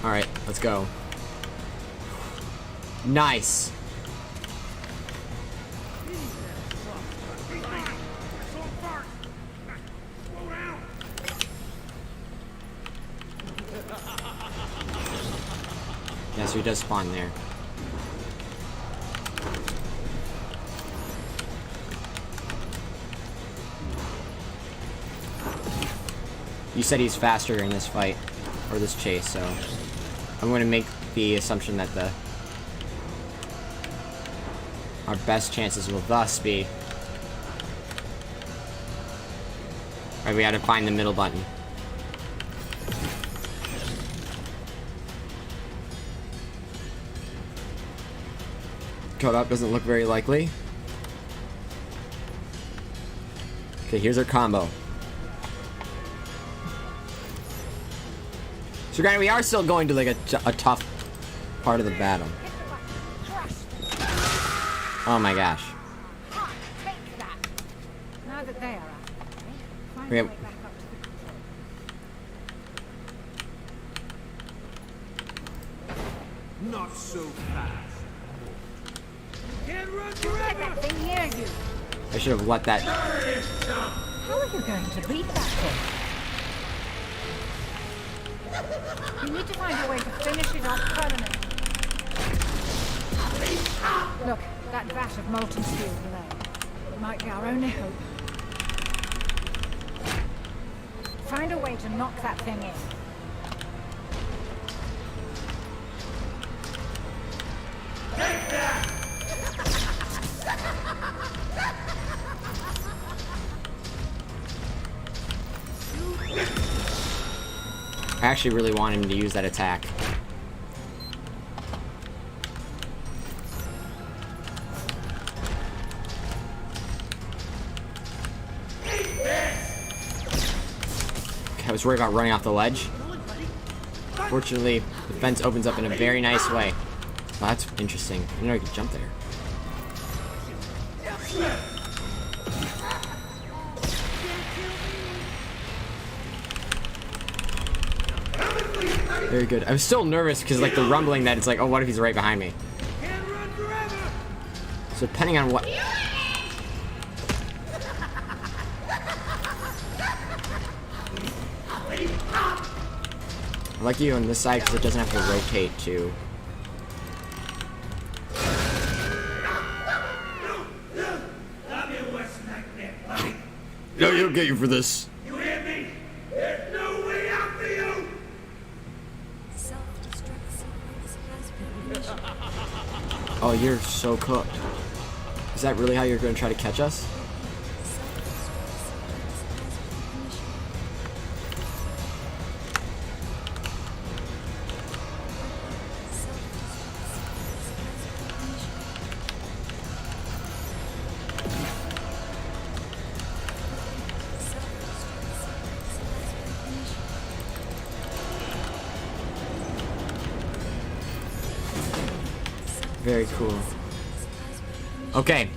Alright, let's go. Nice. Yeah, so he does spawn there. You said he's faster in this fight, or this chase, so I'm going to make the assumption that our best chances will thus be... Alright, we had to find the middle button. Cut up doesn't look very likely. Okay, here's our combo. So granted, we are still going to like a tough part of the battle. Oh my gosh. Take that. Now that they are after me, find Okay. a way back up to the control. Not so fast. Can't run Let forever. that thing near you. I should have let that. How are you going to beat that thing? You need to find a way to finish it off permanently. Look, that vat of molten steel below. It might be our only hope. Find a way to knock that thing in. I actually really want him to use that attack. I was worried about running off the ledge. Fortunately, the fence opens up in a very nice way. Well, that's interesting. I didn't know you could jump there. Very good. I was still nervous because like the rumbling that it's like, oh, what if he's right behind me? Can't run forever. So depending on what... I like you on this side because it doesn't have to rotate too. I'll be a worse nightmare, buddy. No, you'll get you for this. You hear me? There's no Oh, you're so cooked. Is that really how you're going to try to catch us? Very cool. Okay.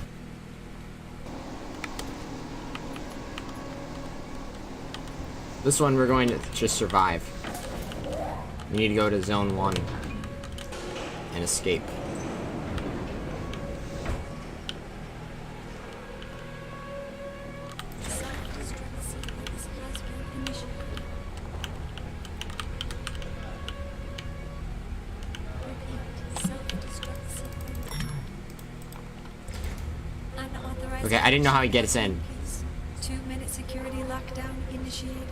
This one we're going to just survive. We need to go to zone 1 and escape. Okay, I didn't know how he gets in. 2-minute security lockdown initiated.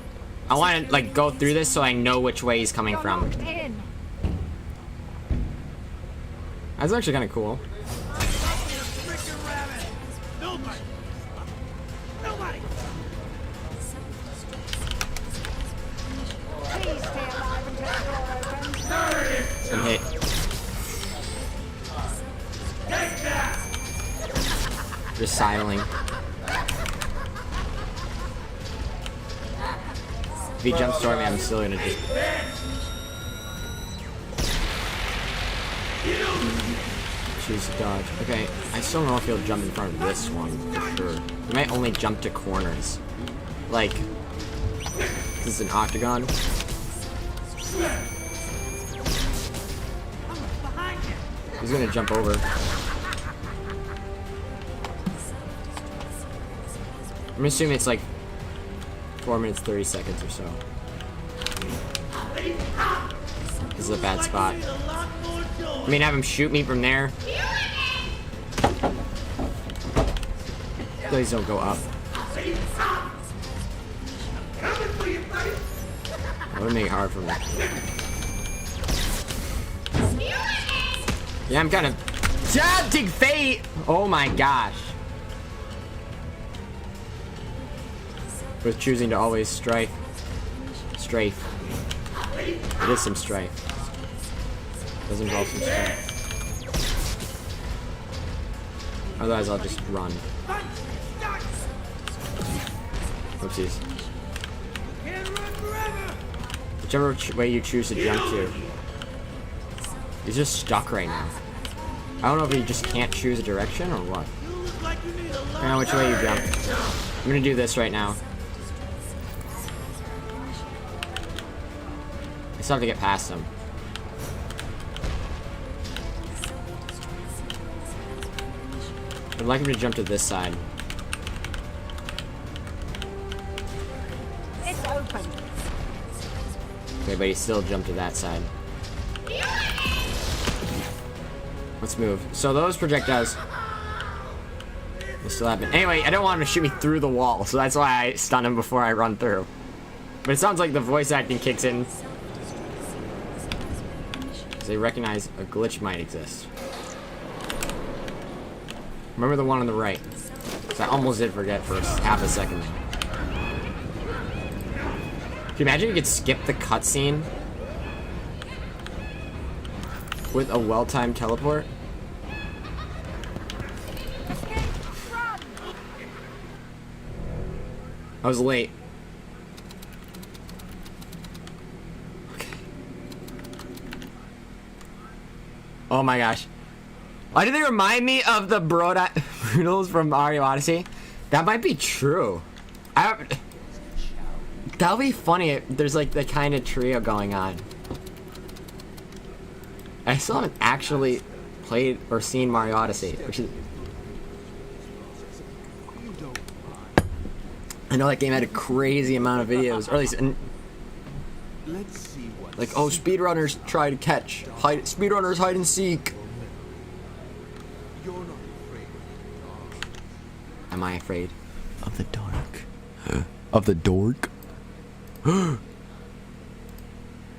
I want to like go through this so I know which way he's coming from. Locked in. That's actually kind of cool. Nobody! Nobody! Please stay alive until the door opens. I'm hit. Just sidling. If he jumps toward me, I'm still gonna just choose to dodge. Okay, I still don't know if he'll jump in front of this one for sure. He might only jump to corners. Like, this is an octagon. He's gonna jump over. I'm assuming it's like 4 minutes 30 seconds or so. This is a bad spot. I mean, have him shoot me from there. Please don't go up. That would make it hard for me. Yeah, I'm kind of tempting fate. Oh my gosh. With choosing to always strafe. It is some strife. Does involve some strife. Otherwise, I'll just run. Oopsies. Whichever way you choose to jump to. He's just stuck right now. I don't know if he just can't choose a direction or what. I don't know which way you jump. I'm gonna do this right now. I still have to get past him. I'd like him to jump to this side. It's open. Okay, but he still jumped to that side. Let's move. So those projectiles will still happen. Anyway, I don't want him to shoot me through the wall, so that's why I stun him before I run through. But it sounds like the voice acting kicks in. They recognize a glitch might exist. Remember the one on the right. So I almost did forget for half a second. Can you imagine you could skip the cutscene with a well-timed teleport? I was late. Okay. Oh my gosh. Why do they remind me of the Broodals from Mario Odyssey? That might be true. That'll be funny if there's like the kind of trio going on. I still haven't actually played or seen Mario Odyssey, which is... I know that game had a crazy amount of videos, or at least... like, oh, speedrunners try to catch. Speedrunners hide and seek. Am I afraid of the dark? Of the dork?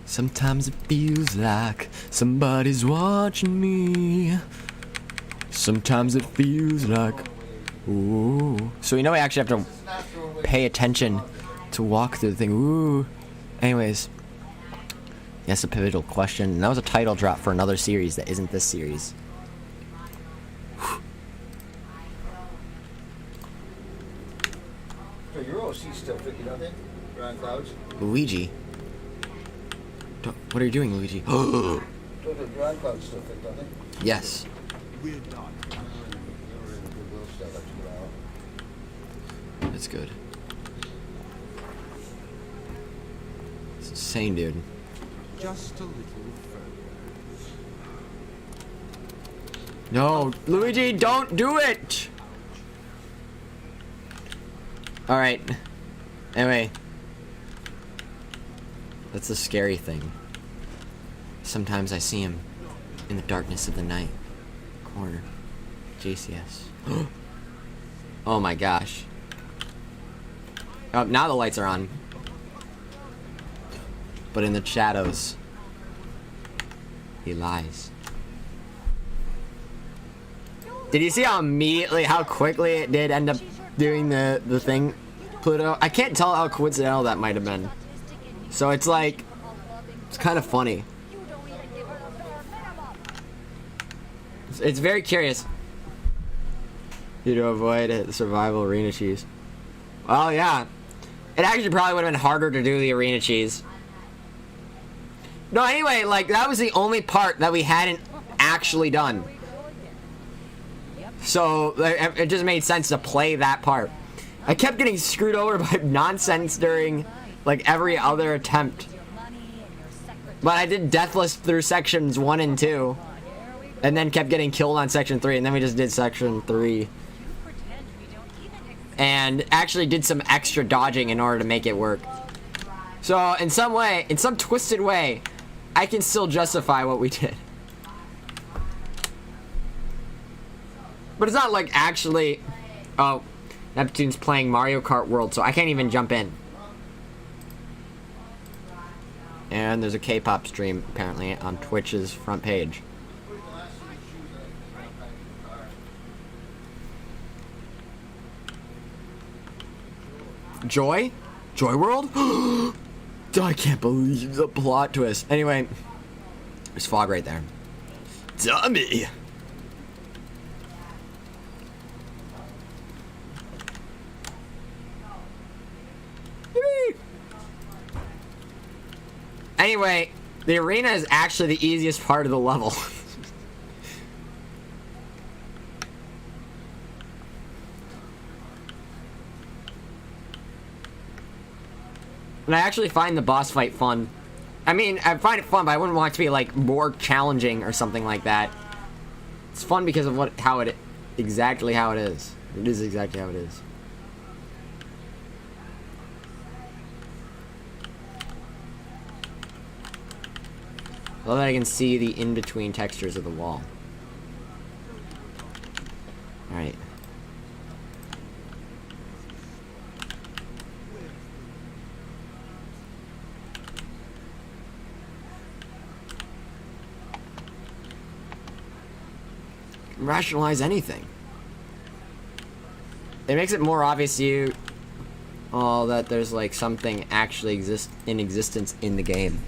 Sometimes it feels like somebody's watching me. Sometimes it feels like, ooh. So we know we actually have to pay attention to walk through the thing. Ooh. Anyways, that's a pivotal question. And that was a title drop for another series that isn't this series. So your OC's still freaking nothing? Around clouds? Luigi. What are you doing, Luigi? Don't the ground clouds still fit, don't they? Yes. That's good. It's insane, dude. Just a little further. No, Luigi, don't do it! Alright. Anyway. That's the scary thing. Sometimes I see him in the darkness of the night. Corner. JCS. Oh my gosh. Oh, now the lights are on. But in the shadows, he lies. Did you see how quickly it did end up doing the thing, Pluto? I can't tell how coincidental that might have been. So it's like, it's kind of funny. It's very curious. You to avoid survival arena cheese. Well, yeah. It actually probably would have been harder to do the arena cheese. No, anyway, like, that was the only part that we hadn't actually done. So, it just made sense to play that part. I kept getting screwed over by nonsense during, like, every other attempt. But I did deathless through sections 1 and 2. And then kept getting killed on section 3, and then we just did section 3. And actually did some extra dodging in order to make it work. So, in some way, in some twisted way, I can still justify what we did. But it's not like actually... Oh, Neptune's playing Mario Kart World, so I can't even jump in. And there's a K-pop stream, apparently, on Twitch's front page. Joy? Joy World? I can't believe the plot twist. Anyway, there's fog right there. Dummy! Anyway, the arena is actually the easiest part of the level. And I actually find the boss fight fun. I mean, I find it fun, but I wouldn't want it to be, like, more challenging or something like that. It's fun because of exactly how it is. It is exactly how it is. I love that I can see the in-between textures of the wall. Alright. Rationalize anything. It makes it more obvious to you that there's like something actually in existence in the game.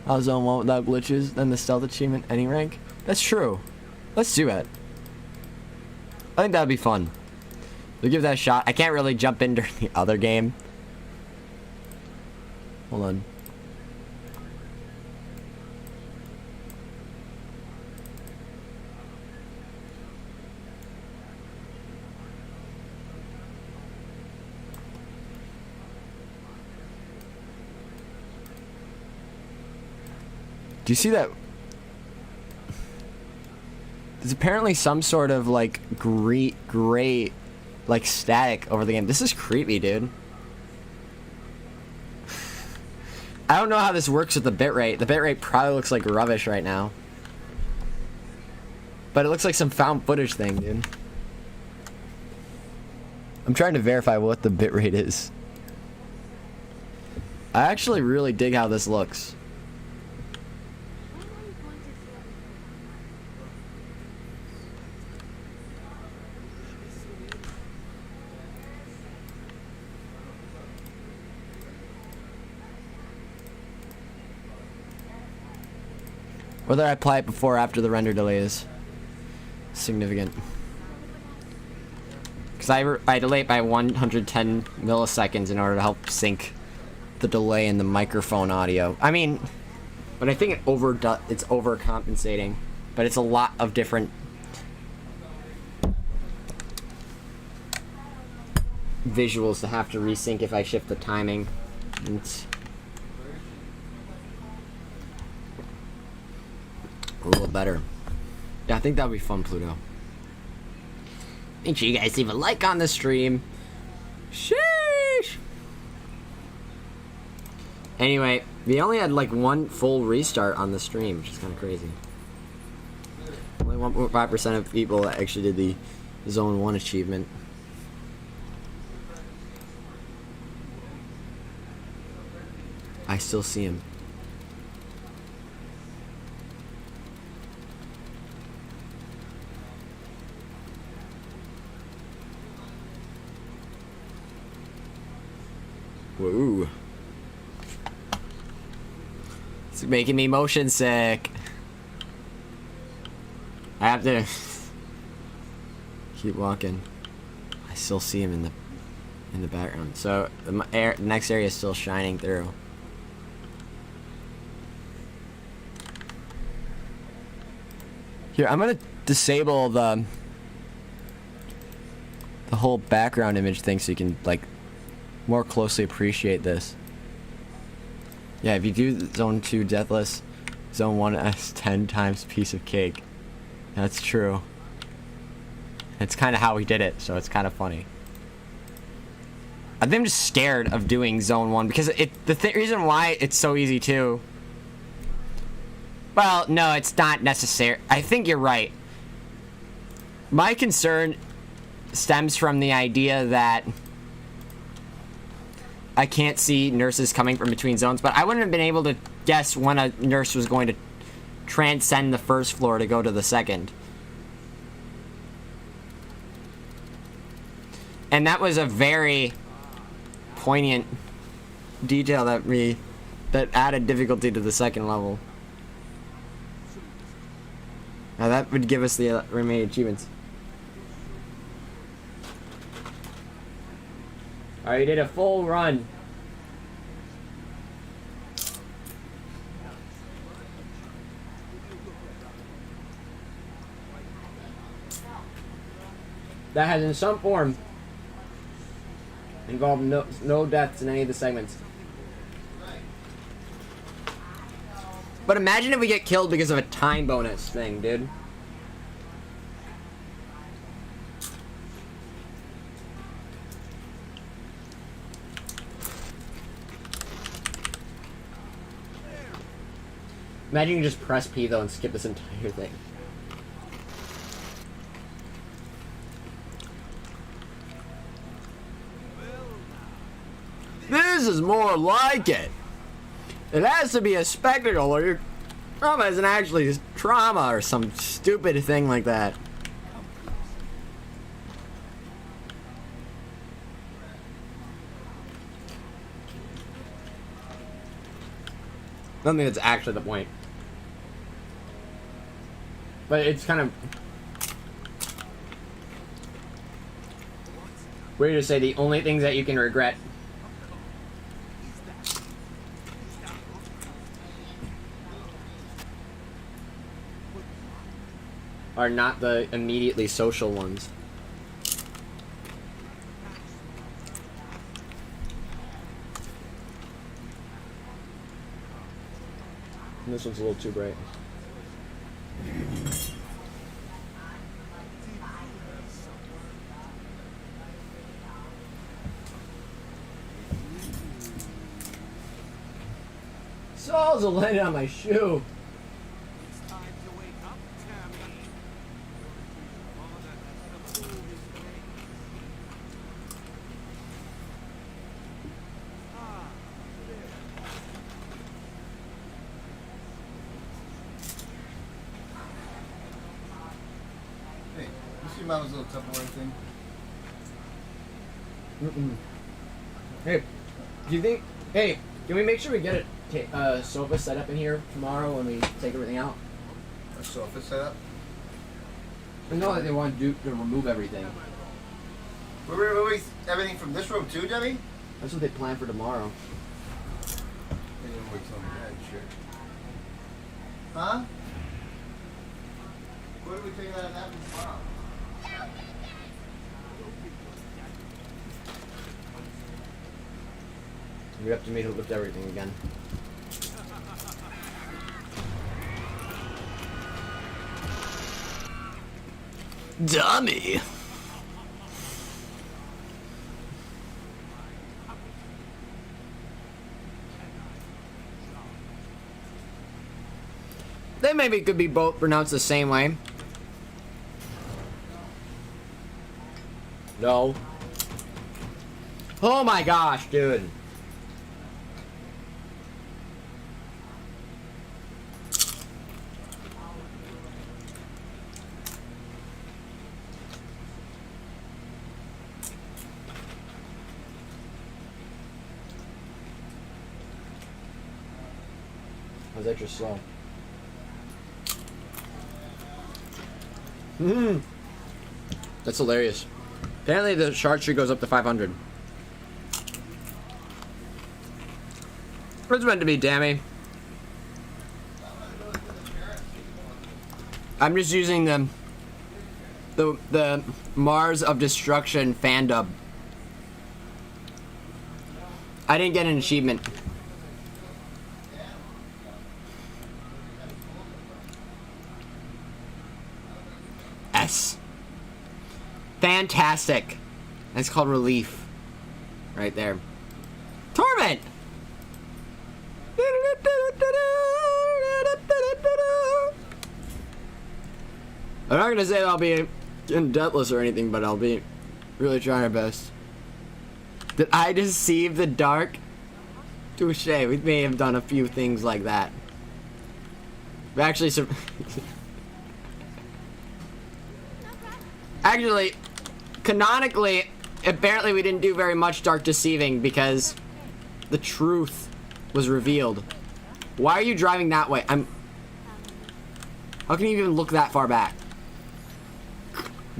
How's Zone 1 without glitches? Then the stealth achievement any rank? That's true. Let's do it. I think that'd be fun. We'll give that a shot. I can't really jump in during the other game. Hold on. Do you see that? There's apparently some sort of like gray like static over the game. This is creepy, dude. I don't know how this works with the bitrate. The bitrate probably looks like rubbish right now. But it looks like some found footage thing, dude. I'm trying to verify what the bitrate is. I actually really dig how this looks. Whether I apply it before or after the render delay is significant. Because I delay it by 110 milliseconds in order to help sync the delay in the microphone audio. I mean, but I think it's overcompensating. But it's a lot of different visuals to have to resync if I shift the timing. It's a little better. Yeah, I think that would be fun, Pluto. Make sure you guys leave a like on the stream. Sheesh! Anyway, we only had like one full restart on the stream, which is kind of crazy. Only 1.5% of people that actually did the Zone 1 achievement. I still see him. Whoa. It's making me motion sick. I have to keep walking. I still see him in the background. So the next area is still shining through. Here, I'm gonna disable the whole background image thing so you can like more closely appreciate this. Yeah, if you do Zone 2 Deathless, Zone 1 has 10 times piece of cake. That's true. It's kind of how we did it, so it's kind of funny. I think I'm just scared of doing Zone 1 because the reason why it's so easy too. Well, no, it's not necessary. I think you're right. My concern stems from the idea that I can't see nurses coming from between zones, but I wouldn't have been able to guess when a nurse was going to transcend the first floor to go to the second. And that was a very poignant detail that added difficulty to the second level. Now that would give us the remaining achievements. Alright, you did a full run. That has in some form involved no deaths in any of the segments. But imagine if we get killed because of a time bonus thing, dude. Imagine you just press P though and skip this entire thing. This is more like it. It has to be a spectacle or your trauma isn't actually trauma or some stupid thing like that. I don't think that's actually the point. But it's kind of weird to say the only things that you can regret are not the immediately social ones. And this one's a little too bright. Saws are landing on my shoe. It's time to wake up, Tammy. Mother has the food is ready. Ah, there. Hey, you see Mama's little Tupperware thing? Hey, do you think? Hey, can we make sure we get a sofa set up in here tomorrow when we take everything out? A sofa setup. I know that they want to remove everything. We're removing everything from this room too, Debbie? That's what they plan for tomorrow. And then we're telling me that shit. Huh? What are we taking out of that from tomorrow? We have to me to lift everything again. Dummy! They maybe could be both pronounced the same way. No. Oh my gosh, dude. Was that just slow? That's hilarious. Apparently the shark tree goes up to 500. It's meant to be, Dammy. I'm just using the Mars of Destruction fan dub. I didn't get an achievement. S. Fantastic. That's called relief. Right there. Torment! I'm not gonna say that I'll be in debtless or anything, but I'll be really trying my best. Did I deceive the dark? Touche. We may have done a few things like that. We actually actually, canonically, apparently we didn't do very much dark deceiving because the truth was revealed. Why are you driving that way? How can you even look that far back?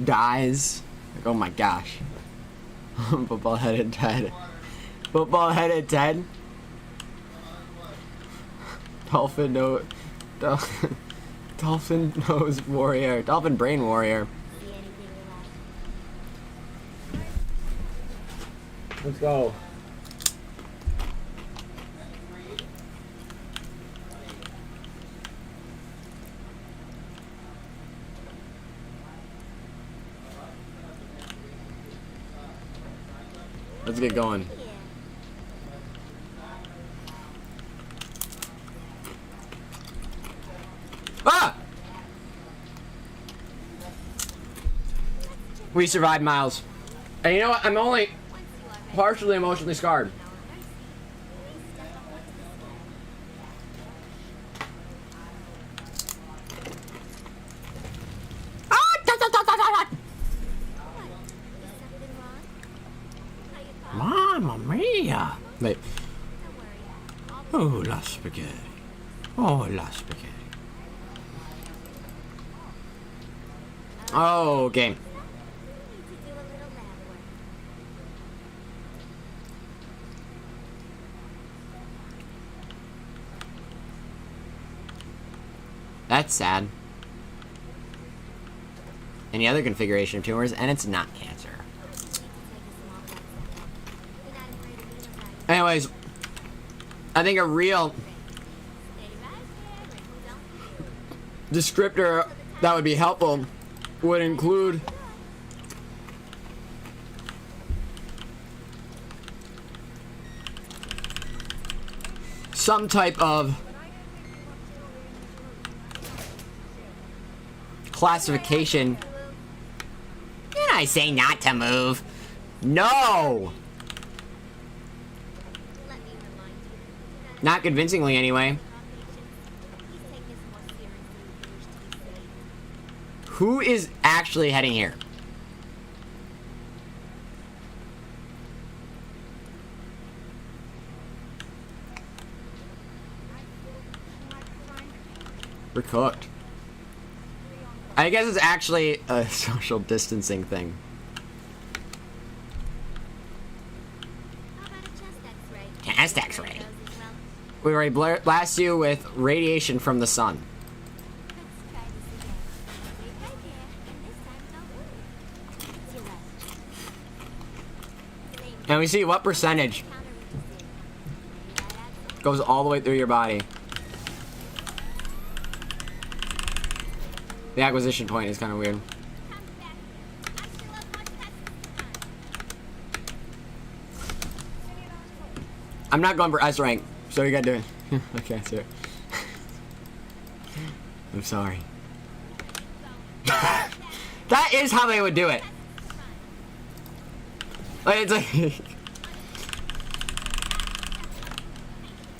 Dies. Like, oh my gosh. Football-headed Ted. Football-headed Ted. Dolphin nose warrior. Dolphin brain warrior. Let's go. Let's get going. Ah! We survived, Miles. And you know what? I'm only partially emotionally scarred. Mamma mia! Wait. Oh, la spaghetti. Oh, la spaghetti. Oh, okay. That's sad. Any other configuration of tumors, and it's not cancer. Anyways, I think a real descriptor that would be helpful would include some type of classification. Didn't I say not to move? No! Not convincingly, anyway. Who is actually heading here? We're cooked. I guess it's actually a social distancing thing. How about a chest X-ray? Chest X-ray. Those as well. We already blast you with radiation from the sun. Let's try this again. Wait right here, and this time don't move. It's your left. Same And we see what percentage counter resisted. Maybe that adds up. goes all the way through your body. The acquisition point is kind of weird. Come back here. I still have more tests to run. I'm not going for S rank, so you gotta do it. Okay, that's it. I'm sorry. That is how they would do it. Like, it's like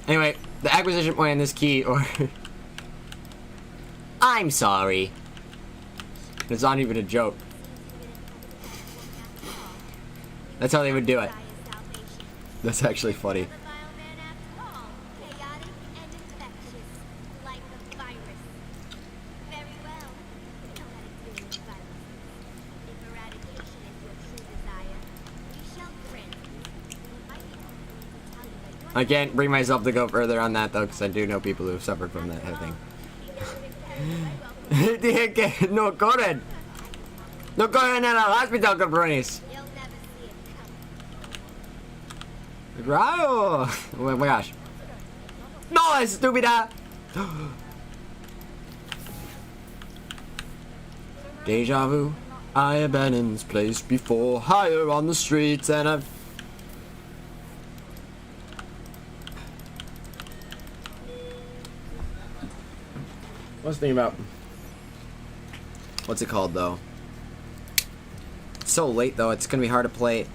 anyway, the acquisition point in this key, or I'm sorry. It's not even a joke. That's how they would do it. That's actually funny. The bioman after all. Chaotic and infectious. Like a virus. Very well. You know how to deal with viruses. If eradication is your true desire, we shall grant it. We might be able to tell you that your I can't bring myself to go further on that though, because I do know people who have suffered from that, I think. No corren. No corren en el hospital, cabrones. You'll never see it coming. Raro. Oh my gosh. No, estúpida. Deja vu. I have been in this place before, higher on the streets, and I've. What's the thing about? What's it called though? It's so late though, it's gonna be hard to play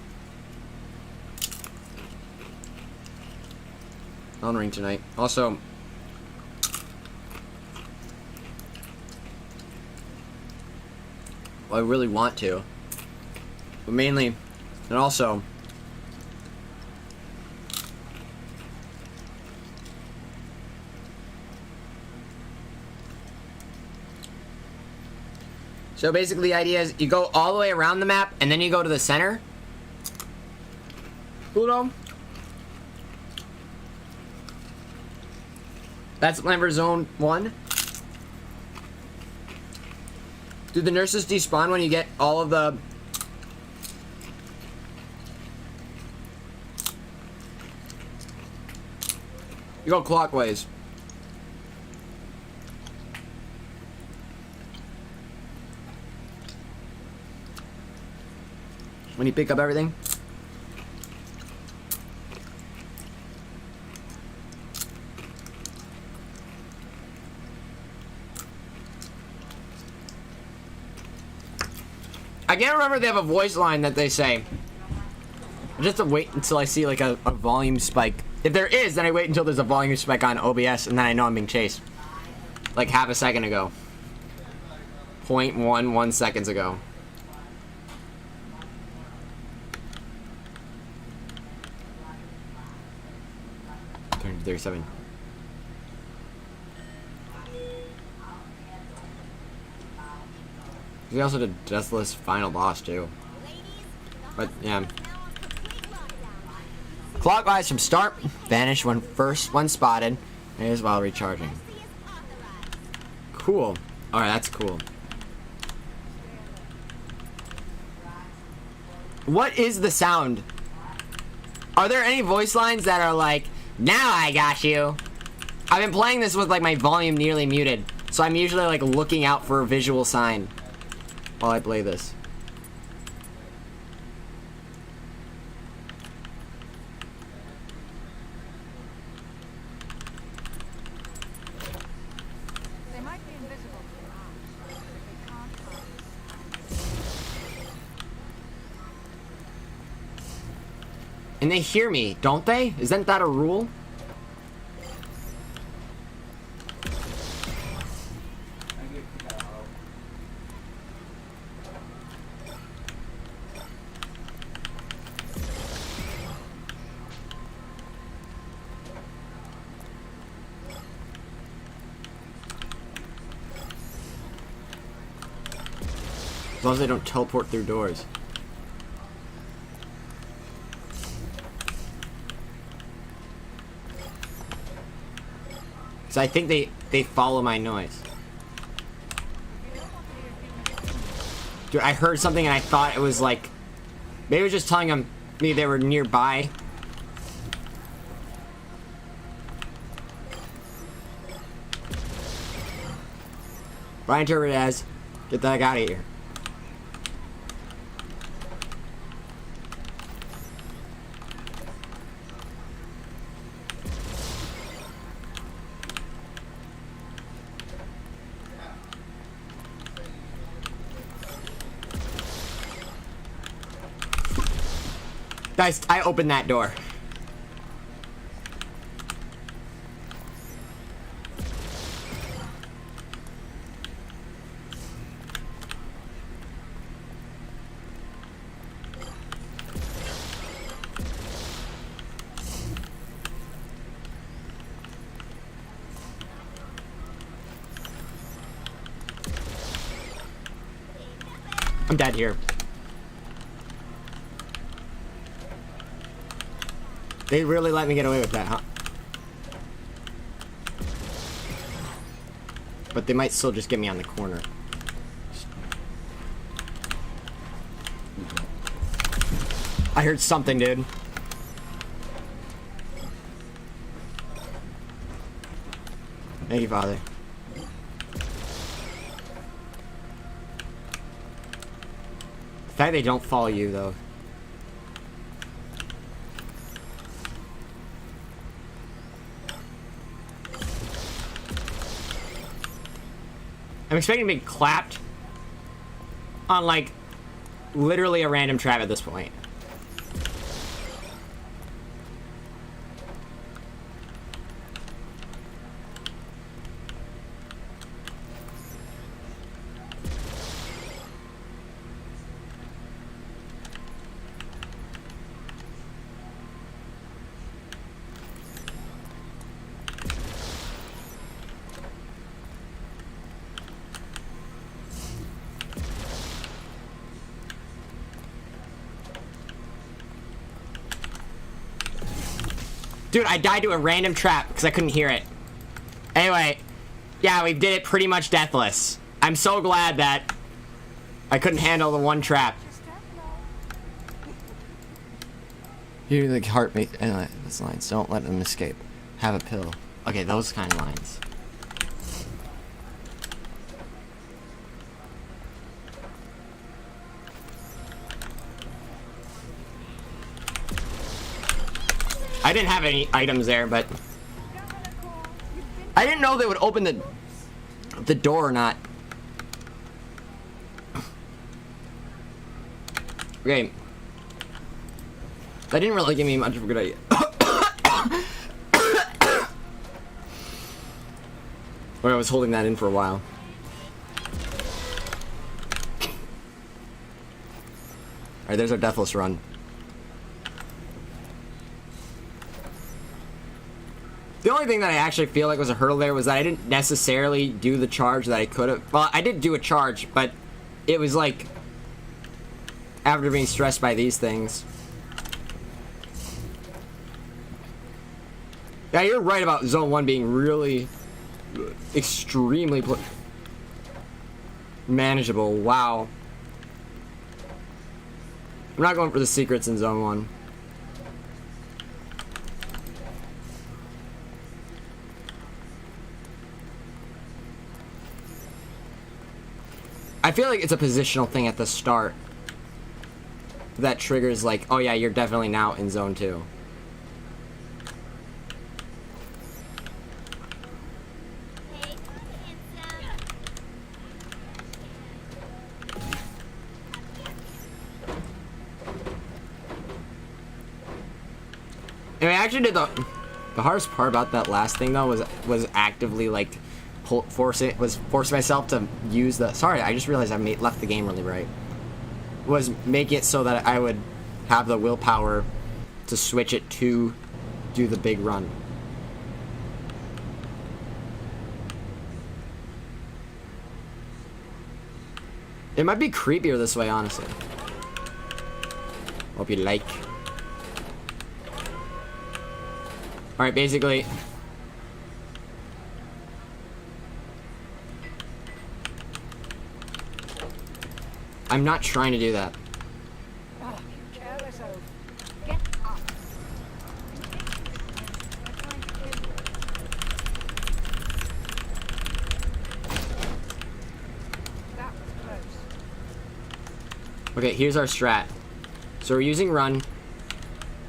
Elden Ring tonight. Also, I really want to, but mainly, and also, so basically the idea is you go all the way around the map and then you go to the center. Uno. That's plan for zone 1. Do the nurses despawn when you get all of the... You go clockwise. When you pick up everything. I can't remember if they have a voice line that they say. I just have to wait until I see like a volume spike. If there is, then I wait until there's a volume spike on OBS and then I know I'm being chased. Like half a second ago. 0.11 seconds ago. Turn to 37. We also did Deathless Final Boss too. But yeah. Clockwise from start, vanish when first one spotted, is while recharging. Cool. Alright, that's cool. What is the sound? Are there any voice lines that are like, now I got you? I've been playing this with like my volume nearly muted, so I'm usually like looking out for a visual sign while I play this. They might be invisible to your eyes, but they can't hurt us. And they hear me, don't they? Isn't that a rule? As long as they don't teleport through doors. So I think they follow my noise. Dude, I heard something and I thought it was like... Maybe it was just telling them maybe they were nearby. But I interpret it as, get the heck out of here. Guys, I opened that door. I'm dead here. They really let me get away with that, huh? But they might still just get me on the corner. I heard something, dude. Thank you, Father. The fact they don't follow you, though. I'm expecting to be clapped on, like, literally a random trap at this point. Dude, I died to a random trap because I couldn't hear it. Anyway, yeah, we did it pretty much deathless. I'm so glad that I couldn't handle the one trap. Hear the heartbeat and those lines. Don't let them escape. Have a pill. Okay, those kind of lines. I didn't have any items there, but I didn't know they would open the door or not. Okay. That didn't really give me much of a good idea. Or I was holding that in for a while. Alright, there's our deathless run. The only thing that I actually feel like was a hurdle there was that I didn't necessarily do the charge that I could have. Well, I did do a charge, but it was like after being stressed by these things. Yeah, you're right about Zone 1 being really extremely manageable. Wow. I'm not going for the secrets in Zone 1. I feel like it's a positional thing at the start that triggers like, oh yeah, you're definitely now in Zone 2. Hey, handsome. And I actually did the hardest part about that last thing though was actively like forcing myself to use the. Sorry, I just realized I left the game really right. Was make it so that I would have the willpower to switch it to do the big run. It might be creepier this way, honestly. Hope you like. Alright, basically. I'm not trying to do that. Oh, you careless oaf. Get up. That was close. Okay, here's our strat. So we're using run,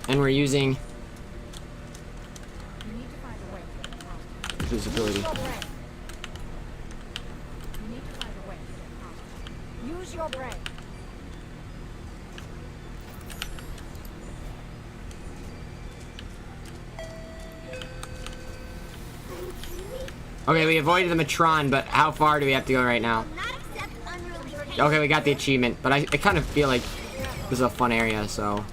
and we're using You need to find a way to get past him. visibility. Use your brain. You need to find a way to get past him. Use your brain. Okay, we avoided the Matron, but how far do we have to go right now? Not accept unruly Okay, we got the achievement, but I kind of feel like this is a fun area, so.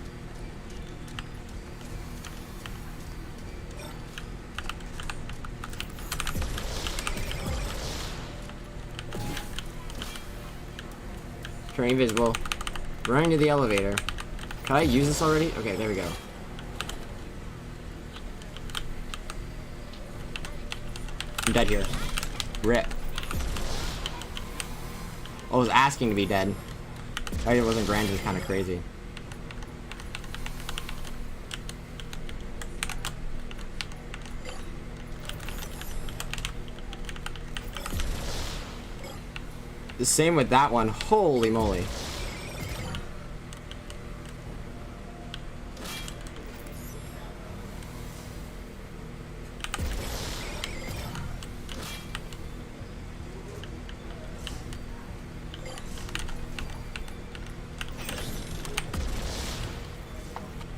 Turn invisible. Running to the elevator. Can I use this already? Okay, there we go. I'm dead here. Rip. I was asking to be dead. I wasn't granted, kind of crazy. The same with that one. Holy moly.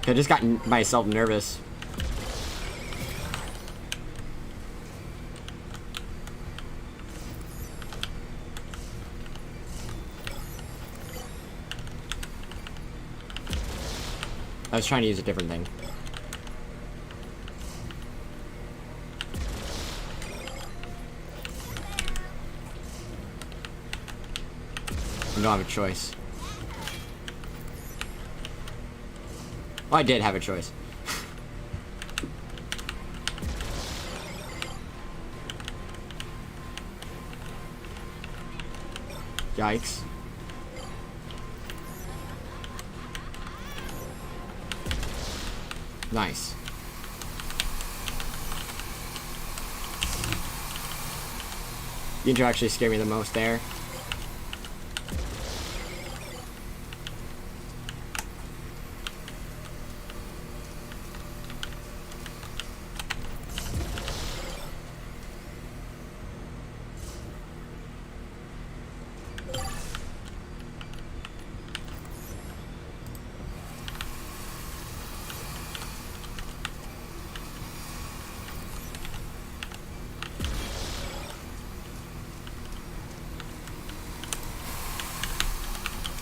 I just got myself nervous. I was trying to use a different thing. I don't have a choice. Well, I did have a choice. Yikes. Nice. The intro actually scared me the most there.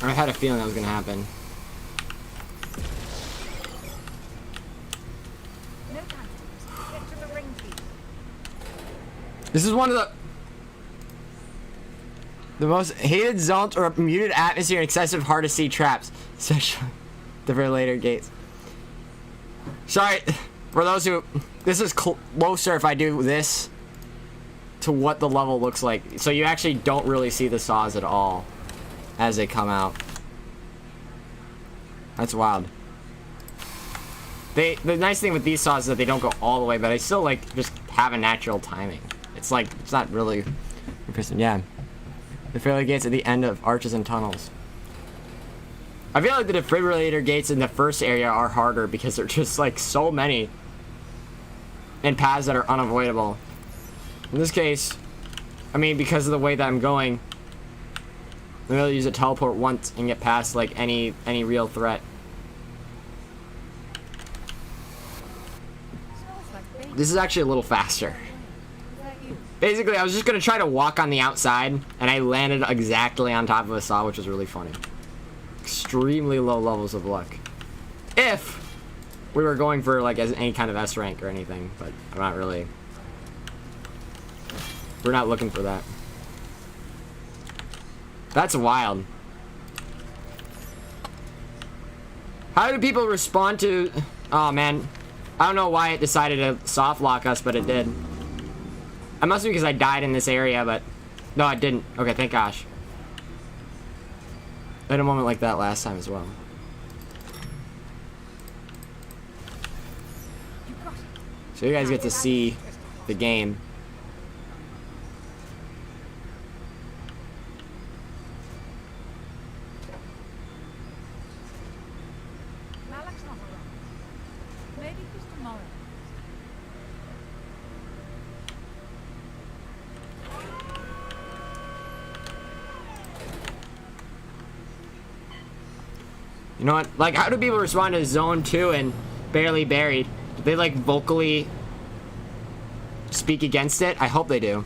I had a feeling that was gonna happen. No time to get to the ring keep. This is one of the most hated zones or muted atmosphere and excessive hard to see traps, especially the later gates. Sorry for those who. This is closer if I do this to what the level looks like, so you actually don't really see the saws at all as they come out. That's wild. The nice thing with these saws is that they don't go all the way, but I still like just have a natural timing. It's like it's not really interesting. Yeah, the failure gates at the end of arches and tunnels. I feel like the defibrillator gates in the first area are harder because they're just like so many and paths that are unavoidable. In this case, I mean, because of the way that I'm going, I'm able to use a teleport once and get past like any real threat. This is actually a little faster. Basically, I was just gonna try to walk on the outside, and I landed exactly on top of a saw, which was really funny. Extremely low levels of luck. If we were going for like any kind of S rank or anything, but I'm not really. We're not looking for that. That's wild. How do people respond to... Oh, man. I don't know why it decided to soft lock us, but it did. It must be because I died in this area, but... No, I didn't. Okay, thank gosh. I had a moment like that last time as well. So you guys get to see the game. Malak's not around. Maybe he's tomorrow. You know what? Like, how do people respond to Zone 2 and Barely Buried? Do they, like, vocally speak against it? I hope they do.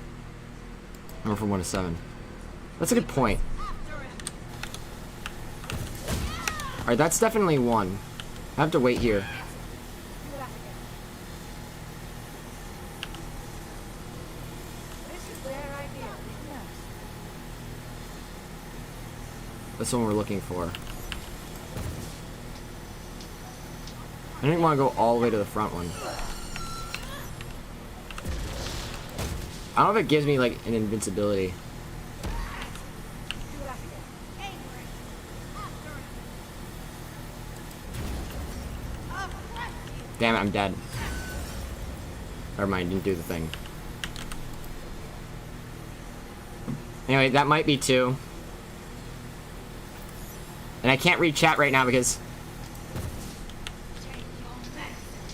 Number from 1 to 7. That's a good point. Alright, that's definitely 1. I have to wait here. This is their idea, isn't it? That's the one we're looking for. I didn't want to go all the way to the front one. I don't know if it gives me, like, an invincibility. Damn it, I'm dead. Never mind, didn't do the thing. Anyway, that might be 2. And I can't read chat right now because...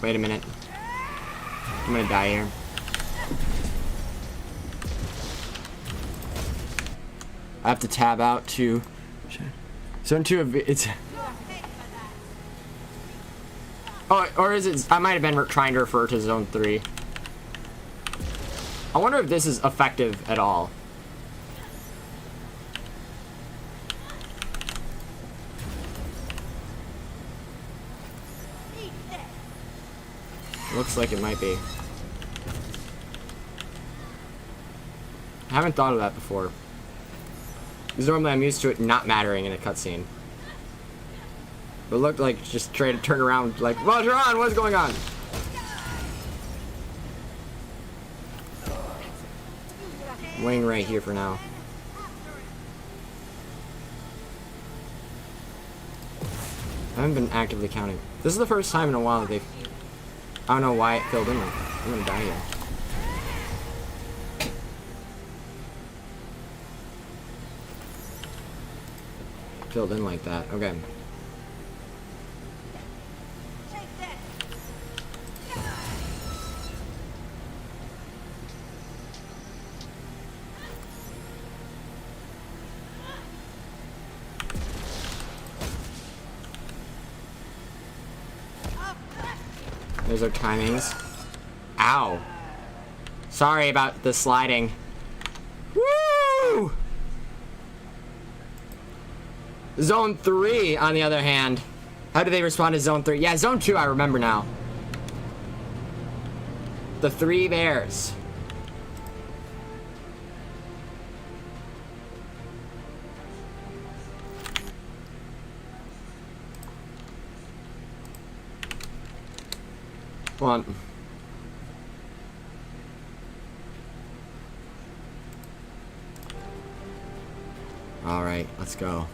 Wait a minute. I'm gonna die here. I have to tab out to... Zone 2 of... It's... Oh, or is it... I might have been trying to refer to Zone 3. I wonder if this is effective at all. Looks like it might be. I haven't thought of that before. Because normally I'm used to it not mattering in a cutscene. But it looked like just trying to turn around like, well, you're on, what's going on? I'm waiting right here for now. I haven't been actively counting. This is the first time in a while that they've... I don't know why it filled in like that. I'm gonna die here. Filled in like that. Okay. There's our timings. Ow. Sorry about the sliding. Woo! Zone 3, on the other hand. How do they respond to Zone 3? Yeah, Zone 2, I remember now. The 3 bears. Come on. Alright, let's go.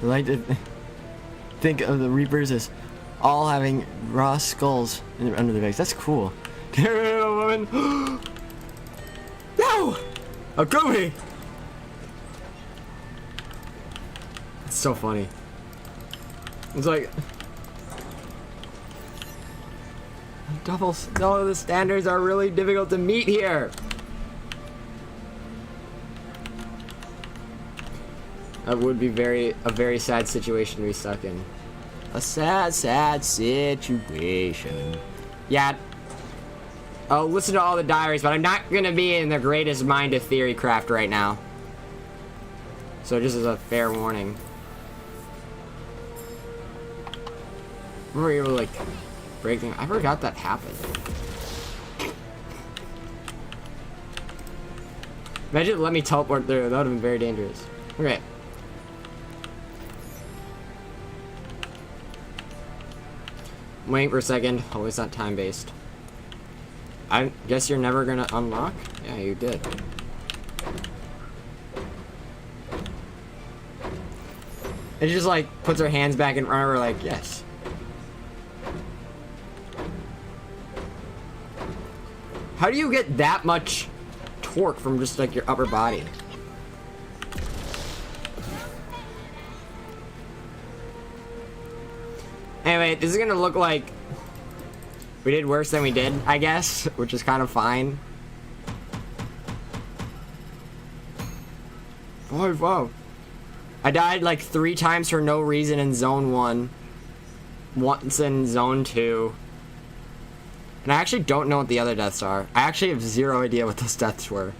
I like to think of the Reapers as all having raw skulls under their legs. That's cool. Damn it, a woman! No! A Gobi! It's so funny. It's like... Doubles. No, the standards are really difficult to meet here. That would be a very sad situation to be stuck in. A sad, sad situation. Yeah. I'll listen to all the diaries, but I'm not gonna be in the greatest mind of theory craft right now. So just as a fair warning. Remember you were like breaking. I forgot that happened. Imagine let me teleport through. That would have been very dangerous. Okay. Wait for a second. Oh, it's not time-based. I guess you're never gonna unlock? Yeah, you did. It just like puts her hands back in front of her like, yes. How do you get that much torque from just like your upper body? Anyway, this is gonna look like we did worse than we did, I guess, which is kind of fine. Whoa. I died like 3 times for no reason in Zone 1. Once in Zone 2. And I actually don't know what the other deaths are. I actually have 0 idea what those deaths were.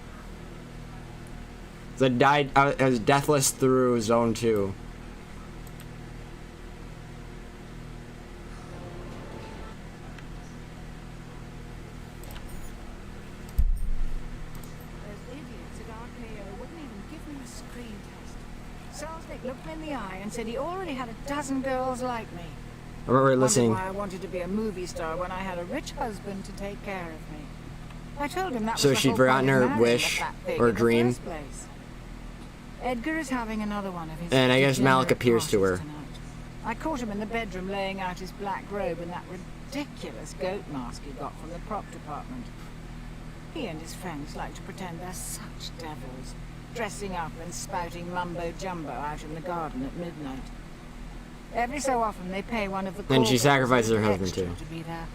So I was deathless through Zone 2. Those idiots at RKO wouldn't even give me a screen test. Selznick looked me in the eye and said he already had a dozen girls like me. I remember Wondered listening. why I wanted to be a movie star when I had a rich husband to take care of me. I told him that So was the she'd whole forgotten point of her marrying wish a fat pig or in the dream. first place. Edgar is having another one of his And I guess Malik degenerate appears to her. parties tonight. I caught him in the bedroom laying out his black robe in that ridiculous goat mask he got from the prop department. He and his friends like to pretend they're such devils, dressing up and spouting mumbo-jumbo out in the garden at midnight. Every so often they pay one of the And she call sacrifices her girls husband, extra too. to be there.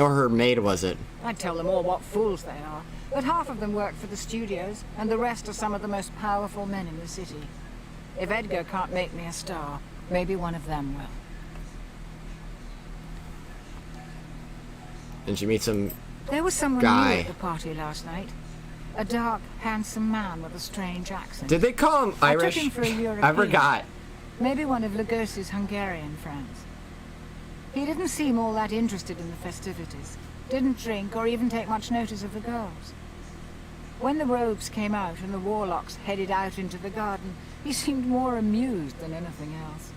Or her maid, was it? I'd tell them all what fools they are, but half of them work for the studios, and the rest are some of the most powerful men in the city. If Edgar can't make me a star, maybe one of them will. And she meets some There was someone guy. new at the party last night. A dark, handsome man with a strange accent. Did they call him I took Irish? him for a European. I forgot. Maybe one of Lagos's Hungarian friends. He didn't seem all that interested in the festivities. Didn't drink or even take much notice of the girls. When the robes came out and the warlocks headed out into the garden, he seemed more amused than anything else.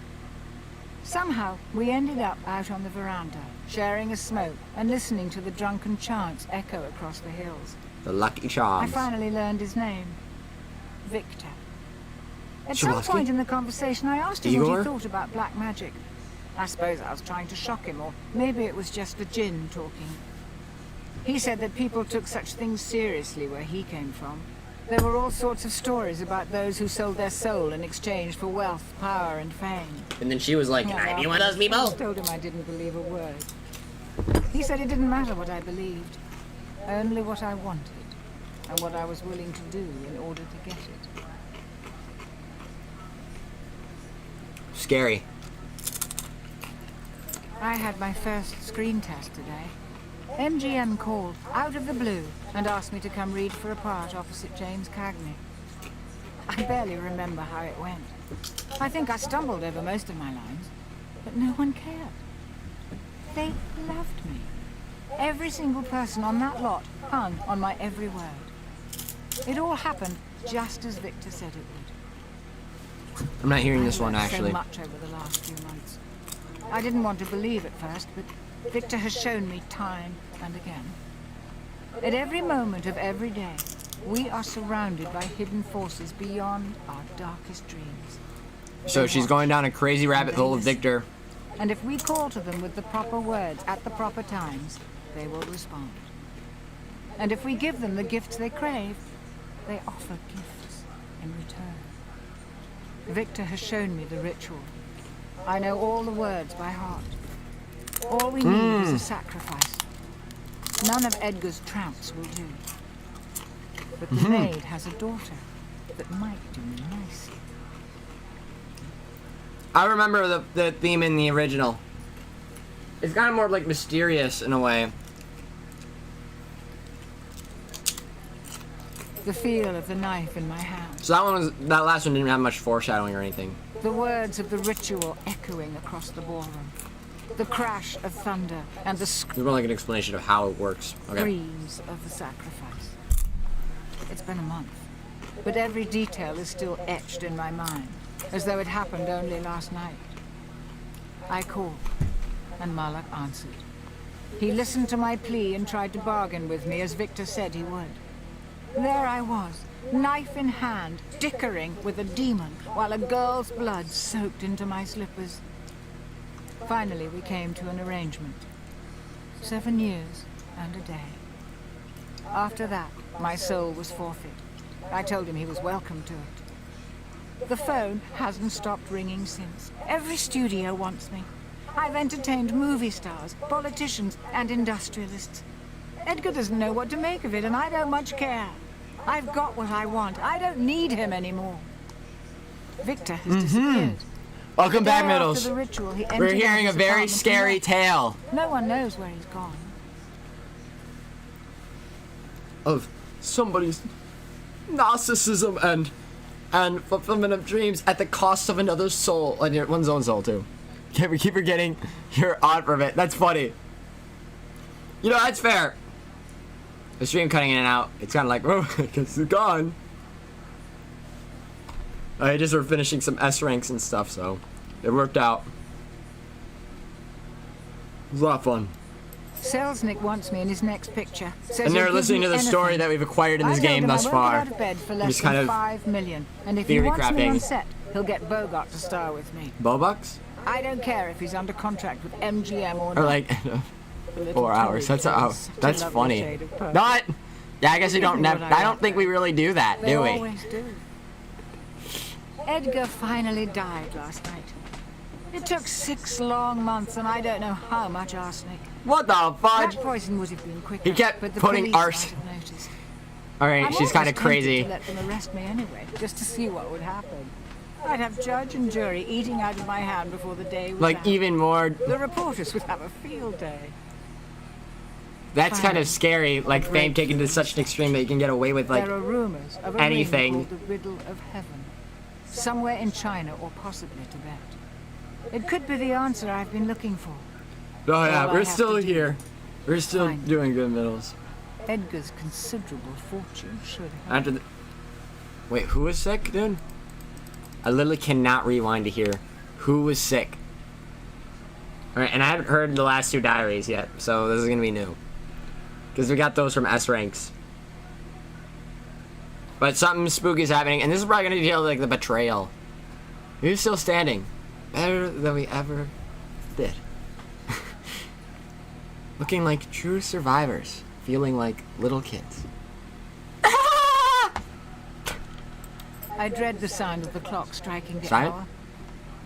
Somehow, we ended up out on the veranda, sharing a smoke and listening to the drunken chants echo across the hills. The Lucky I Charms. finally learned his name. Victor. At some Swarovski? point in the conversation, I asked him what Igor? he thought about black magic. I suppose I was trying to shock him, or maybe it was just the djinn talking. He said that people took such things seriously where he came from. There were all sorts of stories about those who sold their soul in exchange for wealth, power, and fame. And then she was like, Yeah, "Can I be well, one of those I people?" just told him I didn't believe a word. He said it didn't matter what I believed, only what I wanted, and what I was willing to do in order to get it. Scary. I had my first screen test today. MGM called, out of the blue, and asked me to come read for a part opposite James Cagney. I barely remember how it went. I think I stumbled over most of my lines, but no one cared. They loved me. Every single person on that lot hung on my every word. It all happened just as Victor said it would. I'm not hearing this I've one learned actually. So much over the last few months. I didn't want to believe at first, but Victor has shown me time and again. At every moment of every day, we are surrounded by hidden forces beyond our darkest dreams. So she's going down a crazy rabbit hole with Victor. And if we call to them with the proper words at the proper times, they will respond. And if we give them the gifts they crave, they offer gifts in return. Victor has shown me the ritual. I know all the words by heart. All we need is a sacrifice. None of Edgar's tramps will do. But the maid has a daughter that might do nicely. I remember the theme in the original. It's kind of more like mysterious in a way. The feel of the knife in my hand. So that last one didn't have much foreshadowing or anything. The words of the ritual echoing across the ballroom. The crash of thunder and the It's more like an explanation of how it works. Okay. screams of the sacrifice. It's been a month, but every detail is still etched in my mind, as though it happened only last night. I call, and Malak answered. He listened to my plea and tried to bargain with me as Victor said he would. There I was, knife in hand, dickering with a demon, while a girl's blood soaked into my slippers. Finally, we came to an arrangement. 7 years and a day. After that, my soul was forfeit. I told him he was welcome to it. The phone hasn't stopped ringing since. Every studio wants me. I've entertained movie stars, politicians, and industrialists. Edgar doesn't know what to make of it, and I don't much care. I've got what I want. I don't need him anymore. Victor has disappeared. Welcome The back, day Middles. after the ritual, he We're entered hearing a Ed's very apartment scary and left. tale No one knows where he's gone. of somebody's narcissism and fulfillment of dreams at the cost of another soul, and one's own soul too. Yeah, we keep forgetting you're on from it. That's funny. You know, that's fair. The stream cutting in and out. It's kind of like, oh, I guess it's gone. I just were finishing some S ranks and stuff, so it worked out. It was a lot of fun. Selznick wants me in his next picture. Says And they're he'll give listening me to the anything. story that we've acquired in this I told game him thus I won't far. get out of bed for less Just than kind of 5 million. And if he theory wants me on crafting. set, he'll get Bogart to star with me. Bobucks? I don't care if he's under contract with MGM or Or not. like The little 4 hours. Tory That's kid how. is such a That's lovely funny. shade of purple. Not. Yeah, I guess we don't. Isn't what I I don't like. think we really do that, They do we? always do. Edgar finally died last night. It took 6 long months, and I don't know how much arsenic. What the fudge? That poison would have been quicker. He kept but the putting police ars- might have noticed. All right, I'm she's kind of almost tempted crazy. to let them arrest me anyway, just to see what would happen. I'd have judge and jury eating out of my hand before the day was Like out. even more. The reporters would have a field day. That's kind of scary. Like fame taken to such an extreme that you can get away with like. There are rumors of a anything. ring called the Riddle of Heaven, somewhere in China or possibly Tibet. It could be the answer I've been looking for. Oh yeah, all I we're have still to do- here. We're still Fine. doing good, Middles. Edgar's considerable fortune should have. After the. Wait, who was sick, dude? I literally cannot rewind to hear who was sick. Alright, and I haven't heard the last 2 diaries yet, so this is gonna be new. Because we got those from S ranks. But something spooky is happening, and this is probably gonna deal with like the betrayal. Who's still standing? Better than we ever did. Looking like true survivors, feeling like little kids. I dread the sound of the clock striking the Silent? hour.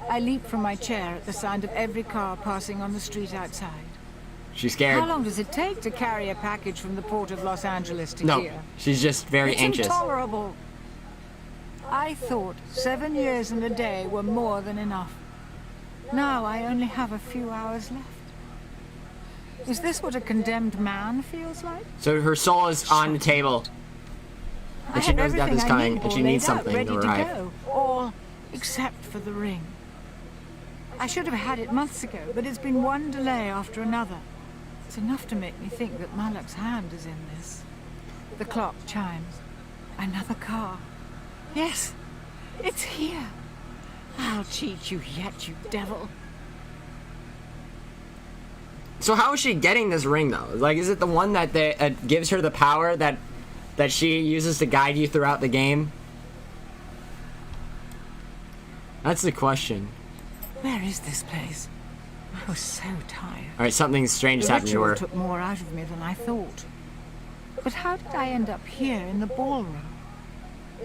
I leap from my chair at the sound of every car passing on the street outside. She's scared. How long does it take to carry a package from the port of Los Angeles to No, here? she's just very It's anxious. intolerable. I thought 7 years and a day were more than enough. Now I only have a few hours left. Is this what a condemned man feels like? So her soul is on the table. I And she have knows death is everything I coming, need and all she needs laid out, something ready to arrive. go, all except for the ring. I should have had it months ago, but it's been one delay after another. It's enough to make me think that Malak's hand is in this. The clock chimes. Another car. Yes, it's here. I'll cheat you yet, you devil. So how is she getting this ring though? Like, is it the one that gives her the power that she uses to guide you throughout the game? That's the question. Where is this place? I was so tired. All right, something strange The happened to ritual her. took more out of me than I thought. But how did I end up here in the ballroom?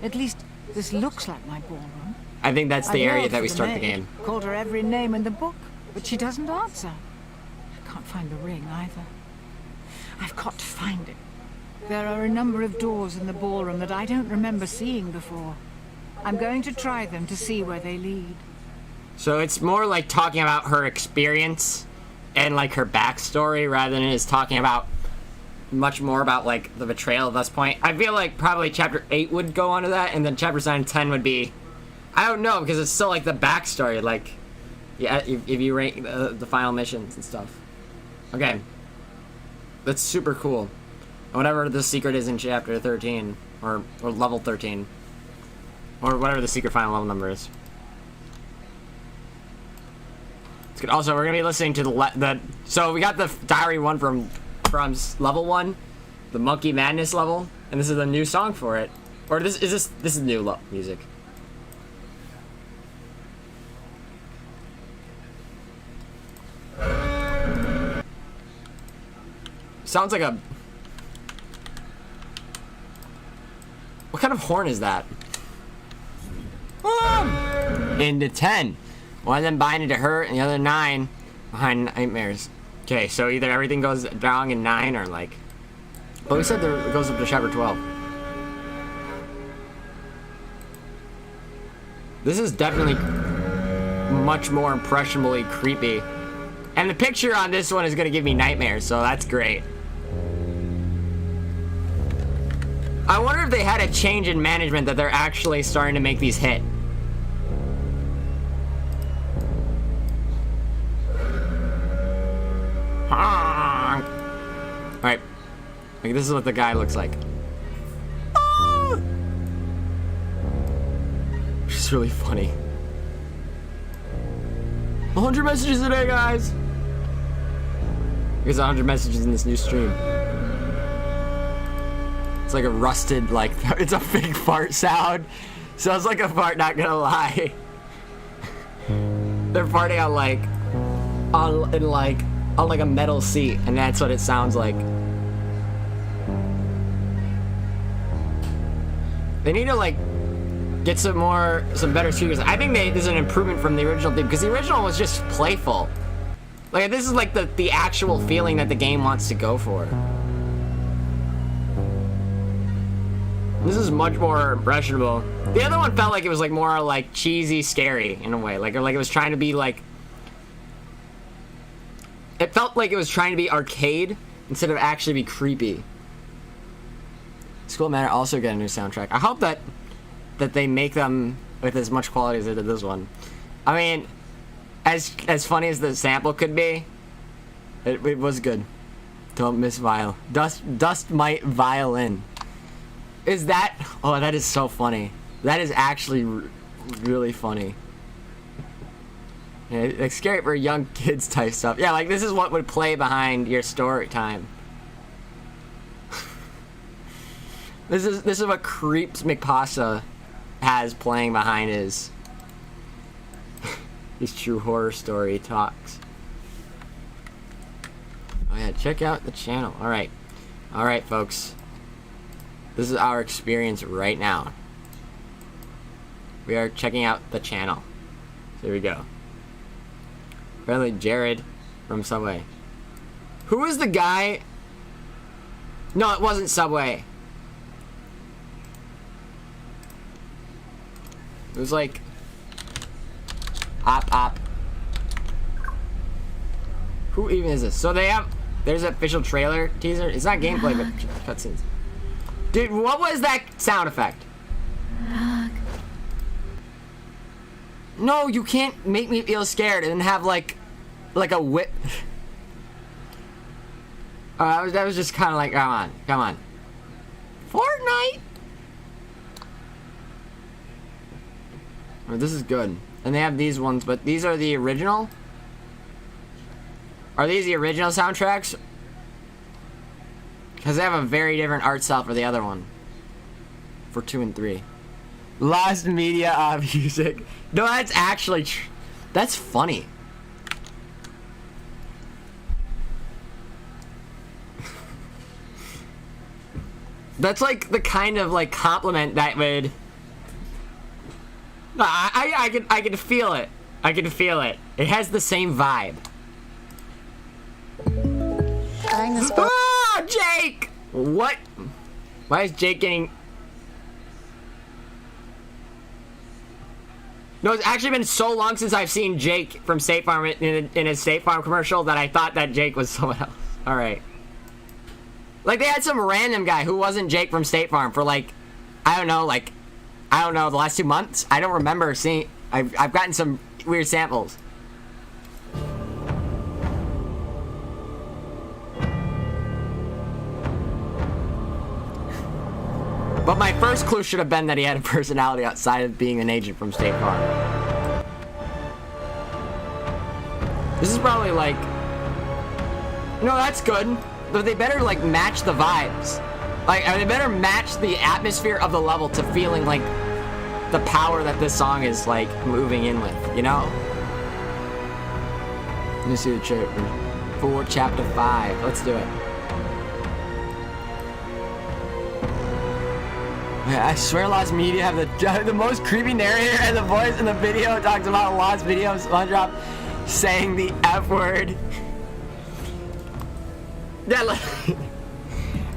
At least, this looks like my ballroom. I think that's the I area yelled that for we start the maid, game. Called her every name in the book, but she doesn't answer. I can't find the ring either. I've got to find it. There are a number of doors in the ballroom that I don't remember seeing before. I'm going to try them to see where they lead. So it's more like talking about her experience and like her backstory rather than it is talking about much more about like the betrayal of West Point. I feel like probably chapter 8 would go on to that, and then chapters 9 and 10 would be, I don't know, because it's still like the backstory, like, yeah, if you rank the final missions and stuff. Okay. That's super cool. And whatever the secret is in chapter 13, or level 13, or whatever the secret final level number is. It's good. Also, we're gonna be listening to the so we got the diary one from level 1, the Monkey Madness level, and this is a new song for it. Or this is new music. Sounds like a... What kind of horn is that? Into 10. One of them binding to her, and the other 9 behind nightmares. Okay, so either everything goes down in 9 or like... But we said it goes up to chapter 12. This is definitely much more impressionably creepy. And the picture on this one is gonna give me nightmares, so that's great. I wonder if they had a change in management that they're actually starting to make these hit. Alright. Like, this is what the guy looks like. Which is really funny. 100 messages a day, guys! There's 100 messages in this new stream. It's like a rusted, like, it's a fake fart sound. Sounds like a fart, not gonna lie. They're farting out like, on like a metal seat, and that's what it sounds like. They need to like get some better speakers. I think this is an improvement from the original thing, because the original was just playful. Like, this is like the actual feeling that the game wants to go for. This is much more impressionable. The other one felt like it was like more like cheesy, scary in a way. Like, or like it was trying to be like... It felt like it was trying to be arcade instead of actually be creepy. School Manor also got a new soundtrack. I hope that they make them with as much quality as they did this one. I mean, as funny as the sample could be, it was good. Don't miss viol. Dust might violin. Is that... Oh, that is so funny. That is actually really funny. Yeah, like, scary for young kids type stuff. Yeah, like, this is what would play behind your story time. This is what Creeps McPasta has playing behind his true horror story talks. Oh yeah, check out the channel. Alright, folks. This is our experience right now. We are checking out the channel. So here we go. Apparently Jared from Subway. Who was the guy? No, it wasn't Subway. It was like... Op. Who even is this? So there's an official trailer teaser. It's not gameplay, but cutscenes. Dude, what was that sound effect? No, you can't make me feel scared and have like a whip. That was just kind of like, come on. Fortnite. Oh, this is good. And they have these ones, but these are the original? Are these the original soundtracks? Because they have a very different art style for the other one. For 2 and 3. Lost media music. No, that's actually... That's funny. That's like the kind of like compliment that would... No, I can feel it. I can feel it. It has the same vibe. Oh, Jake! What? Why is Jake getting... No, it's actually been so long since I've seen Jake from State Farm in a State Farm commercial that I thought that Jake was someone else. Alright. Like, they had some random guy who wasn't Jake from State Farm for, like, I don't know, the last 2 months. I don't remember seeing... I've gotten some weird samples. But my first clue should have been that he had a personality outside of being an agent from State Farm. This is probably like... No, that's good. But they better like match the vibes. Like, they better match the atmosphere of the level to feeling like the power that this song is like moving in with, you know? Let me see the chapter. For chapter 5. Let's do it. Man, I swear Lost Media have the most creepy narrator, and the voice in the video talks about Lost Video of SpongeBob saying the F word. Yeah, like,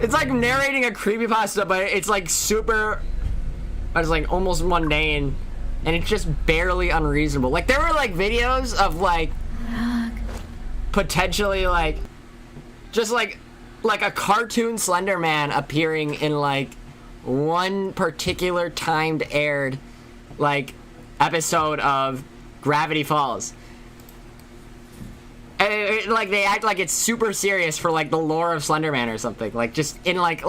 it's like narrating a creepypasta, but it's like super, it's like almost mundane, and it's just barely unreasonable. Like, there were like videos of like potentially like just like a cartoon Slender Man appearing in like one particular timed aired like episode of Gravity Falls. And like they act like it's super serious for like the lore of Slender Man or something. Like just in like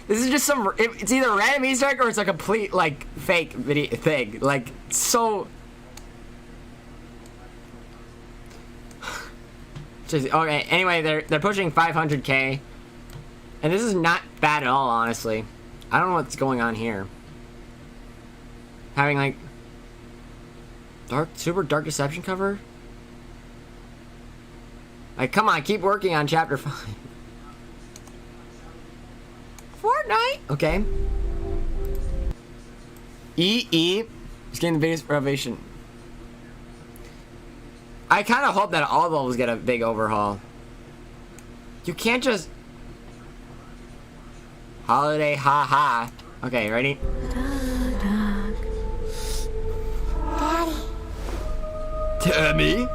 this is just some, it's either a random Easter egg or it's a complete like fake video thing. Like so. Okay, anyway, they're pushing 500K, and this is not bad at all, honestly. I don't know what's going on here. Having like super dark deception cover. Like, come on, keep working on chapter 5. Fortnite. Okay. EE is getting the biggest renovation. I kind of hope that all levels get a big overhaul. You can't just... Holiday ha. Okay, ready? Daddy, Tammy?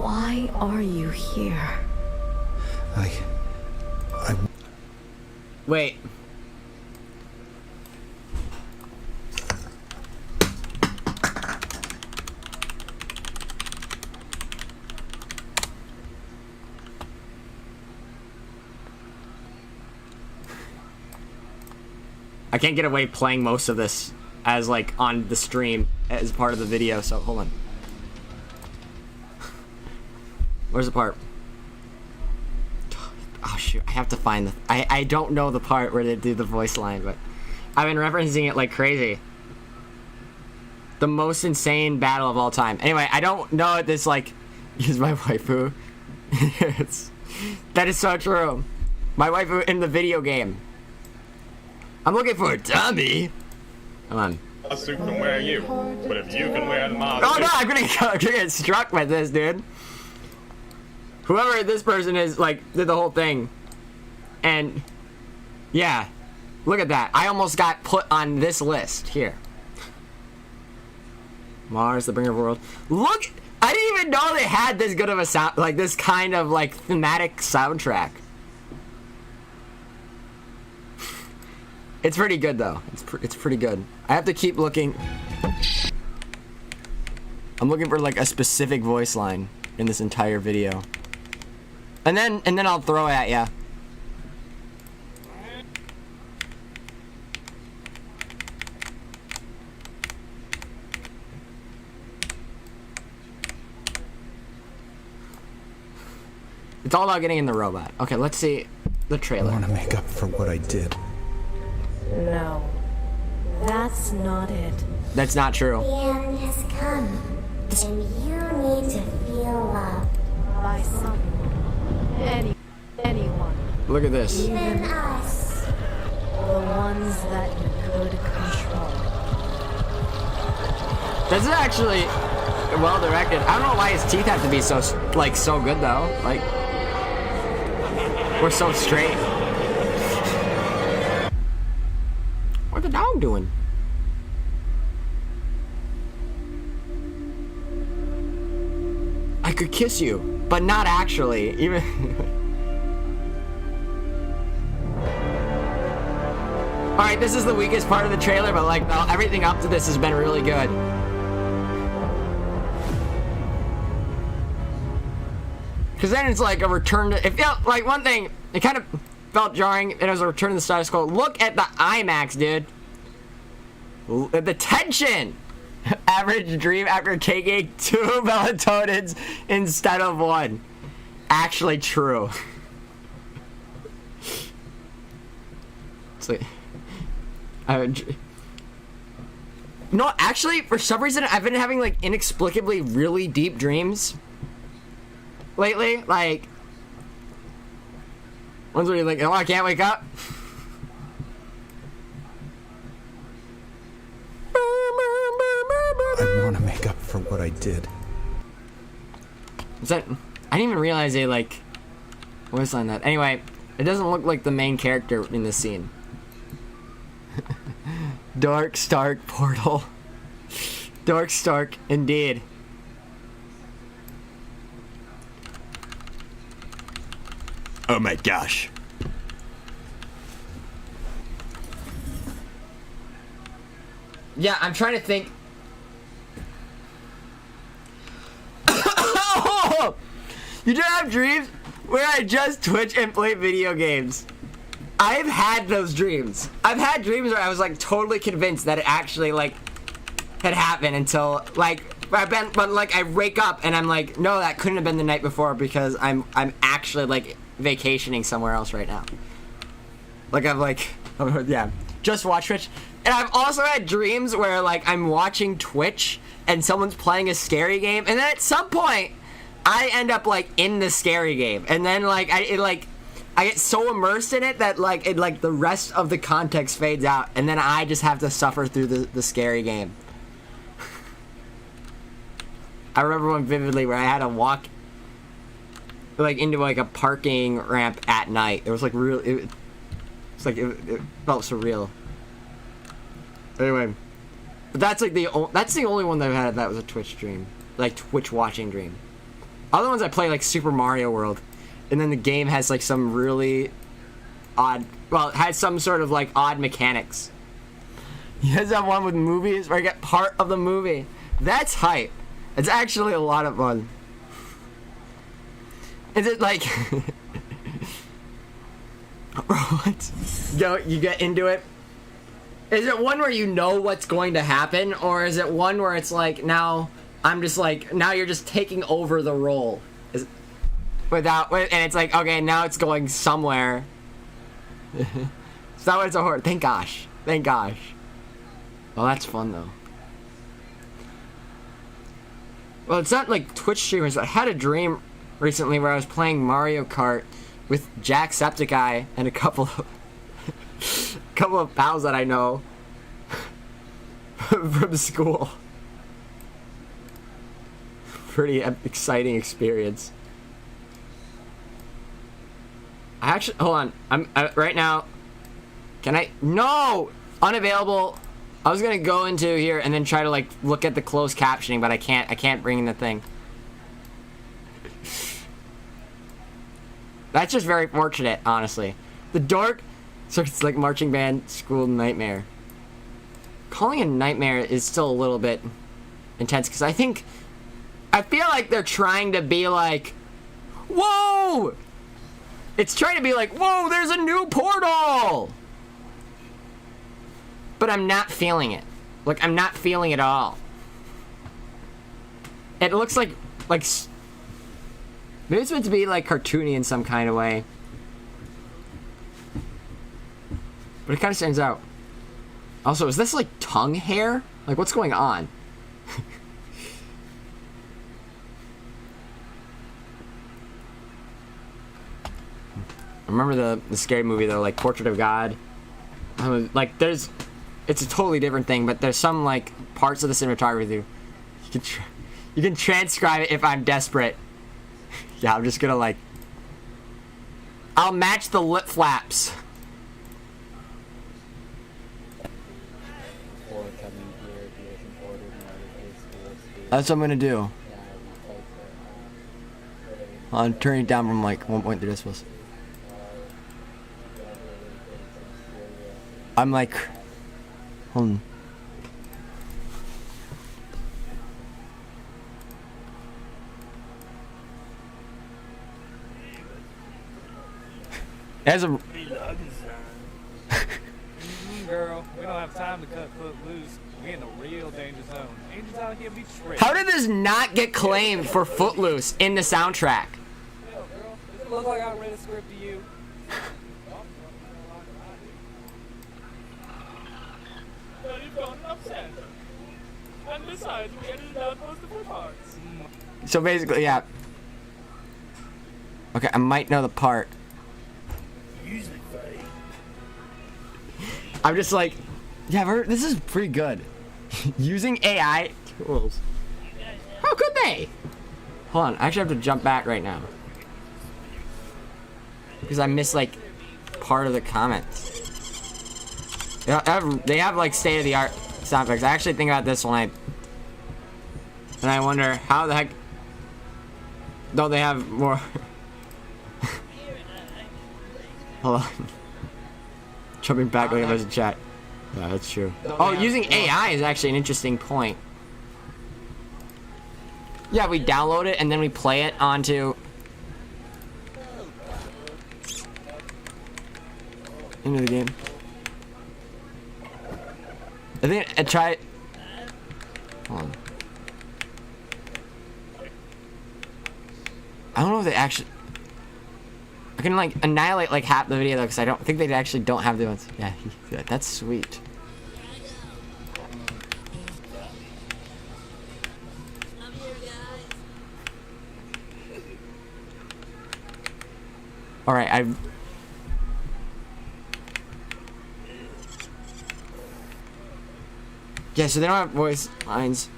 why are you here? Wait. I can't get away playing most of this as like on the stream as part of the video, so hold on. Where's the part? Oh shoot, I have to find the... I don't know the part where they do the voice line, but I've been referencing it like crazy. The most insane battle of all time. Anyway, I don't know if this like is my waifu. That is so true. My waifu in the video game. I'm looking for a dummy. Come on. A suit can wear you, but if you can wear my Oh no, I'm gonna get struck by this, dude. Whoever this person is, like, did the whole thing. And, yeah. Look at that. I almost got put on this list. Here. Mars, the bringer of the world. Look! I didn't even know they had this good of a sound, like, this kind of, like, thematic soundtrack. It's pretty good, though. It's pretty good. I have to keep looking. I'm looking for, like, a specific voice line in this entire video. And then I'll throw it at ya. It's all about getting in the robot. Okay, let's see the trailer. I want to make up for what I did. No, that's not it. That's not true. The end has come, and you need to feel loved. By someone. Anyone. Look at this. Even us. The ones that you could control. This is actually well directed. I don't know why his teeth have to be so like so good though. Like we're so straight. What's the dog doing? I could kiss you, but not actually. Even. Alright, this is the weakest part of the trailer, but like everything up to this has been really good. Because then it's like a return to... It felt like one thing, it kind of felt jarring, and it was a return to the status quo. Look at the IMAX, dude. The tension! Average dream after taking 2 melatonins instead of 1. Actually true. It's like, no, actually, for some reason, I've been having like inexplicably really deep dreams lately. Like ones where you're like, oh, I can't wake up. I want to make up for what I did. Is that? I didn't even realize they like was on that. Anyway, it doesn't look like the main character in this scene. Dark Stark portal. Dark Stark, indeed. Oh my gosh. Yeah, I'm trying to think. You do have dreams where I just Twitch and play video games. I've had those dreams. I've had dreams where I was like totally convinced that it actually like had happened until like I wake up and I'm like, no, that couldn't have been the night before because I'm actually like vacationing somewhere else right now. Like I'm like, oh, yeah, just watch Twitch. And I've also had dreams where like I'm watching Twitch and someone's playing a scary game, and then at some point I end up like in the scary game, and then like I get so immersed in it that like the rest of the context fades out, and then I just have to suffer through the scary game. I remember one vividly where I had to walk like into like a parking ramp at night. It was like real. It felt surreal. Anyway, but that's like that's the only one that I've had that was a Twitch stream, like Twitch watching dream. Other ones I play like Super Mario World, and then the game has like some really odd, well, it has some sort of like odd mechanics. You guys have one with movies where I get part of the movie. That's hype. It's actually a lot of fun. Is it like what? You get into it? Is it one where you know what's going to happen, or is it one where it's like now I'm just like now you're just taking over the role, and it's like okay now it's going somewhere. Is that what it's a horror? Thank gosh. Well, that's fun though. Well, it's not like Twitch streamers. I had a dream recently where I was playing Mario Kart with Jacksepticeye and a couple of pals that I know from school. Pretty exciting experience. I actually hold on. I'm right now. Can I? No, unavailable. I was gonna go into here and then try to like look at the closed captioning, but I can't. I can't bring in the thing. That's just very fortunate, honestly. The dark, so it's like marching band school nightmare. Calling a nightmare is still a little bit intense because I feel like they're trying to be like, whoa! It's trying to be like, whoa, there's a new portal! But I'm not feeling it. Like, I'm not feeling it at all. It looks like maybe it's meant to be like cartoony in some kind of way. But it kind of stands out. Also, is this like tongue hair? Like, what's going on? I remember the scary movie though, like Portrait of God. Like, it's a totally different thing, but there's some like parts of the cinematography you can transcribe it if I'm desperate. Yeah, I'm just gonna like I'll match the lip flaps. That's what I'm gonna do. I'm turning it down from like 1.3 decibels. I'm like, hold on. As a Girl, we don't don't have time to cut foot loose. We in a real danger zone. Angels out here be tricked. How did this not get claimed for Footloose in the soundtrack? Yo, girl, does it look like I read a script to you? Well, you've gone enough Santa. And besides, we edited out most of her parts. So basically, yeah. Okay, I might know the part. Usually fake. I'm just like, yeah, this is pretty good. Using AI tools. How could they? Hold on, I actually have to jump back right now. Because I missed, like, part of the comments. They have like, state-of-the-art sound effects. I actually think about this when I wonder, how the heck don't they have more... Hold on. Jumping back like there's a chat. Yeah, that's true. Oh, using AI is actually an interesting point. Yeah, we download it and then we play it onto... into the game. I think I try... Hold on. I don't know if they actually... I can like annihilate like half the video though, because I don't think they actually don't have the ones. Yeah, that's sweet. All right, yeah, so they don't have voice lines.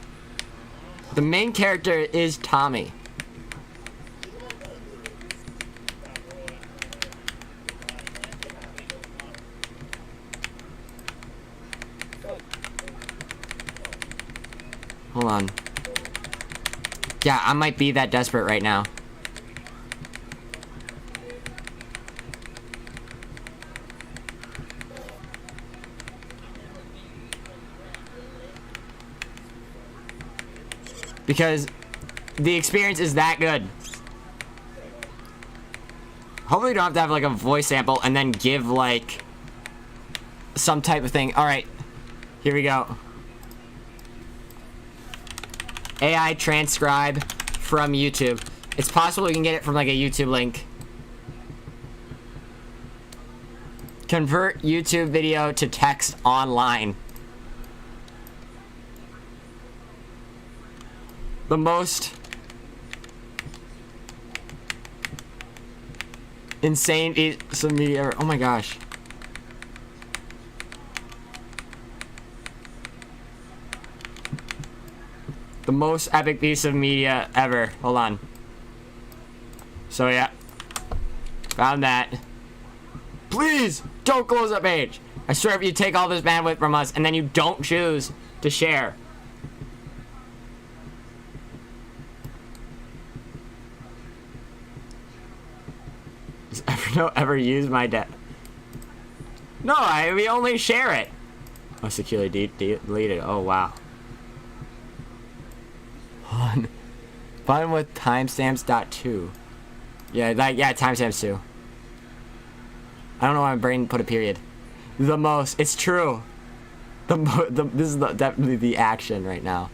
The main character is Tommy. Hold on. Yeah, I might be that desperate right now. Because the experience is that good. Hopefully you don't have to have like a voice sample and then give like some type of thing. Alright, here we go. AI transcribe from YouTube. It's possible you can get it from like a YouTube link. Convert YouTube video to text online. The most insane piece of media ever. Oh my gosh. The most epic piece of media ever. Hold on. So yeah. Found that. Please don't close that page. I swear if you take all this bandwidth from us and then you don't choose to share. Does Evernote ever use my debt? No, we only share it. Oh, securely deleted. Oh, wow. Fun with timestamps.2. Yeah, timestamps too. I don't know why my brain put a period. The most. It's true. This is definitely the action right now.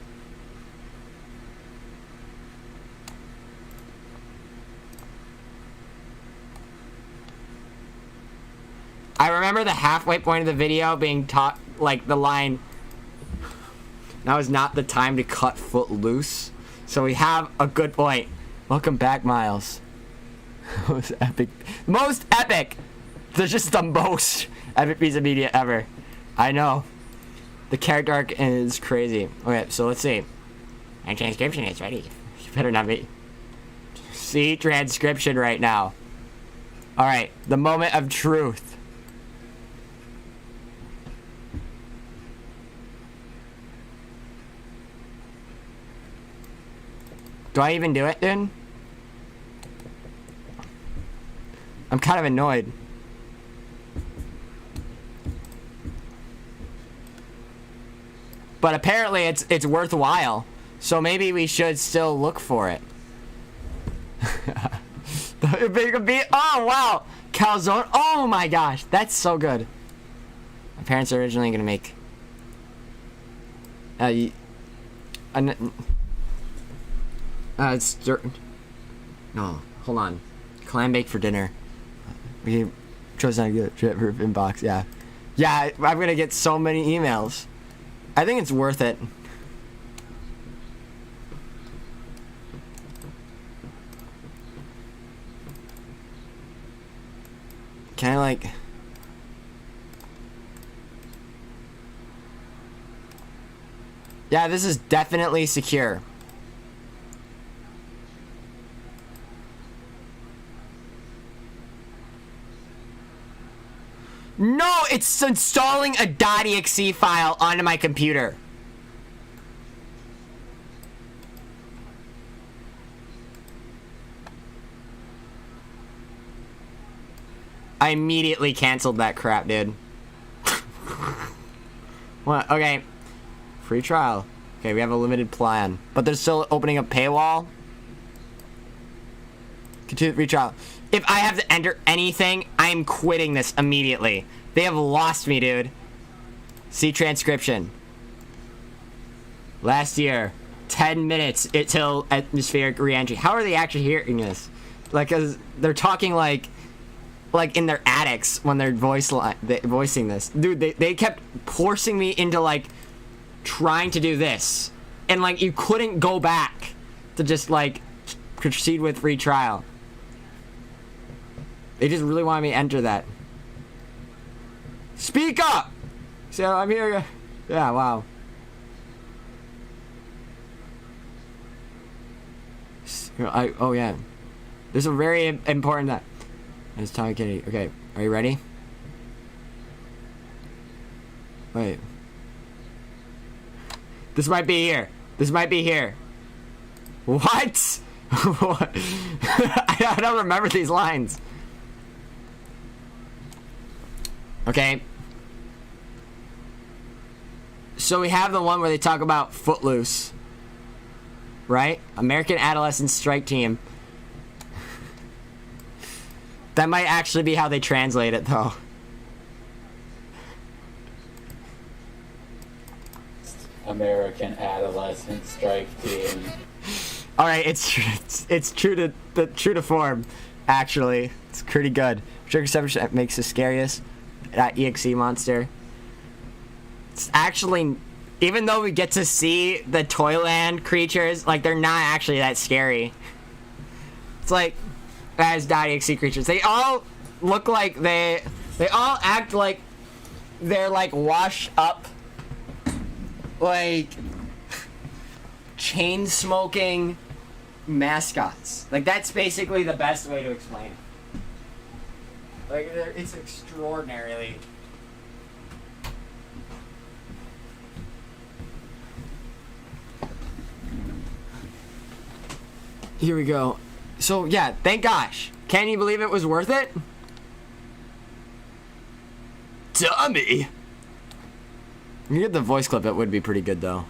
I remember the halfway point of the video being taught, like the line, now is not the time to cut foot loose. So we have a good point. Welcome back, Miles. Most epic. Most epic! They're just the most epic piece of media ever. I know. The character arc is crazy. Okay, so let's see. My transcription is ready. You better not be. See transcription right now. Alright, the moment of truth. Do I even do it, dude? I'm kind of annoyed. But apparently it's worthwhile. So maybe we should still look for it. Oh, wow. Calzone. Oh, my gosh. That's so good. My parents are originally gonna make no, hold on. Clam bake for dinner. We chose not to get shit for inbox. Yeah, yeah. I'm gonna get so many emails. I think it's worth it. Can I like? Yeah, this is definitely secure. No, it's installing a .exe file onto my computer. I immediately canceled that crap, dude. What? Okay. Free trial. Okay, we have a limited plan. But they're still opening a paywall. Continue free trial. If I have to enter anything, I'm quitting this immediately. They have lost me, dude. See transcription. Last year, 10 minutes till atmospheric reentry. How are they actually hearing this? Like, cause they're talking like in their attics when they're voicing this. Dude, they kept forcing me into like trying to do this. And like you couldn't go back to just like proceed with free trial. They just really wanted me to enter that. Speak up! So I'm here. Yeah, wow. Oh yeah. There's a very important that. It's Tommy Kennedy. Okay, are you ready? Wait. This might be here. This might be here. What? What? I don't remember these lines. Okay. So we have the one where they talk about Footloose. Right? American Adolescent Strike Team. That might actually be how they translate it, though. American Adolescent Strike Team. All right, it's true to form. Actually, it's pretty good. Sugar 7% makes the scariest. That EXE monster. It's actually, even though we get to see the Toyland creatures, like they're not actually that scary. It's like as .exe creatures, they all look like they all act like they're like washed up, like chain smoking mascots. Like that's basically the best way to explain it. Like it's extraordinarily. Here we go. So yeah, thank gosh. Can you believe it was worth it? Tommy! You get the voice clip, it would be pretty good though.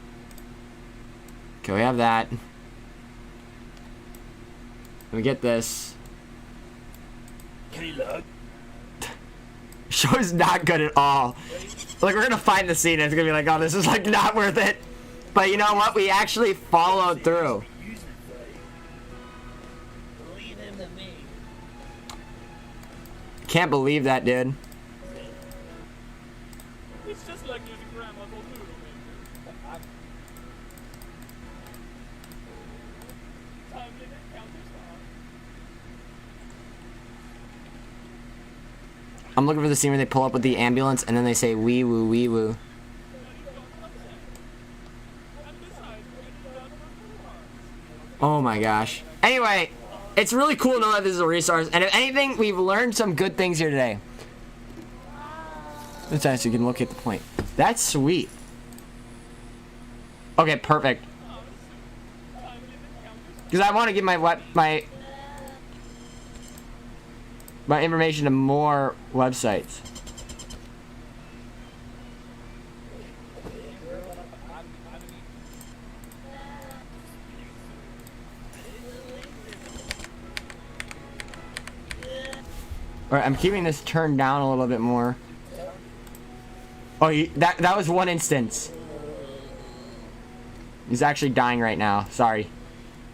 Okay, we have that. We get this. Show is not good at all. Like we're gonna find the scene and it's gonna be like, oh, this is like not worth it. But you know what? We actually followed through. Can't believe that, dude. It's just like using grandma's old noodle maker. Time limit counter I'm looking for the scene where they pull up with the ambulance and then they say wee woo wee woo. Oh my gosh. Anyway, it's really cool to know that this is a resource, and if anything, we've learned some good things here today. That's nice, you can look at the point. That's sweet. Okay, perfect. Because I want to give my information to more websites. Alright, I'm keeping this turned down a little bit more. Oh, that was one instance. He's actually dying right now. Sorry.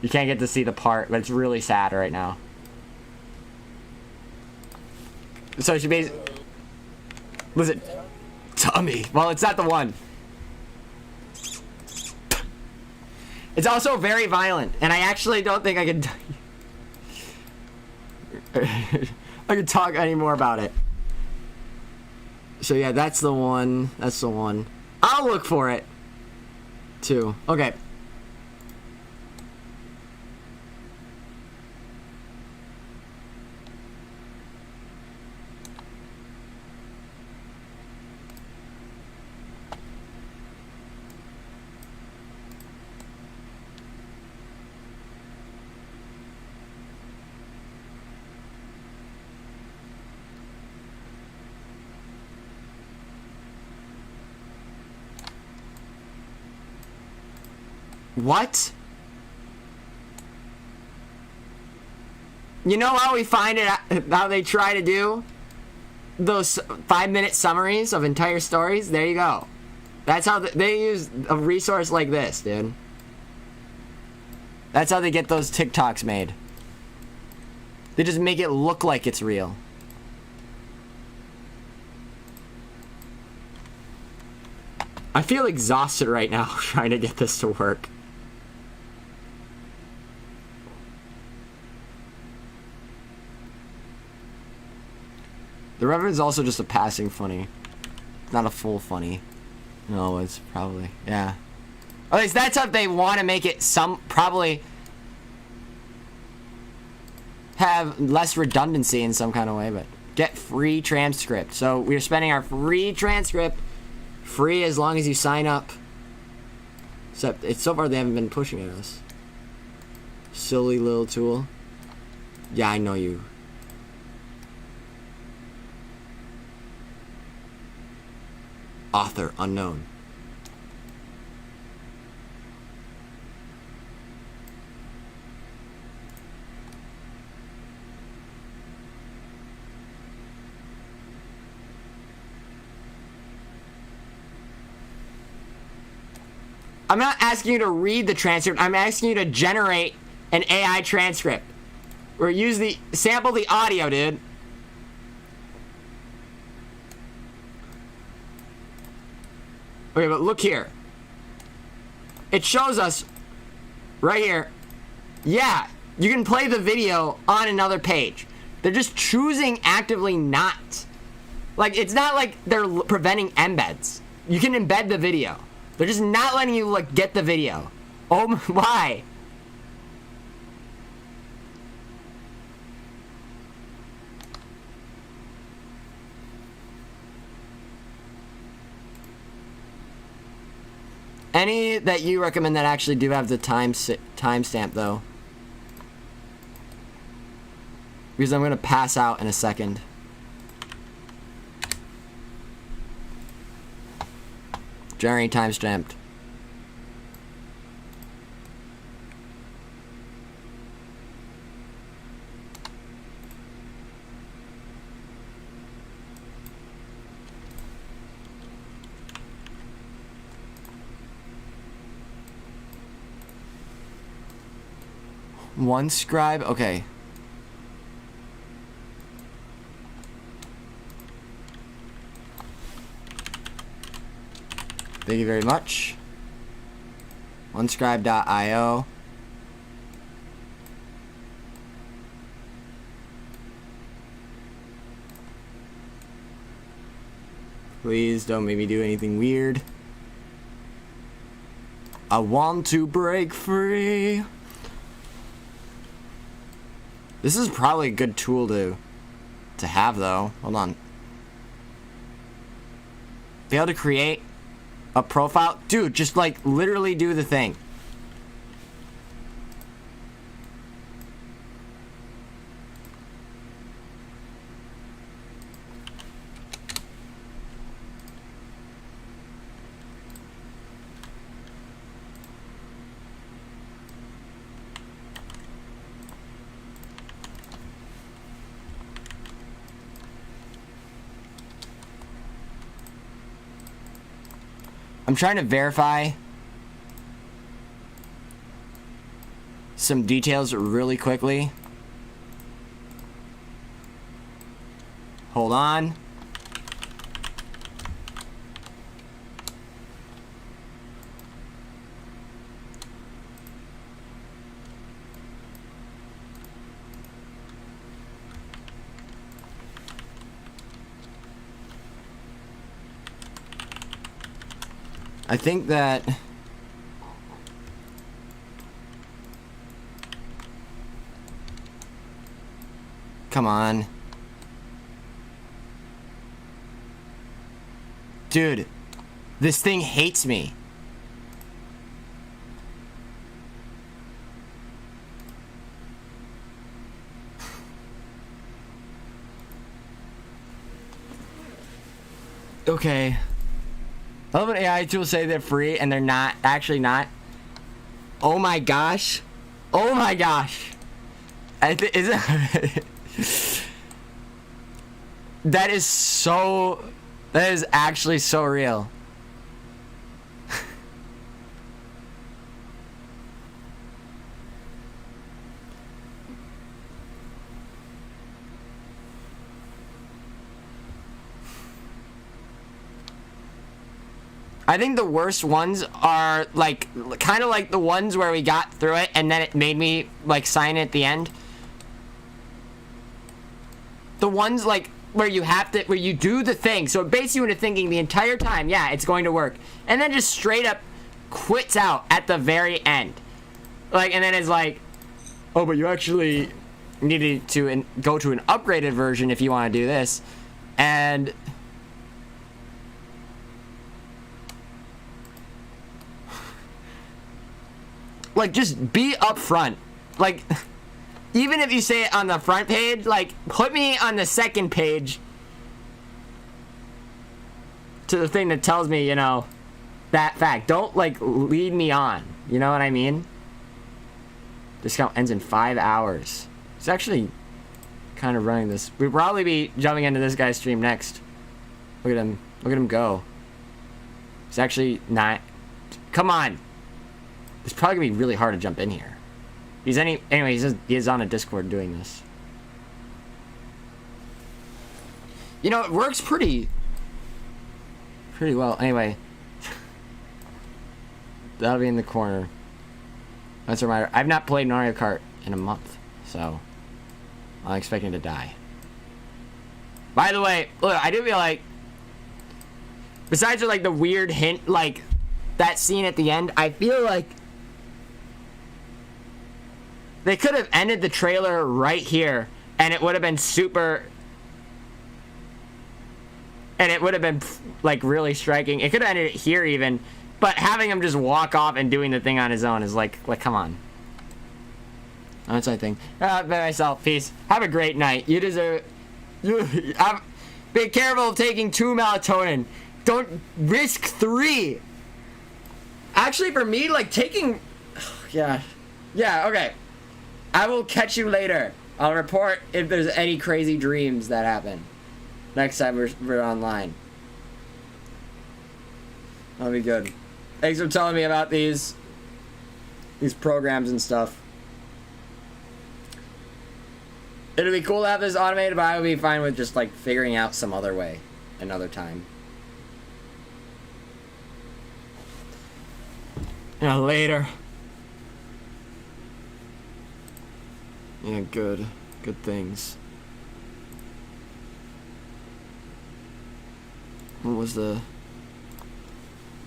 You can't get to see the part, but it's really sad right now. So she basically... Listen. Tummy. Well, it's not the one. It's also very violent, and I actually don't think I can... I can talk any more about it. So yeah, that's the one. That's the one. I'll look for it. Too. Okay. What? You know how we find it, how they try to do those 5-minute summaries of entire stories? There you go. That's how they use a resource like this, dude. That's how they get those TikToks made. They just make it look like it's real. I feel exhausted right now trying to get this to work. The Reverend is also just a passing funny. Not a full funny. No, it's probably... Yeah. At least that's how they want to make it probably... have less redundancy in some kind of way, but... Get free transcript. So we're spending our free transcript. Free as long as you sign up. Except, so far they haven't been pushing at us. Silly little tool. Yeah, I know you. Author unknown. I'm not asking you to read the transcript. I'm asking you to generate an AI transcript. Or sample the audio, dude. Okay, but look here. It shows us right here. Yeah, you can play the video on another page. They're just choosing actively not. Like, it's not like they're preventing embeds. You can embed the video. They're just not letting you, like, get the video. Oh, why? Any that you recommend that actually do have the timestamp, though? Because I'm going to pass out in a second. Generate timestamped. One scribe? Okay. Thank you very much. OneScribe.io. Please don't make me do anything weird. I want to break free. This is probably a good tool to have, though. Hold on. Be able to create a profile? Dude, just like literally do the thing. I'm trying to verify some details really quickly. Hold on. I think that come on. Dude, this thing hates me. Okay. I love when AI tools say they're free and they're not, actually not. Oh my gosh. Oh my gosh. Is it? That is so, that is actually so real. I think the worst ones are like kind of like the ones where we got through it and then it made me like sign it at the end. The ones like where you have to, where you do the thing, so it baits you into thinking the entire time, yeah, it's going to work, and then just straight up quits out at the very end. Like, and then it's like, oh, but you actually needed to go to an upgraded version if you want to do this, and like, just be upfront. Like, even if you say it on the front page, like, put me on the second page to the thing that tells me, you know, that fact. Don't, like, lead me on. You know what I mean? Discount ends in 5 hours. It's actually kind of running this. We'll probably be jumping into this guy's stream next. Look at him. Look at him go. It's actually not. Come on. It's probably gonna be really hard to jump in here. Anyway, he's on a Discord doing this. You know, it works pretty well. Anyway, that'll be in the corner. That's a reminder. I've not played Mario Kart in a month, so I'm expecting to die. By the way, look, I do feel like, besides like the weird hint, like that scene at the end, I feel like they could have ended the trailer right here, and it would have been super, and it would have been like really striking. It could have ended it here even, but having him just walk off and doing the thing on his own is like come on. That's my thing. By myself. Peace. Have a great night. You deserve. Be careful of taking 2 melatonin. Don't risk 3. Actually, for me, like taking. Yeah. Okay. I will catch you later. I'll report if there's any crazy dreams that happen next time we're online. That'll be good. Thanks for telling me about these programs and stuff. It'll be cool to have this automated, but I would be fine with just like figuring out some other way another time. Yeah, later. Yeah, good things. What was the?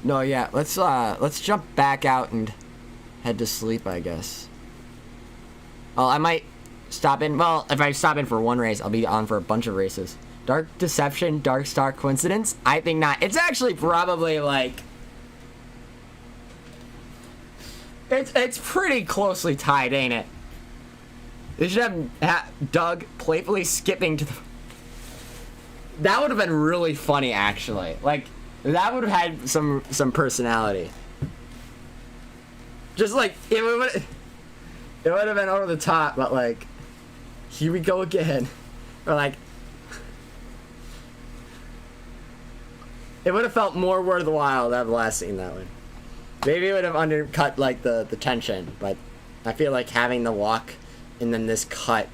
No, yeah. Let's jump back out and head to sleep, I guess. Well, I might stop in. Well, if I stop in for one race, I'll be on for a bunch of races. Dark Deception, Dark Star Coincidence? I think not. It's actually probably like. It's pretty closely tied, ain't it? They should have Doug playfully skipping to the... That would have been really funny, actually. Like, that would have had some personality. Just like, it would have been over the top, but like, here we go again. Or like... It would have felt more worthwhile to have the last scene that way. Maybe it would have undercut like the tension, but I feel like having the walk and then this cut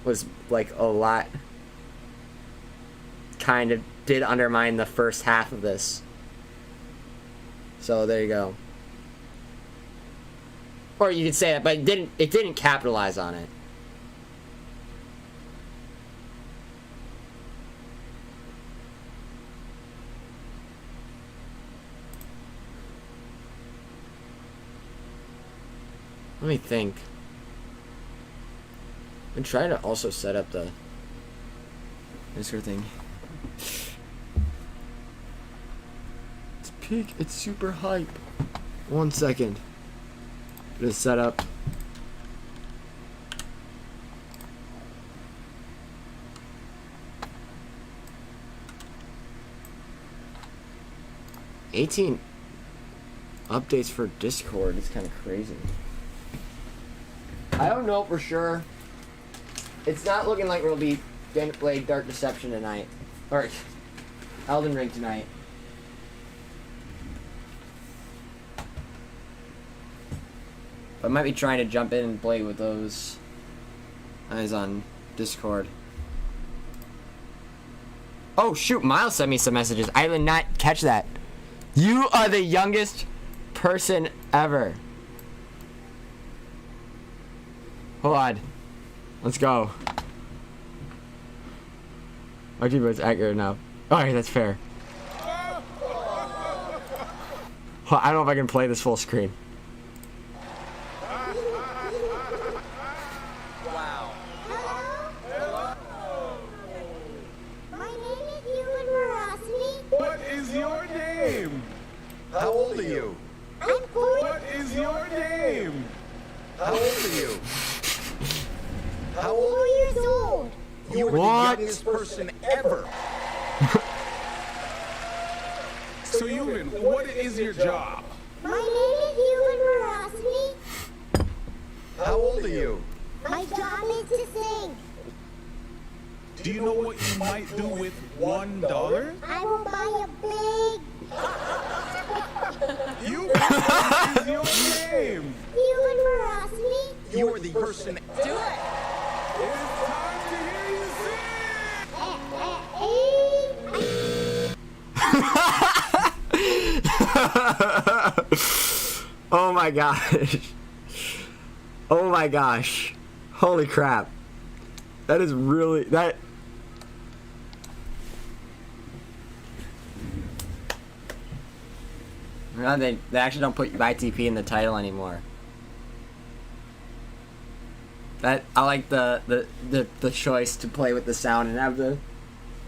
was like a lot. Kind of did undermine the first half of this. So there you go. Or you could say that, but it didn't capitalize on it. Let me think. I'm trying to also set up the this sort of thing. It's peak. It's super hype. 1 second. Just set up. $18 updates for Discord. It's kind of crazy. I don't know for sure. It's not looking like we'll be going to play Dark Deception tonight. Or Elden Ring tonight. I might be trying to jump in and play with those guys on Discord. Oh shoot, Miles sent me some messages. I did not catch that. You are the youngest person ever. Hold on. Let's go. My keyboard's accurate now. Alright, that's fair. Well, I don't know if I can play this full screen. Wow. My name is Ewan Morosity. What is your name? How old are you? I'm 4. What is your name? How old are you? How old 4 years old. You were What? the youngest person ever. So Ewan, what is your job? My name is Ewan Morosity. How old are you? My job is to sing. Do you know what you might do with $1? I will buy a big You what is your name? Ewan Morosity. You were the person. It is time to hear you sing. Oh my gosh. Oh my gosh. Holy crap. That is really that. No, they actually don't put YTP in the title anymore. That I like the choice to play with the sound and have the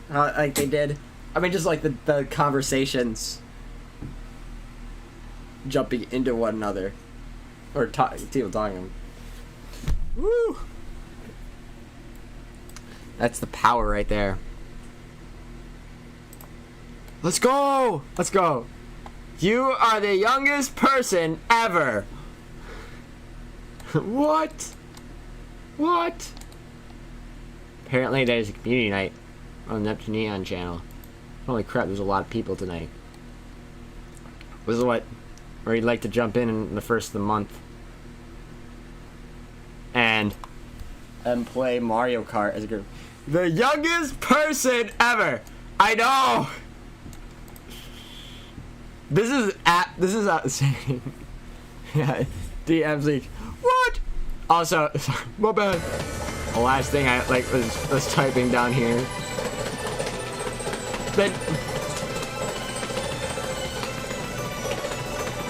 like they did. I mean, just like the conversations jumping into one another or people talking. Woo! That's the power right there. Let's go! Let's go! You are the youngest person ever! What? What? Apparently there's a community night on the Neptune Neon channel. Holy crap, there's a lot of people tonight. This is where you'd like to jump in the first of the month. And play Mario Kart as a group. The youngest person ever! I know! This is outsane. Yeah, DM's leak. What? Also, my bad. The last thing I was typing down here.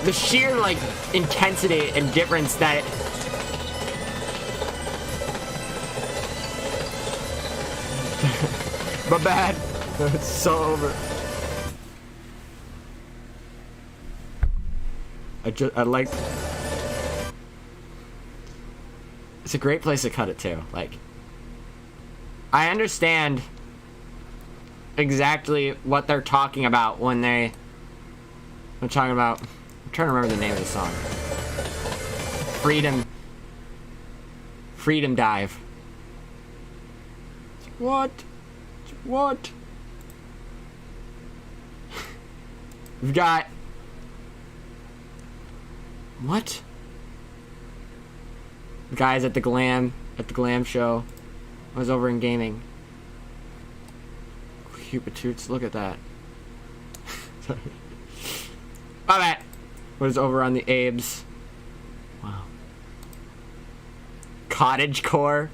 The sheer intensity and difference that my bad. It's so over. I like. It's a great place to cut it too. I understand exactly what they're talking about when they're talking about. I'm trying to remember the name of the song. Freedom Dive. What? We've got... What? Guys at the glam show. I was over in gaming. Cupid toots, look at that. Alright. What is over on the Abes? Wow. Cottagecore.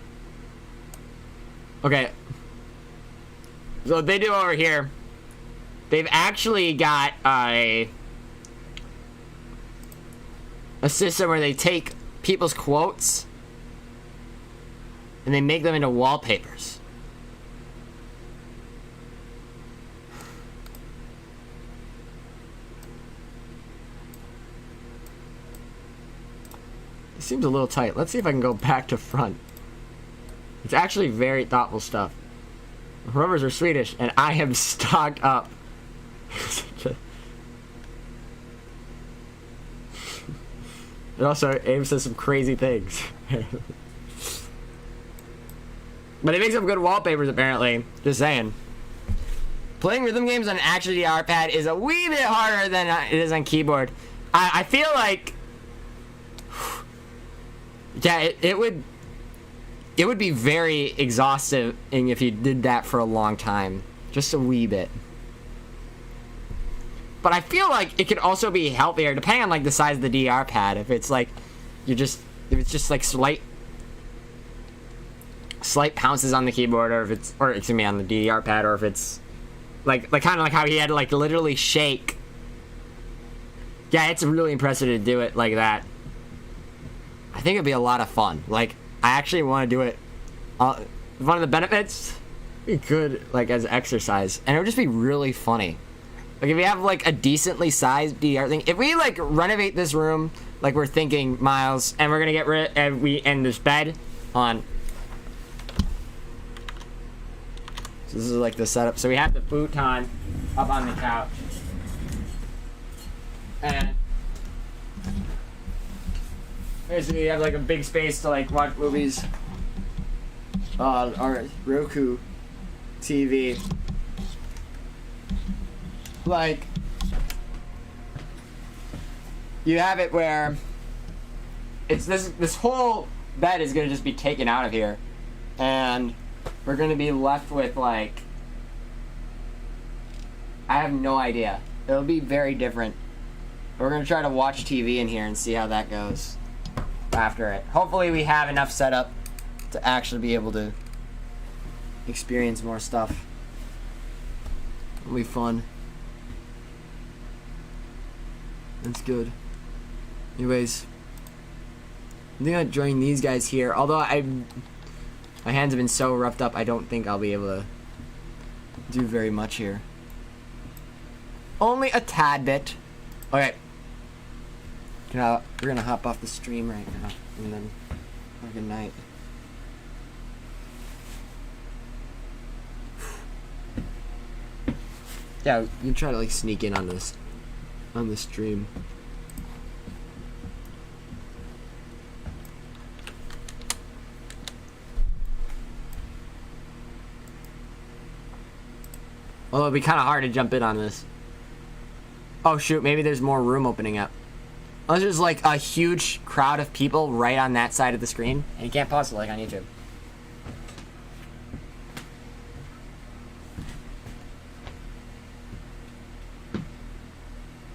Okay. So what they do over here, they've actually got a system where they take people's quotes and they make them into wallpapers. It seems a little tight. Let's see if I can go back to front. It's actually very thoughtful stuff. Rubbers are Swedish, and I am stocked up. It also aims at some crazy things. But it makes some good wallpapers, apparently. Just saying. Playing rhythm games on an actual DR pad is a wee bit harder than it is on keyboard. I feel like... Yeah, it would be very exhausting if you did that for a long time. Just a wee bit. But I feel like it could also be healthier, depending on like the size of the DR pad. If it's like if it's just like slight pounces on the keyboard, or excuse me, on the DR pad, or if it's like kind of like how he had to like literally shake. Yeah, it's really impressive to do it like that. I think it'd be a lot of fun. Like, I actually want to do it. One of the benefits, you could like as exercise, and it would just be really funny. Like if you have like a decently sized DR thing, if we like renovate this room like we're thinking, Miles, and we're gonna get rid and we end this bed on. So this is like the setup. So we have the futon up on the couch, and basically you have like a big space to like watch movies. Our Roku TV. Like, you have it where it's this whole bed is gonna just be taken out of here, and we're gonna be left with like, I have no idea. It'll be very different. We're gonna try to watch TV in here and see how that goes after it. Hopefully we have enough setup to actually be able to experience more stuff. It'll be fun. That's good. Anyways, I think I'll join these guys here. Although my hands have been so roughed up, I don't think I'll be able to do very much here. Only a tad bit. Okay. We're gonna hop off the stream right now, and then have a good night. Yeah, you can try to like sneak in on this. On the stream. Well, it'll be kind of hard to jump in on this. Oh shoot, maybe there's more room opening up. Unless there's like a huge crowd of people right on that side of the screen, and you can't pause it like on YouTube.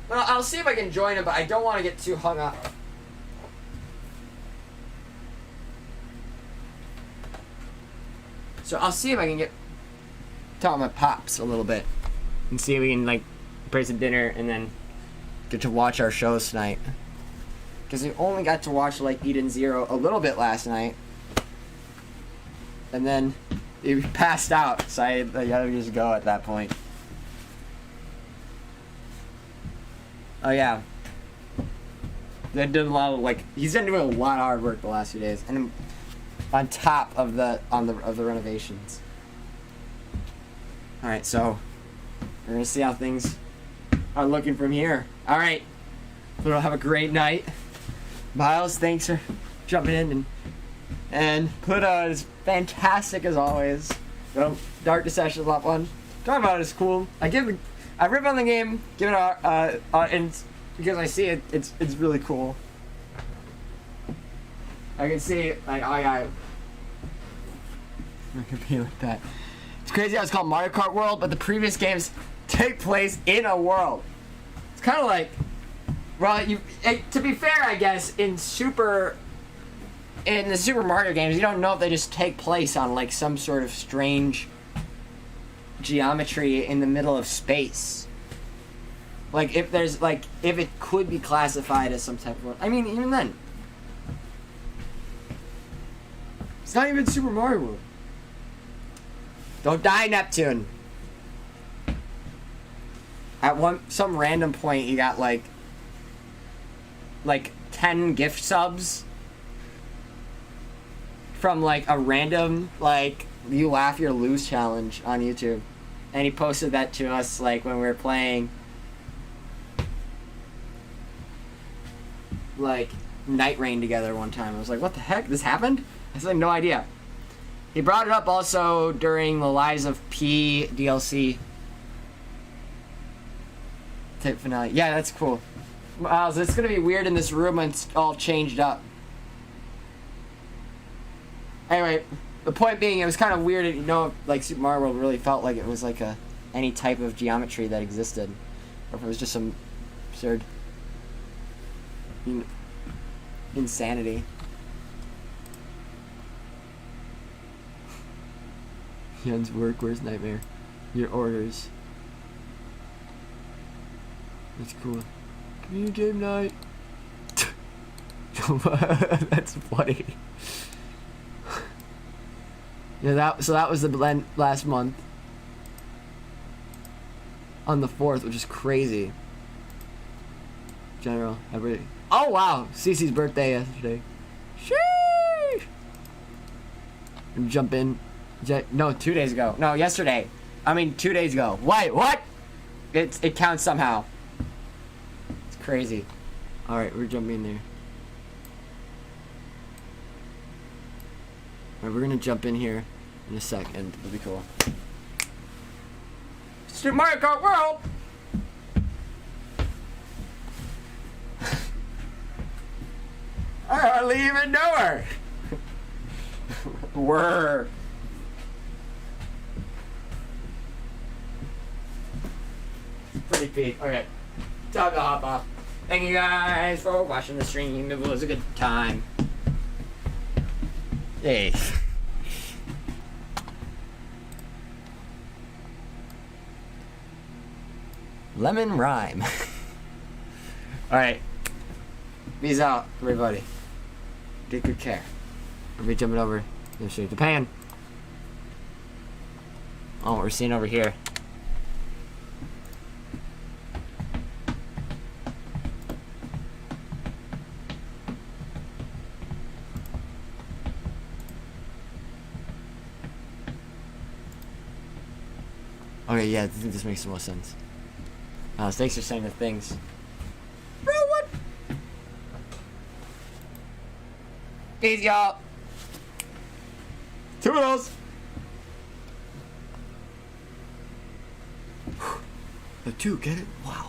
Well, I'll see if I can join him, but I don't want to get too hung up. So I'll see if I can talk to my pops a little bit and see if we can like prepare some dinner and then get to watch our shows tonight. Because we only got to watch like Eden Zero a little bit last night, and then he passed out, so I gotta just go at that point. Oh yeah. They did a lot of like he's been doing a lot of hard work the last few days, and on top of the renovations. All right, so we're gonna see how things are looking from here. All right, we'll have a great night. Miles, thanks for jumping in and Pluto is fantastic as always. So Dark Deception is a lot of fun. Talking about it is cool. I give I rip on the game, give it a and because I see it, it's really cool. I can see like I could be like that. It's crazy how it's called Mario Kart World, but the previous games take place in a world. It's kind of like, well, to be fair, I guess in the Super Mario games, you don't know if they just take place on like some sort of strange geometry in the middle of space. Like if it could be classified as some type of world. I mean, even then, it's not even Super Mario World. Don't die, Neptune. At some random point, you got like 10 gift subs from like a random like you laugh you lose challenge on YouTube, and he posted that to us like when we were playing like Night Rain together one time. I was like, what the heck? This happened? I had no idea. He brought it up also during the Lives of P DLC type finale. Yeah, that's cool. Wow, so it's gonna be weird in this room when it's all changed up. Anyway, the point being, it was kind of weird, you know, like Super Mario World really felt like it was like any type of geometry that existed, or if it was just some absurd insanity. Yen's work, where's Nightmare? Your orders. That's cool. Community game night. That's funny. Yeah, that was the blend last month. On the 4th, which is crazy. General, everybody. Oh wow, Cece's birthday yesterday. Sheesh. Jump in. No, 2 days ago. No, yesterday. I mean, 2 days ago. Wait, what? It counts somehow. It's crazy. All right, we're jumping in there. All right, we're gonna jump in here in a second. It'll be cool. Super Mario Kart World. I hardly even know her. Word. Pretty big. Okay. Time to hop off. Thank you guys for watching the stream. It was a good time. Hey. Lemon rhyme. Alright. Peace out, everybody. Take good care. We'll be jumping over to Japan. Oh, what we're seeing over here. Okay, yeah, I think this makes the most sense. Thanks for saying the things. Bro, what? Peace, y'all. Toodles. The two, get it? Wow.